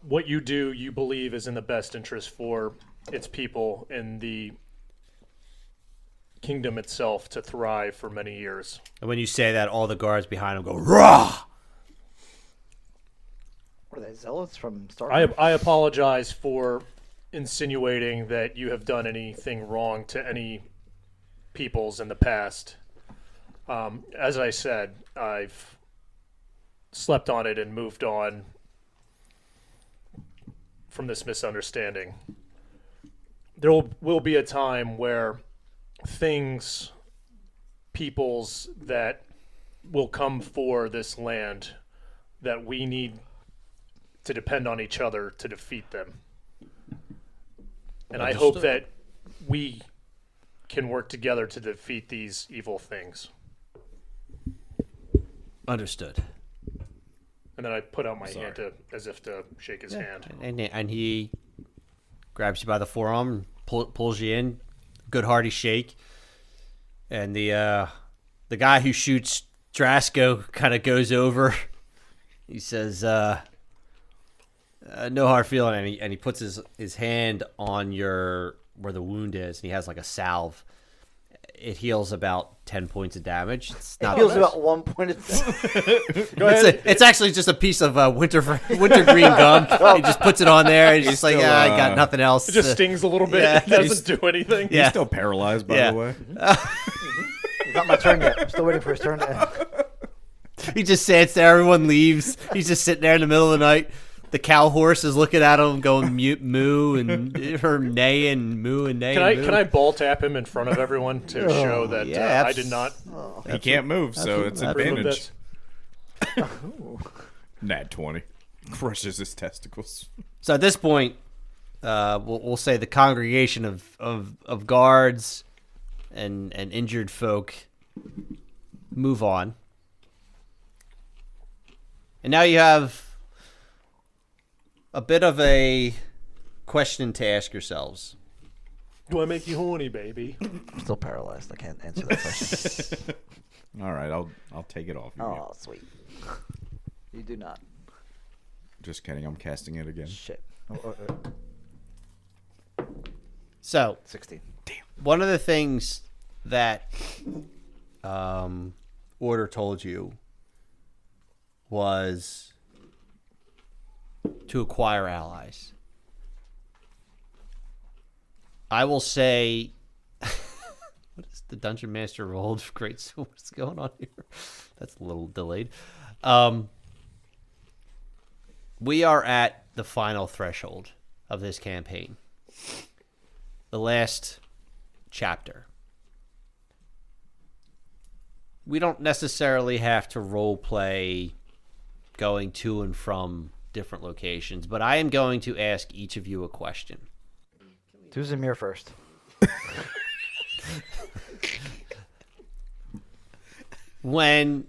Speaker 4: what you do, you believe is in the best interest for its people and the kingdom itself to thrive for many years.
Speaker 1: And when you say that, all the guards behind him go, "Rah!"
Speaker 3: What are they, zealots from Star
Speaker 4: I apologize for insinuating that you have done anything wrong to any peoples in the past. As I said, I've slept on it and moved on from this misunderstanding. There will be a time where peoples that will come for this land, that we need to depend on each other to defeat them. And I hope that we can work together to defeat these evil things.
Speaker 1: Understood.
Speaker 4: And then I put out my hand as if to shake his hand.
Speaker 1: And he grabs you by the forearm, pulls you in, good hearty shake. And the guy who shoots Drasco kind of goes over. He says, "No hard feeling," and he puts his hand on where the wound is, and he has like a salve. It heals about 10 points of damage. It's not
Speaker 3: Heals about 1 point of damage.
Speaker 4: Go ahead.
Speaker 1: It's actually just a piece of wintergreen gum. He just puts it on there. He's just like,
Speaker 2: still,
Speaker 1: I got nothing else.
Speaker 4: It just stings a little bit.
Speaker 1: Yeah.
Speaker 4: It doesn't do anything.
Speaker 1: Yeah.
Speaker 2: He's still paralyzed, by
Speaker 1: Yeah.
Speaker 2: the way.
Speaker 3: It's not my turn yet. I'm still waiting for his turn to end.
Speaker 1: He just sits there. Everyone leaves. He's just sitting there in the middle of the night. The cow horse is looking at him, going moo and her neigh and moo and neigh.
Speaker 4: Can I ball tap him in front of everyone to show that
Speaker 1: yeah,
Speaker 4: I did not
Speaker 2: He can't move, so it's
Speaker 4: approve of
Speaker 2: advantage.
Speaker 4: this?
Speaker 2: Nat 20. Crushes his testicles.
Speaker 1: So at this point, we'll say the congregation of guards and injured folk move on. And now you have a bit of a question to ask yourselves.
Speaker 4: Do I make you horny, baby?
Speaker 3: I'm still paralyzed. I can't answer that question.
Speaker 2: All right, I'll take it off.
Speaker 3: Oh, sweet. You do not.
Speaker 2: Just kidding. I'm casting it again.
Speaker 3: Shit.
Speaker 1: So
Speaker 3: 16.
Speaker 1: one of the things that Order told you was to acquire allies. I will say, what is the Dungeon Master rolled? Great, so what's going on here? That's a little delayed. We are at the final threshold of this campaign. The last chapter. We don't necessarily have to role play going to and from different locations, but I am going to ask each of you a question.
Speaker 3: Do Zamir first.
Speaker 1: When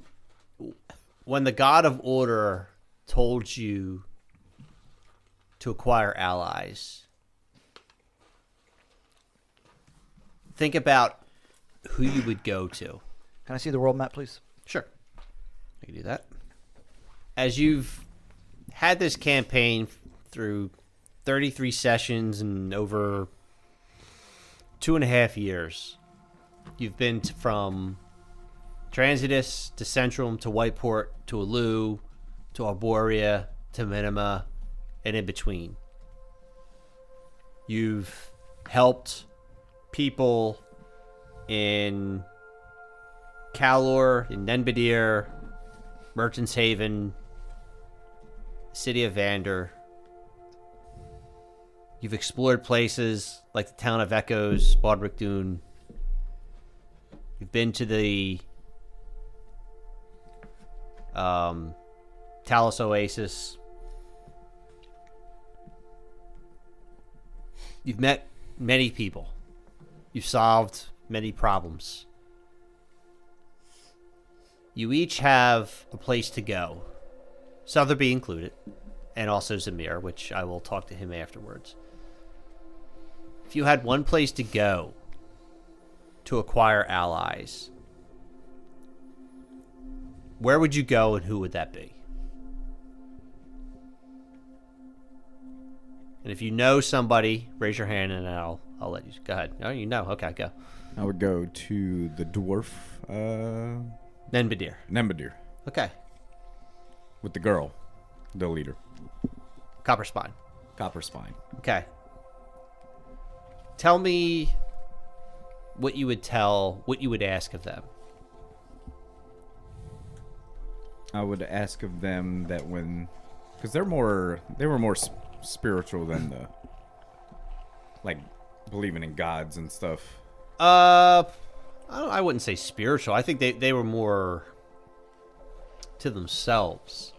Speaker 1: the God of Order told you to acquire allies, think about who you would go to.
Speaker 3: Can I see the world map, please?
Speaker 1: Sure. I can do that. As you've had this campaign through 33 sessions and over 2.5 years, you've been from Thjis to Centrum to Whiteport to Alu to Arborea to Minima and in between. You've helped people in Kalor, in Nenbadir, Merchant's Haven, City of Vander. You've explored places like the town of Echoes, Bodrick Dune. You've been to the Talos Oasis. You've met many people. You've solved many problems. You each have a place to go, Southerby included, and also Zamir, which I will talk to him afterwards. If you had one place to go to acquire allies, where would you go and who would that be? And if you know somebody, raise your hand and I'll let you go ahead. Oh, you know. Okay, go.
Speaker 2: I would go to the dwarf,
Speaker 1: Nenbadir.
Speaker 2: Nembadir,
Speaker 1: Okay.
Speaker 2: with the girl, the leader,
Speaker 1: Copper Spine.
Speaker 2: Copper Spine.
Speaker 1: Okay. Tell me what you would ask of them.
Speaker 2: I would ask of them that because they were more spiritual than the, like, believing in gods and stuff.
Speaker 1: I wouldn't say spiritual. I think they were more to themselves.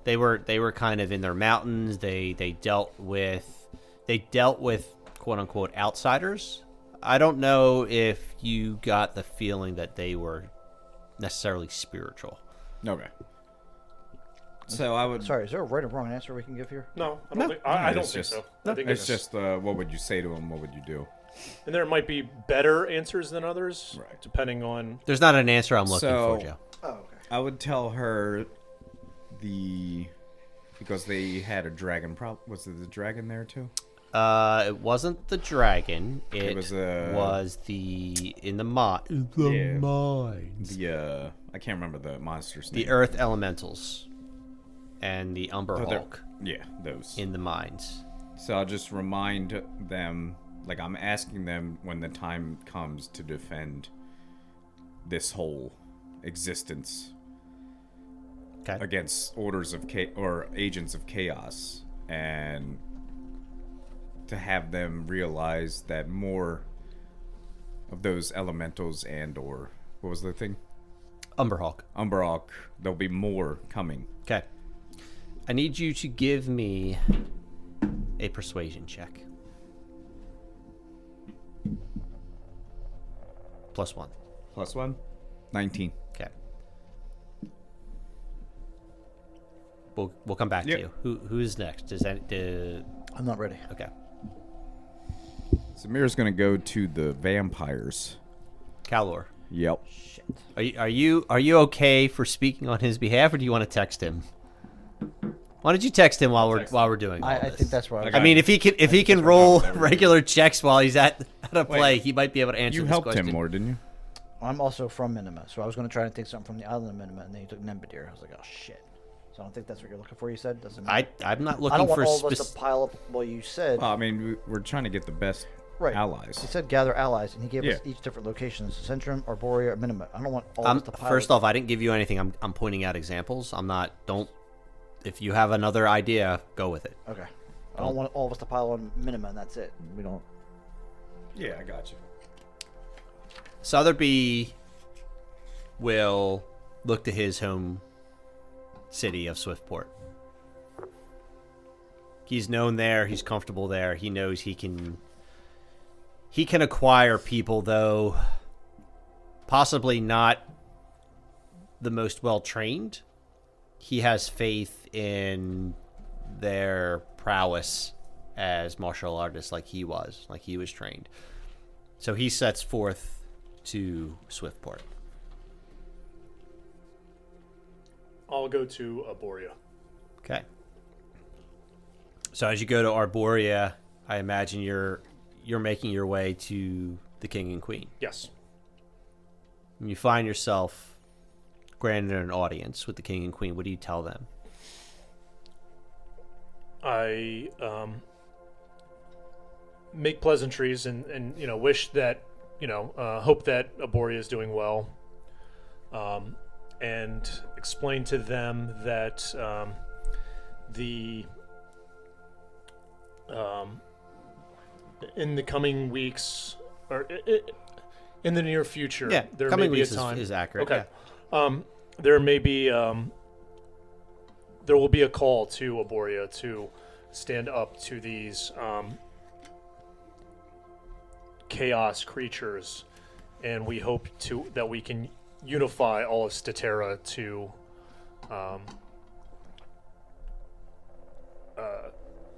Speaker 1: They were kind of in their mountains. They dealt with quote unquote outsiders. I don't know if you got the feeling that they were necessarily spiritual.
Speaker 2: Okay. So I would.
Speaker 3: Sorry, is there a right or wrong answer we can give here?
Speaker 4: No, I don't think. I don't
Speaker 2: it's
Speaker 4: think
Speaker 2: just-
Speaker 4: so. I think
Speaker 2: It's just what would you say to them? What would you do?
Speaker 4: and there might be better answers than others,
Speaker 2: Right.
Speaker 4: depending on.
Speaker 1: There's not an answer I'm looking for, Joe.
Speaker 3: Oh, okay.
Speaker 2: I would tell her because they had a dragon. Was it the dragon there too?
Speaker 1: It wasn't the dragon. It
Speaker 2: was,
Speaker 1: was the in the mines.
Speaker 2: I can't remember the monster's
Speaker 1: The
Speaker 2: name.
Speaker 1: Earth Elementals and the Umber
Speaker 2: Oh, they're-
Speaker 1: Hulk
Speaker 2: Yeah, those.
Speaker 1: in the mines.
Speaker 2: So I'll just remind them, like I'm asking them when the time comes to defend this whole existence.
Speaker 1: Okay.
Speaker 2: against orders of or agents of chaos, and to have them realize that more of those elementals and or what was the thing?
Speaker 1: Umberhawk.
Speaker 2: Umberhawk, there'll be more coming.
Speaker 1: Okay. I need you to give me a persuasion check. +1.
Speaker 2: +1? 19.
Speaker 1: Okay. We'll come back
Speaker 2: Yep.
Speaker 1: to you. Who's next? Does that
Speaker 3: I'm not ready.
Speaker 1: okay.
Speaker 2: Samir's gonna go to the vampires.
Speaker 1: Kalor.
Speaker 2: Yep.
Speaker 3: Shit.
Speaker 1: Are you okay for speaking on his behalf, or do you want to text him? Why don't you text him while we're doing all
Speaker 3: I
Speaker 1: this?
Speaker 3: think that's where I was.
Speaker 1: I mean, if he can roll
Speaker 2: that's what
Speaker 1: regular checks while he's at a play, he might be able to answer
Speaker 2: You
Speaker 1: this
Speaker 2: helped
Speaker 1: question.
Speaker 2: him more, didn't you?
Speaker 3: I'm also from Minima, so I was going to try and take something from the island of Minima, and then you took Nembadir. I was like, oh shit. So I don't think that's what you're looking for. You said doesn't. Matter.
Speaker 1: I'm not
Speaker 3: I
Speaker 1: looking
Speaker 3: don't want
Speaker 1: for
Speaker 3: all of us to pile up. Well, you said
Speaker 2: Well, I mean, we're trying to get the best
Speaker 3: right.
Speaker 2: allies.
Speaker 3: He said gather allies, and he gave us
Speaker 2: Yeah.
Speaker 3: each different locations: Centrum, Arborea, or Minima. I don't want all of us to pile.
Speaker 1: First off, I didn't give you anything. I'm pointing out examples. I'm not. Don't. If you have another idea, go with it.
Speaker 3: Okay. I don't want all of us to pile on Minima, and that's it. We don't.
Speaker 2: Yeah, I got you.
Speaker 1: Southerby will look to his home city of Swiftport. He's known there. He's comfortable there. He knows he can acquire people, though possibly not the most well trained. He has faith in their prowess as martial artists, like he was trained. So he sets forth to Swiftport.
Speaker 4: I'll go to Arborea.
Speaker 1: Okay. So as you go to Arborea, I imagine you're making your way to the king and queen.
Speaker 4: Yes.
Speaker 1: And you find yourself granted an audience with the king and queen. What do you tell them?
Speaker 4: I make pleasantries and wish that hope that Arborea is doing well, and explain to them that in the coming weeks or in the near future,
Speaker 1: Yeah,
Speaker 4: there
Speaker 1: coming
Speaker 4: may be a
Speaker 1: weeks
Speaker 4: time.
Speaker 1: is accurate.
Speaker 4: Okay.
Speaker 1: Yeah.
Speaker 4: There may be there will be a call to Arborea to stand up to these chaos creatures, and we hope that we can unify all of Statera to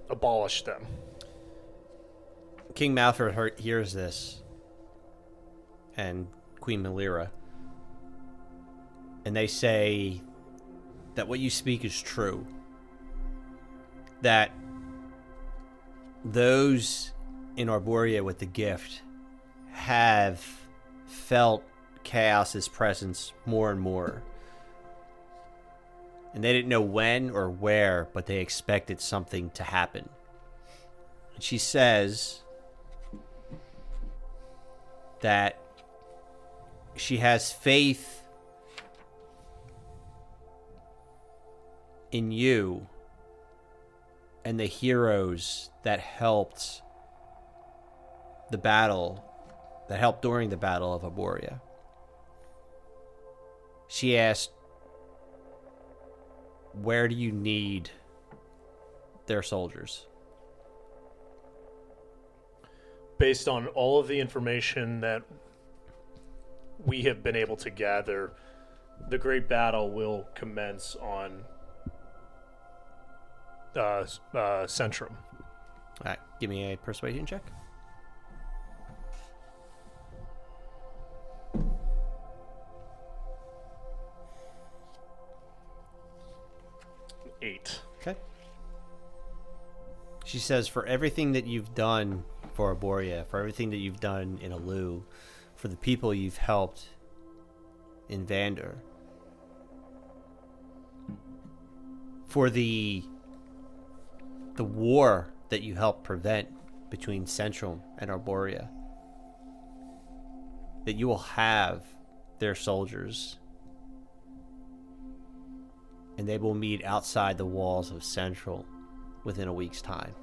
Speaker 4: abolish them.
Speaker 1: King Malford hears this, and Queen Melira, and they say that what you speak is true. That those in Arborea with the gift have felt Chaos's presence more and more. And they didn't know when or where, but they expected something to happen. And she says that she has faith in you and the heroes that helped the battle, that helped during the Battle of Arborea. She asked, where do you need their soldiers?
Speaker 4: Based on all of the information that we have been able to gather, the great battle will commence on Centrum.
Speaker 1: All right, give me a persuasion check.
Speaker 4: Eight.
Speaker 1: Okay. She says, for everything that you've done for Arborea, for everything that you've done in Alu, for the people you've helped in Vander, for the war that you helped prevent between Centrum and Arborea, that you will have their soldiers and they will meet outside the walls of Central within a week's time.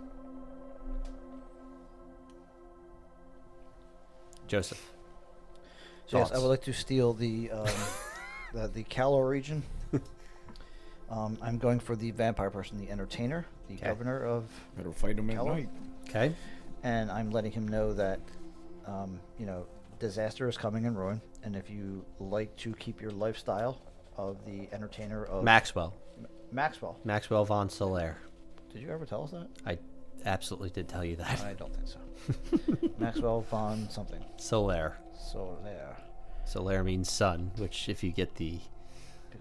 Speaker 1: Joseph.
Speaker 3: So yes, I
Speaker 1: Thoughts?
Speaker 3: would like to steal the the Calor region. I'm going for the vampire person, the entertainer, the
Speaker 1: Okay.
Speaker 3: governor of,
Speaker 2: Better fight him at
Speaker 3: Hello?
Speaker 2: night.
Speaker 1: Okay.
Speaker 3: and I'm letting him know that, disaster is coming and ruin, and if you like to keep your lifestyle of the entertainer of
Speaker 1: Maxwell.
Speaker 3: Maxwell.
Speaker 1: Maxwell von Solaire.
Speaker 3: Did you ever tell us that?
Speaker 1: I absolutely did tell you that.
Speaker 3: I don't think so. Maxwell von something.
Speaker 1: Solaire.
Speaker 3: Solaire.
Speaker 1: Solaire means sun, which if you get the
Speaker 3: You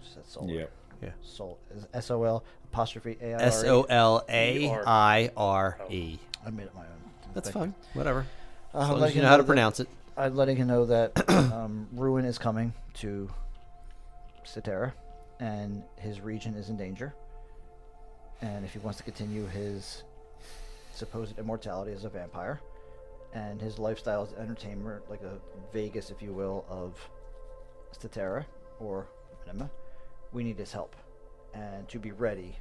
Speaker 3: just said Solar.
Speaker 2: Yep.
Speaker 1: yeah.
Speaker 3: Sol is SOL apostrophe AIRE.
Speaker 1: SOLAIRE.
Speaker 3: I made it my own.
Speaker 1: That's
Speaker 3: Thank
Speaker 1: fine. Whatever.
Speaker 3: you.
Speaker 1: As long as
Speaker 3: letting
Speaker 1: you
Speaker 3: him
Speaker 1: know how to
Speaker 3: that-
Speaker 1: pronounce it.
Speaker 3: I'm letting him know that ruin is coming to Cetera, and his region is in danger. And if he wants to continue his supposed immortality as a vampire, and his lifestyle as entertainer, like a Vegas, if you will, of Cetera or Minima, we need his help, and to be ready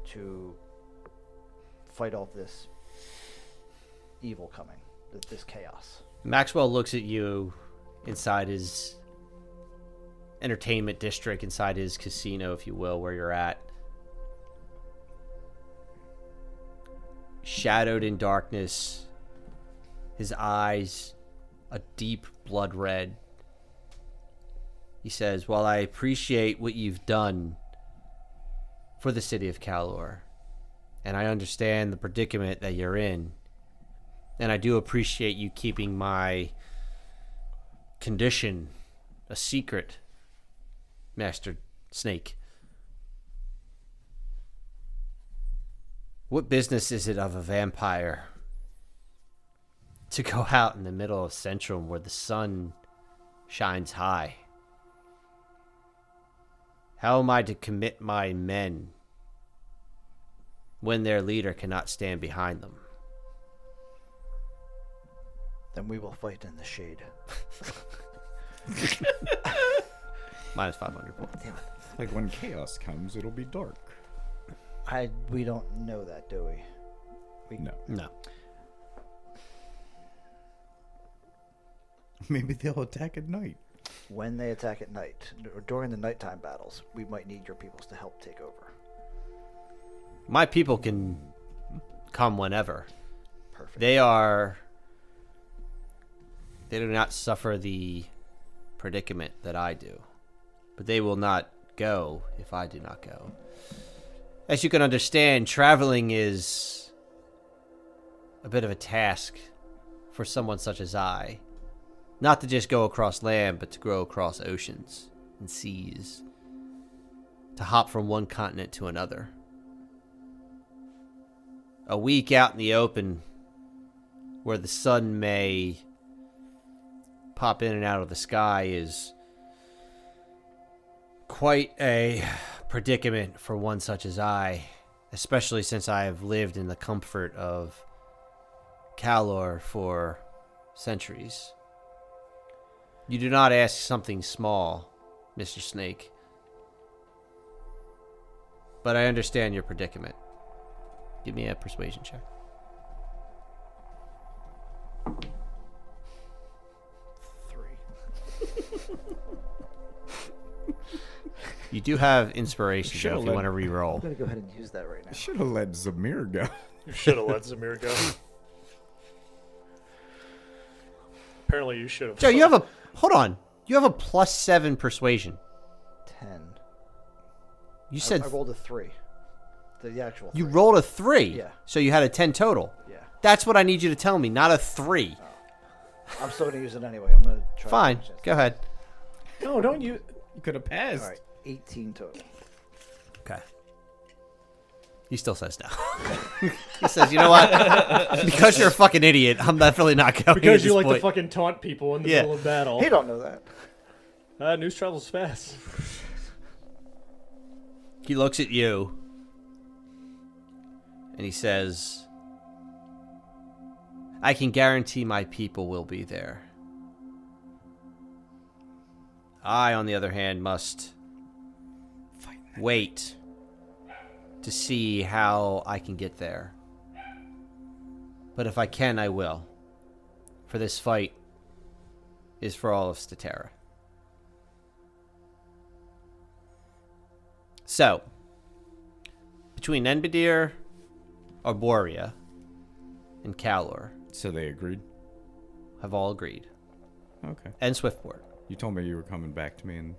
Speaker 3: to fight off this evil coming, this chaos.
Speaker 1: Maxwell looks at you inside his entertainment district, inside his casino, if you will, where you're at. Shadowed in darkness, his eyes a deep blood red. He says, "While I appreciate what you've done for the city of Calor, and I understand the predicament that you're in, and I do appreciate you keeping my condition a secret, Master Snake. What business is it of a vampire to go out in the middle of Centrum where the sun shines high? How am I to commit my men when their leader cannot stand behind them?"
Speaker 3: Then we will fight in the shade.
Speaker 1: Minus 500 points.
Speaker 2: Like when chaos comes, it'll be dark.
Speaker 3: We don't know that, do we?
Speaker 2: No.
Speaker 1: No.
Speaker 2: Maybe they'll attack at night.
Speaker 3: When they attack at night, or during the nighttime battles, we might need your peoples to help take over.
Speaker 1: My people can come whenever.
Speaker 3: Perfect.
Speaker 1: They do not suffer the predicament that I do. But they will not go if I do not go. As you can understand, traveling is a bit of a task for someone such as I. Not to just go across land, but to go across oceans and seas. To hop from one continent to another. A week out in the open, where the sun may pop in and out of the sky, is quite a predicament for one such as I, especially since I have lived in the comfort of Calor for centuries. You do not ask something small, Mr. Snake. But I understand your predicament. Give me a persuasion check.
Speaker 3: 3.
Speaker 1: You do have inspiration,
Speaker 2: Should've
Speaker 1: Joe, if you
Speaker 2: let-
Speaker 1: want to
Speaker 3: I'm
Speaker 1: re-roll.
Speaker 3: gonna go ahead and use that right now.
Speaker 2: I should have let Zamir go.
Speaker 4: You should have let Zamir go. Apparently, you should have.
Speaker 1: Joe, you have a... Hold on. You have a +7 persuasion.
Speaker 3: 10.
Speaker 1: You said
Speaker 3: I rolled a 3. The actual.
Speaker 1: you
Speaker 3: 3.
Speaker 1: rolled a 3.
Speaker 3: Yeah.
Speaker 1: So you had a 10 total.
Speaker 3: Yeah.
Speaker 1: That's what I need you to tell me, not a 3.
Speaker 3: I'm still gonna use it anyway. I'm gonna try.
Speaker 1: Fine.
Speaker 3: to change
Speaker 1: Go ahead.
Speaker 4: No, don't you?
Speaker 2: You could have passed.
Speaker 3: All right. 18 total.
Speaker 1: Okay. He still says no. He says, "You know what? Because you're a fucking idiot, I'm definitely not going."
Speaker 4: Because
Speaker 1: at
Speaker 4: you
Speaker 1: this
Speaker 4: like
Speaker 1: point."
Speaker 4: to fucking taunt people in the
Speaker 1: Yeah.
Speaker 4: middle of battle.
Speaker 3: He don't know that.
Speaker 4: News travels fast.
Speaker 1: He looks at you and he says, "I can guarantee my people will be there. I, on the other hand, must
Speaker 2: Fight in
Speaker 1: wait to see how I can get there. But if I can, I will. For this fight is for all of Statera. So, between Enbedir, Arborea, and Kalor
Speaker 2: So they agreed?
Speaker 1: have all agreed.
Speaker 2: Okay.
Speaker 1: And Swiftport.
Speaker 2: You told me you were coming back to me and...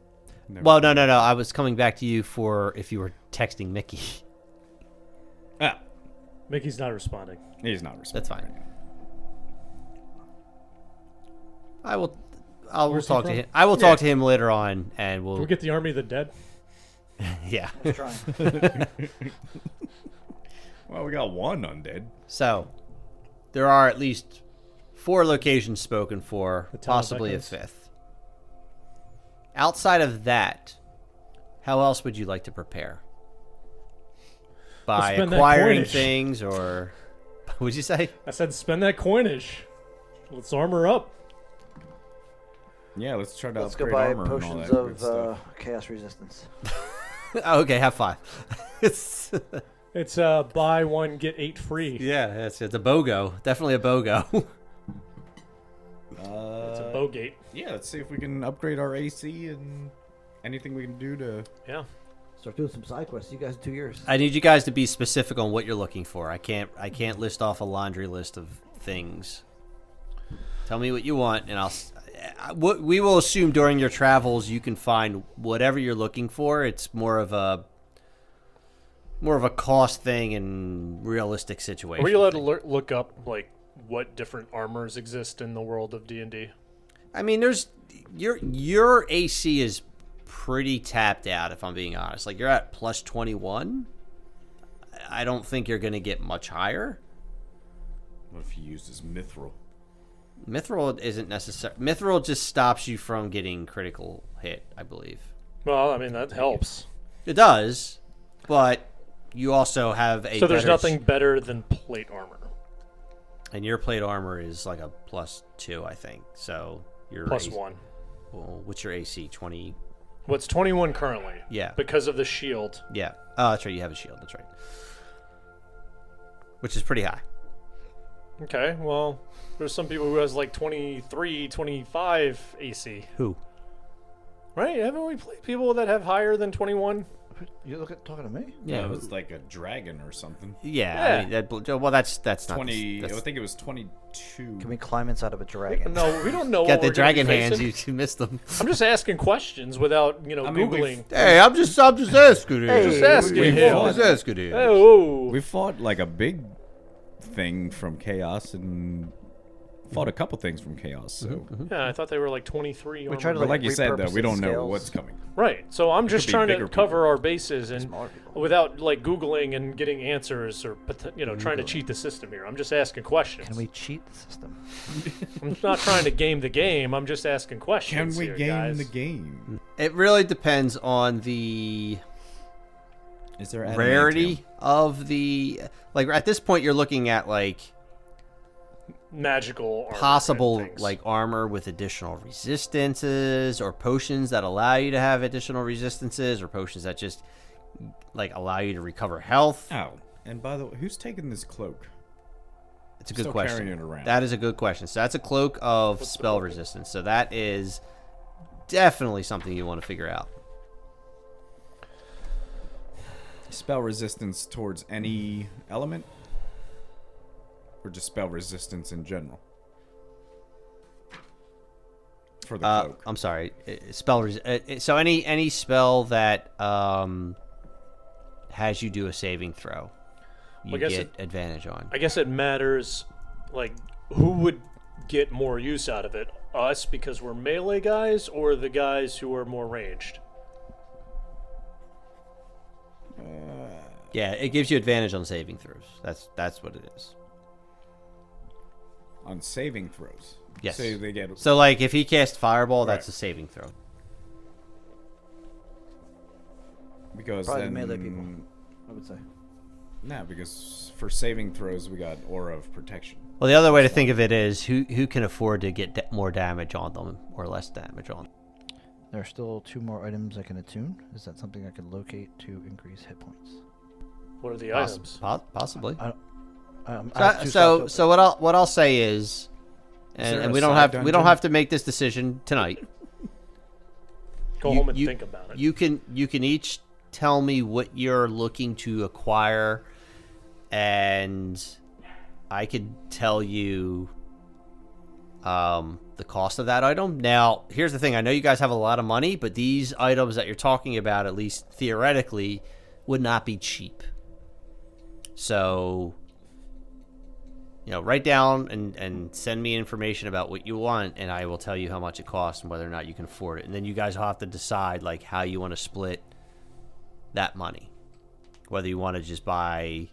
Speaker 2: never
Speaker 1: Well,
Speaker 2: came.
Speaker 1: no. I was coming back to you for if you were texting Mickey.
Speaker 2: Ah,
Speaker 4: Mickey's not responding.
Speaker 2: he's not responding.
Speaker 1: That's fine.
Speaker 2: right now.
Speaker 1: I will
Speaker 4: Where's he
Speaker 1: talk to
Speaker 4: from?
Speaker 1: him. I will talk to him later on, and we'll.
Speaker 4: Can we get the Army of the Dead?
Speaker 1: Yeah.
Speaker 3: Just trying.
Speaker 2: Well, we got one undead.
Speaker 1: So, there are at least 4 locations spoken for,
Speaker 4: The Town of
Speaker 1: possibly a
Speaker 4: Echoes.
Speaker 1: 5th. Outside of that, how else would you like to prepare? By
Speaker 4: spend that
Speaker 1: acquiring
Speaker 4: coinage.
Speaker 1: things, or what'd you say?
Speaker 4: I said spend that coinage. Let's armor up.
Speaker 2: Yeah, let's try to
Speaker 3: Let's go
Speaker 2: upgrade
Speaker 3: buy
Speaker 2: armor and all
Speaker 3: potions
Speaker 2: that
Speaker 3: of
Speaker 2: good stuff.
Speaker 3: chaos resistance.
Speaker 1: Oh, okay, have 5. It's
Speaker 4: It's buy one get 8 free.
Speaker 1: yeah, it's a BOGO, definitely a BOGO.
Speaker 4: It's a Bowgate.
Speaker 2: Yeah, let's see if we can upgrade our AC and anything we can do to...
Speaker 4: Yeah.
Speaker 3: Start doing some side quests. You guys in 2 years.
Speaker 1: I need you guys to be specific on what you're looking for. I can't list off a laundry list of things. Tell me what you want, and we will assume during your travels you can find whatever you're looking for. It's more of a cost thing and realistic situation.
Speaker 4: Are we allowed to
Speaker 1: thing.
Speaker 4: look up like what different armors exist in the world of D&D?
Speaker 1: I mean, there's your AC is pretty tapped out, if I'm being honest. Like, you're at plus 21. I don't think you're going to get much higher.
Speaker 2: What if he used his mithril?
Speaker 1: Mithril isn't necessary. Mithril just stops you from getting critical hit, I believe.
Speaker 4: Well, I mean that helps.
Speaker 1: It does, but you also have a
Speaker 4: So there's
Speaker 1: better
Speaker 4: nothing better than plate armor.
Speaker 1: and your plate armor is like a plus 2, I think. So your
Speaker 4: Plus
Speaker 1: AC
Speaker 4: 1.
Speaker 1: Well, what's your AC? 20?
Speaker 4: What's 21 currently?
Speaker 1: Yeah.
Speaker 4: Because of the shield.
Speaker 1: Yeah. Oh, that's right. You have a shield. That's right. Which is pretty high.
Speaker 4: Okay, well, there's some people who has like 23, 25 AC.
Speaker 1: Who?
Speaker 4: Right? Haven't we played people that have higher than 21?
Speaker 3: You talking to me?
Speaker 1: Yeah.
Speaker 2: it was like a dragon or something.
Speaker 1: Yeah. I mean, well, that's not
Speaker 2: 20...
Speaker 1: That's,
Speaker 2: I think it was 22.
Speaker 3: Can we climb inside of a dragon?
Speaker 4: No, we don't know.
Speaker 1: got
Speaker 4: what
Speaker 1: the
Speaker 4: we're gonna be
Speaker 1: dragon hands.
Speaker 4: facing.
Speaker 1: You missed them.
Speaker 4: I'm just asking questions without,
Speaker 2: I mean,
Speaker 4: Googling.
Speaker 1: Hey, I'm just asking.
Speaker 3: Hey,
Speaker 4: Just asking
Speaker 2: we
Speaker 4: him.
Speaker 2: fought-
Speaker 1: Just asking you.
Speaker 4: Oh,
Speaker 2: We fought like a big thing from Chaos and fought a couple things from Chaos. So,
Speaker 4: yeah, I thought they were like 23.
Speaker 3: We tried to
Speaker 2: but like you said, though,
Speaker 3: repurpose
Speaker 2: we don't
Speaker 3: the
Speaker 2: know
Speaker 3: scales.
Speaker 2: what's coming.
Speaker 4: Right. So I'm just
Speaker 2: be
Speaker 4: trying to
Speaker 2: bigger
Speaker 4: cover
Speaker 2: people.
Speaker 4: our bases and
Speaker 3: Smaller people.
Speaker 4: without like Googling and getting answers or trying to cheat the system here. I'm just asking questions.
Speaker 3: Can we cheat the system?
Speaker 4: I'm not trying to game the game. I'm just asking
Speaker 2: Can
Speaker 4: questions.
Speaker 2: we
Speaker 4: here,
Speaker 2: game
Speaker 4: guys.
Speaker 2: the game?
Speaker 1: It really depends on the
Speaker 2: Is there
Speaker 1: rarity of the like. At this point, you're looking at like
Speaker 4: Magical armor
Speaker 1: possible
Speaker 4: and things.
Speaker 1: like armor with additional resistances, or potions that allow you to have additional resistances, or potions that just like allow you to recover health.
Speaker 2: Oh, and by the way, who's taking this cloak?
Speaker 1: It's a good
Speaker 2: Still
Speaker 1: question.
Speaker 2: carrying it around.
Speaker 1: That is a good question. So that's a cloak of spell resistance. So that is definitely something you want to figure out.
Speaker 2: Spell resistance towards any element? Or just spell resistance in general? For the cloak.
Speaker 1: I'm sorry. So any spell that has you do a saving throw, you
Speaker 4: I guess
Speaker 1: get advantage on.
Speaker 4: I guess it matters, like, who would get more use out of it? Us, because we're melee guys, or the guys who are more ranged?
Speaker 1: Yeah, it gives you advantage on saving throws. That's what it is.
Speaker 2: On saving throws.
Speaker 1: Yes.
Speaker 2: So they get...
Speaker 1: So like if he casts fireball, that's
Speaker 2: Right.
Speaker 1: a saving throw.
Speaker 2: because
Speaker 3: Probably
Speaker 2: then...
Speaker 3: melee people. I would say.
Speaker 2: Nah, because for saving throws, we got Aura of Protection.
Speaker 1: Well, the other way to think of it is who can afford to get more damage on them or less damage on them.
Speaker 3: There are still 2 more items I can attune. Is that something I can locate to increase hit points?
Speaker 4: What are the items?
Speaker 1: Possibly.
Speaker 3: I have 2
Speaker 1: So
Speaker 3: slots
Speaker 1: what I'll say is,
Speaker 2: there
Speaker 1: and
Speaker 2: a
Speaker 1: we don't
Speaker 2: side
Speaker 1: have
Speaker 2: dungeon?
Speaker 1: to make this decision tonight.
Speaker 4: Go home and think about it.
Speaker 1: You can each tell me what you're looking to acquire, and I could tell you the cost of that item. Now, here's the thing. I know you guys have a lot of money, but these items that you're talking about, at least theoretically, would not be cheap. So, write down and send me information about what you want, and I will tell you how much it costs and whether or not you can afford it. And then you guys will have to decide, like, how you want to split that money. Whether you want to just buy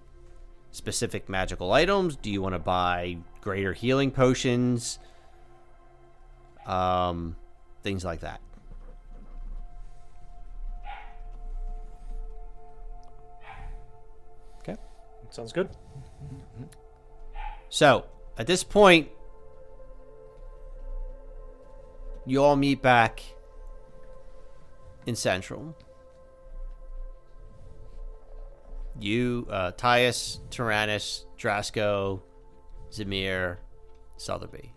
Speaker 1: specific magical items, do you want to buy greater healing potions, things like that. Okay.
Speaker 4: Sounds good.
Speaker 1: So, at this point, you all meet back in Centrum. You, Thjis, Tyrannus, Drasko, Zamir, Southerby.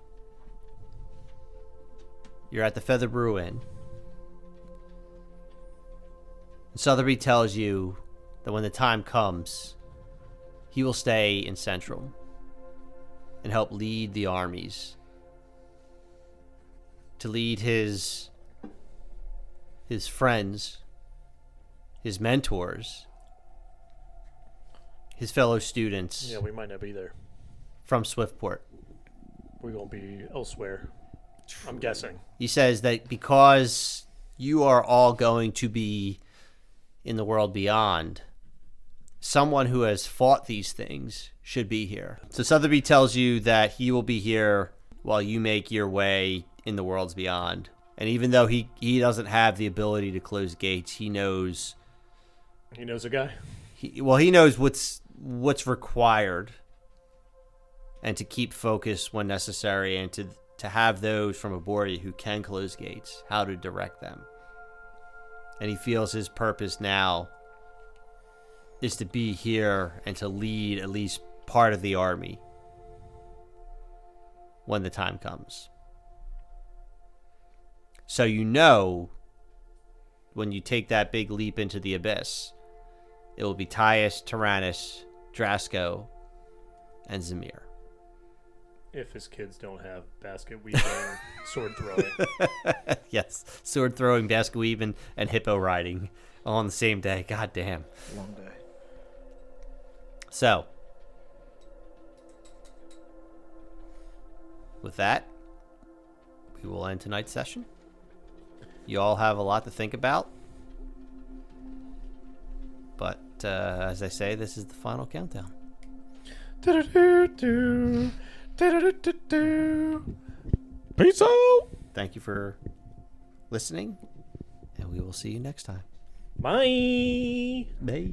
Speaker 1: You're at the Feather Brew Inn. And Southerby tells you that when the time comes, he will stay in Centrum and help lead the armies, to lead his friends, his mentors, his fellow students.
Speaker 4: Yeah, we might not be there.
Speaker 1: From Swiftport.
Speaker 4: We won't be elsewhere, I'm guessing.
Speaker 1: He says that because you are all going to be in the world beyond, someone who has fought these things should be here. So Southerby tells you that he will be here while you make your way in the worlds beyond. And even though he doesn't have the ability to close gates, he knows...
Speaker 4: He knows a guy?
Speaker 1: He knows what's required, and to keep focus when necessary, and to have those from aboard you who can close gates, how to direct them. And he feels his purpose now is to be here and to lead at least part of the army when the time comes. So when you take that big leap into the abyss, it will be Thjis, Tyrannus, Drasko, and Zamir.
Speaker 4: If his kids don't have basket weaving, sword throwing.
Speaker 1: Yes, sword throwing, basket weaving, and hippo riding all on the same day. God damn.
Speaker 3: Long day.
Speaker 1: So, with that, we will end tonight's session. You all have a lot to think about. But, as I say, this is the final countdown.
Speaker 4: Peace out.
Speaker 1: Thank you for listening, and we will see you next time.
Speaker 4: Bye.
Speaker 1: Bye.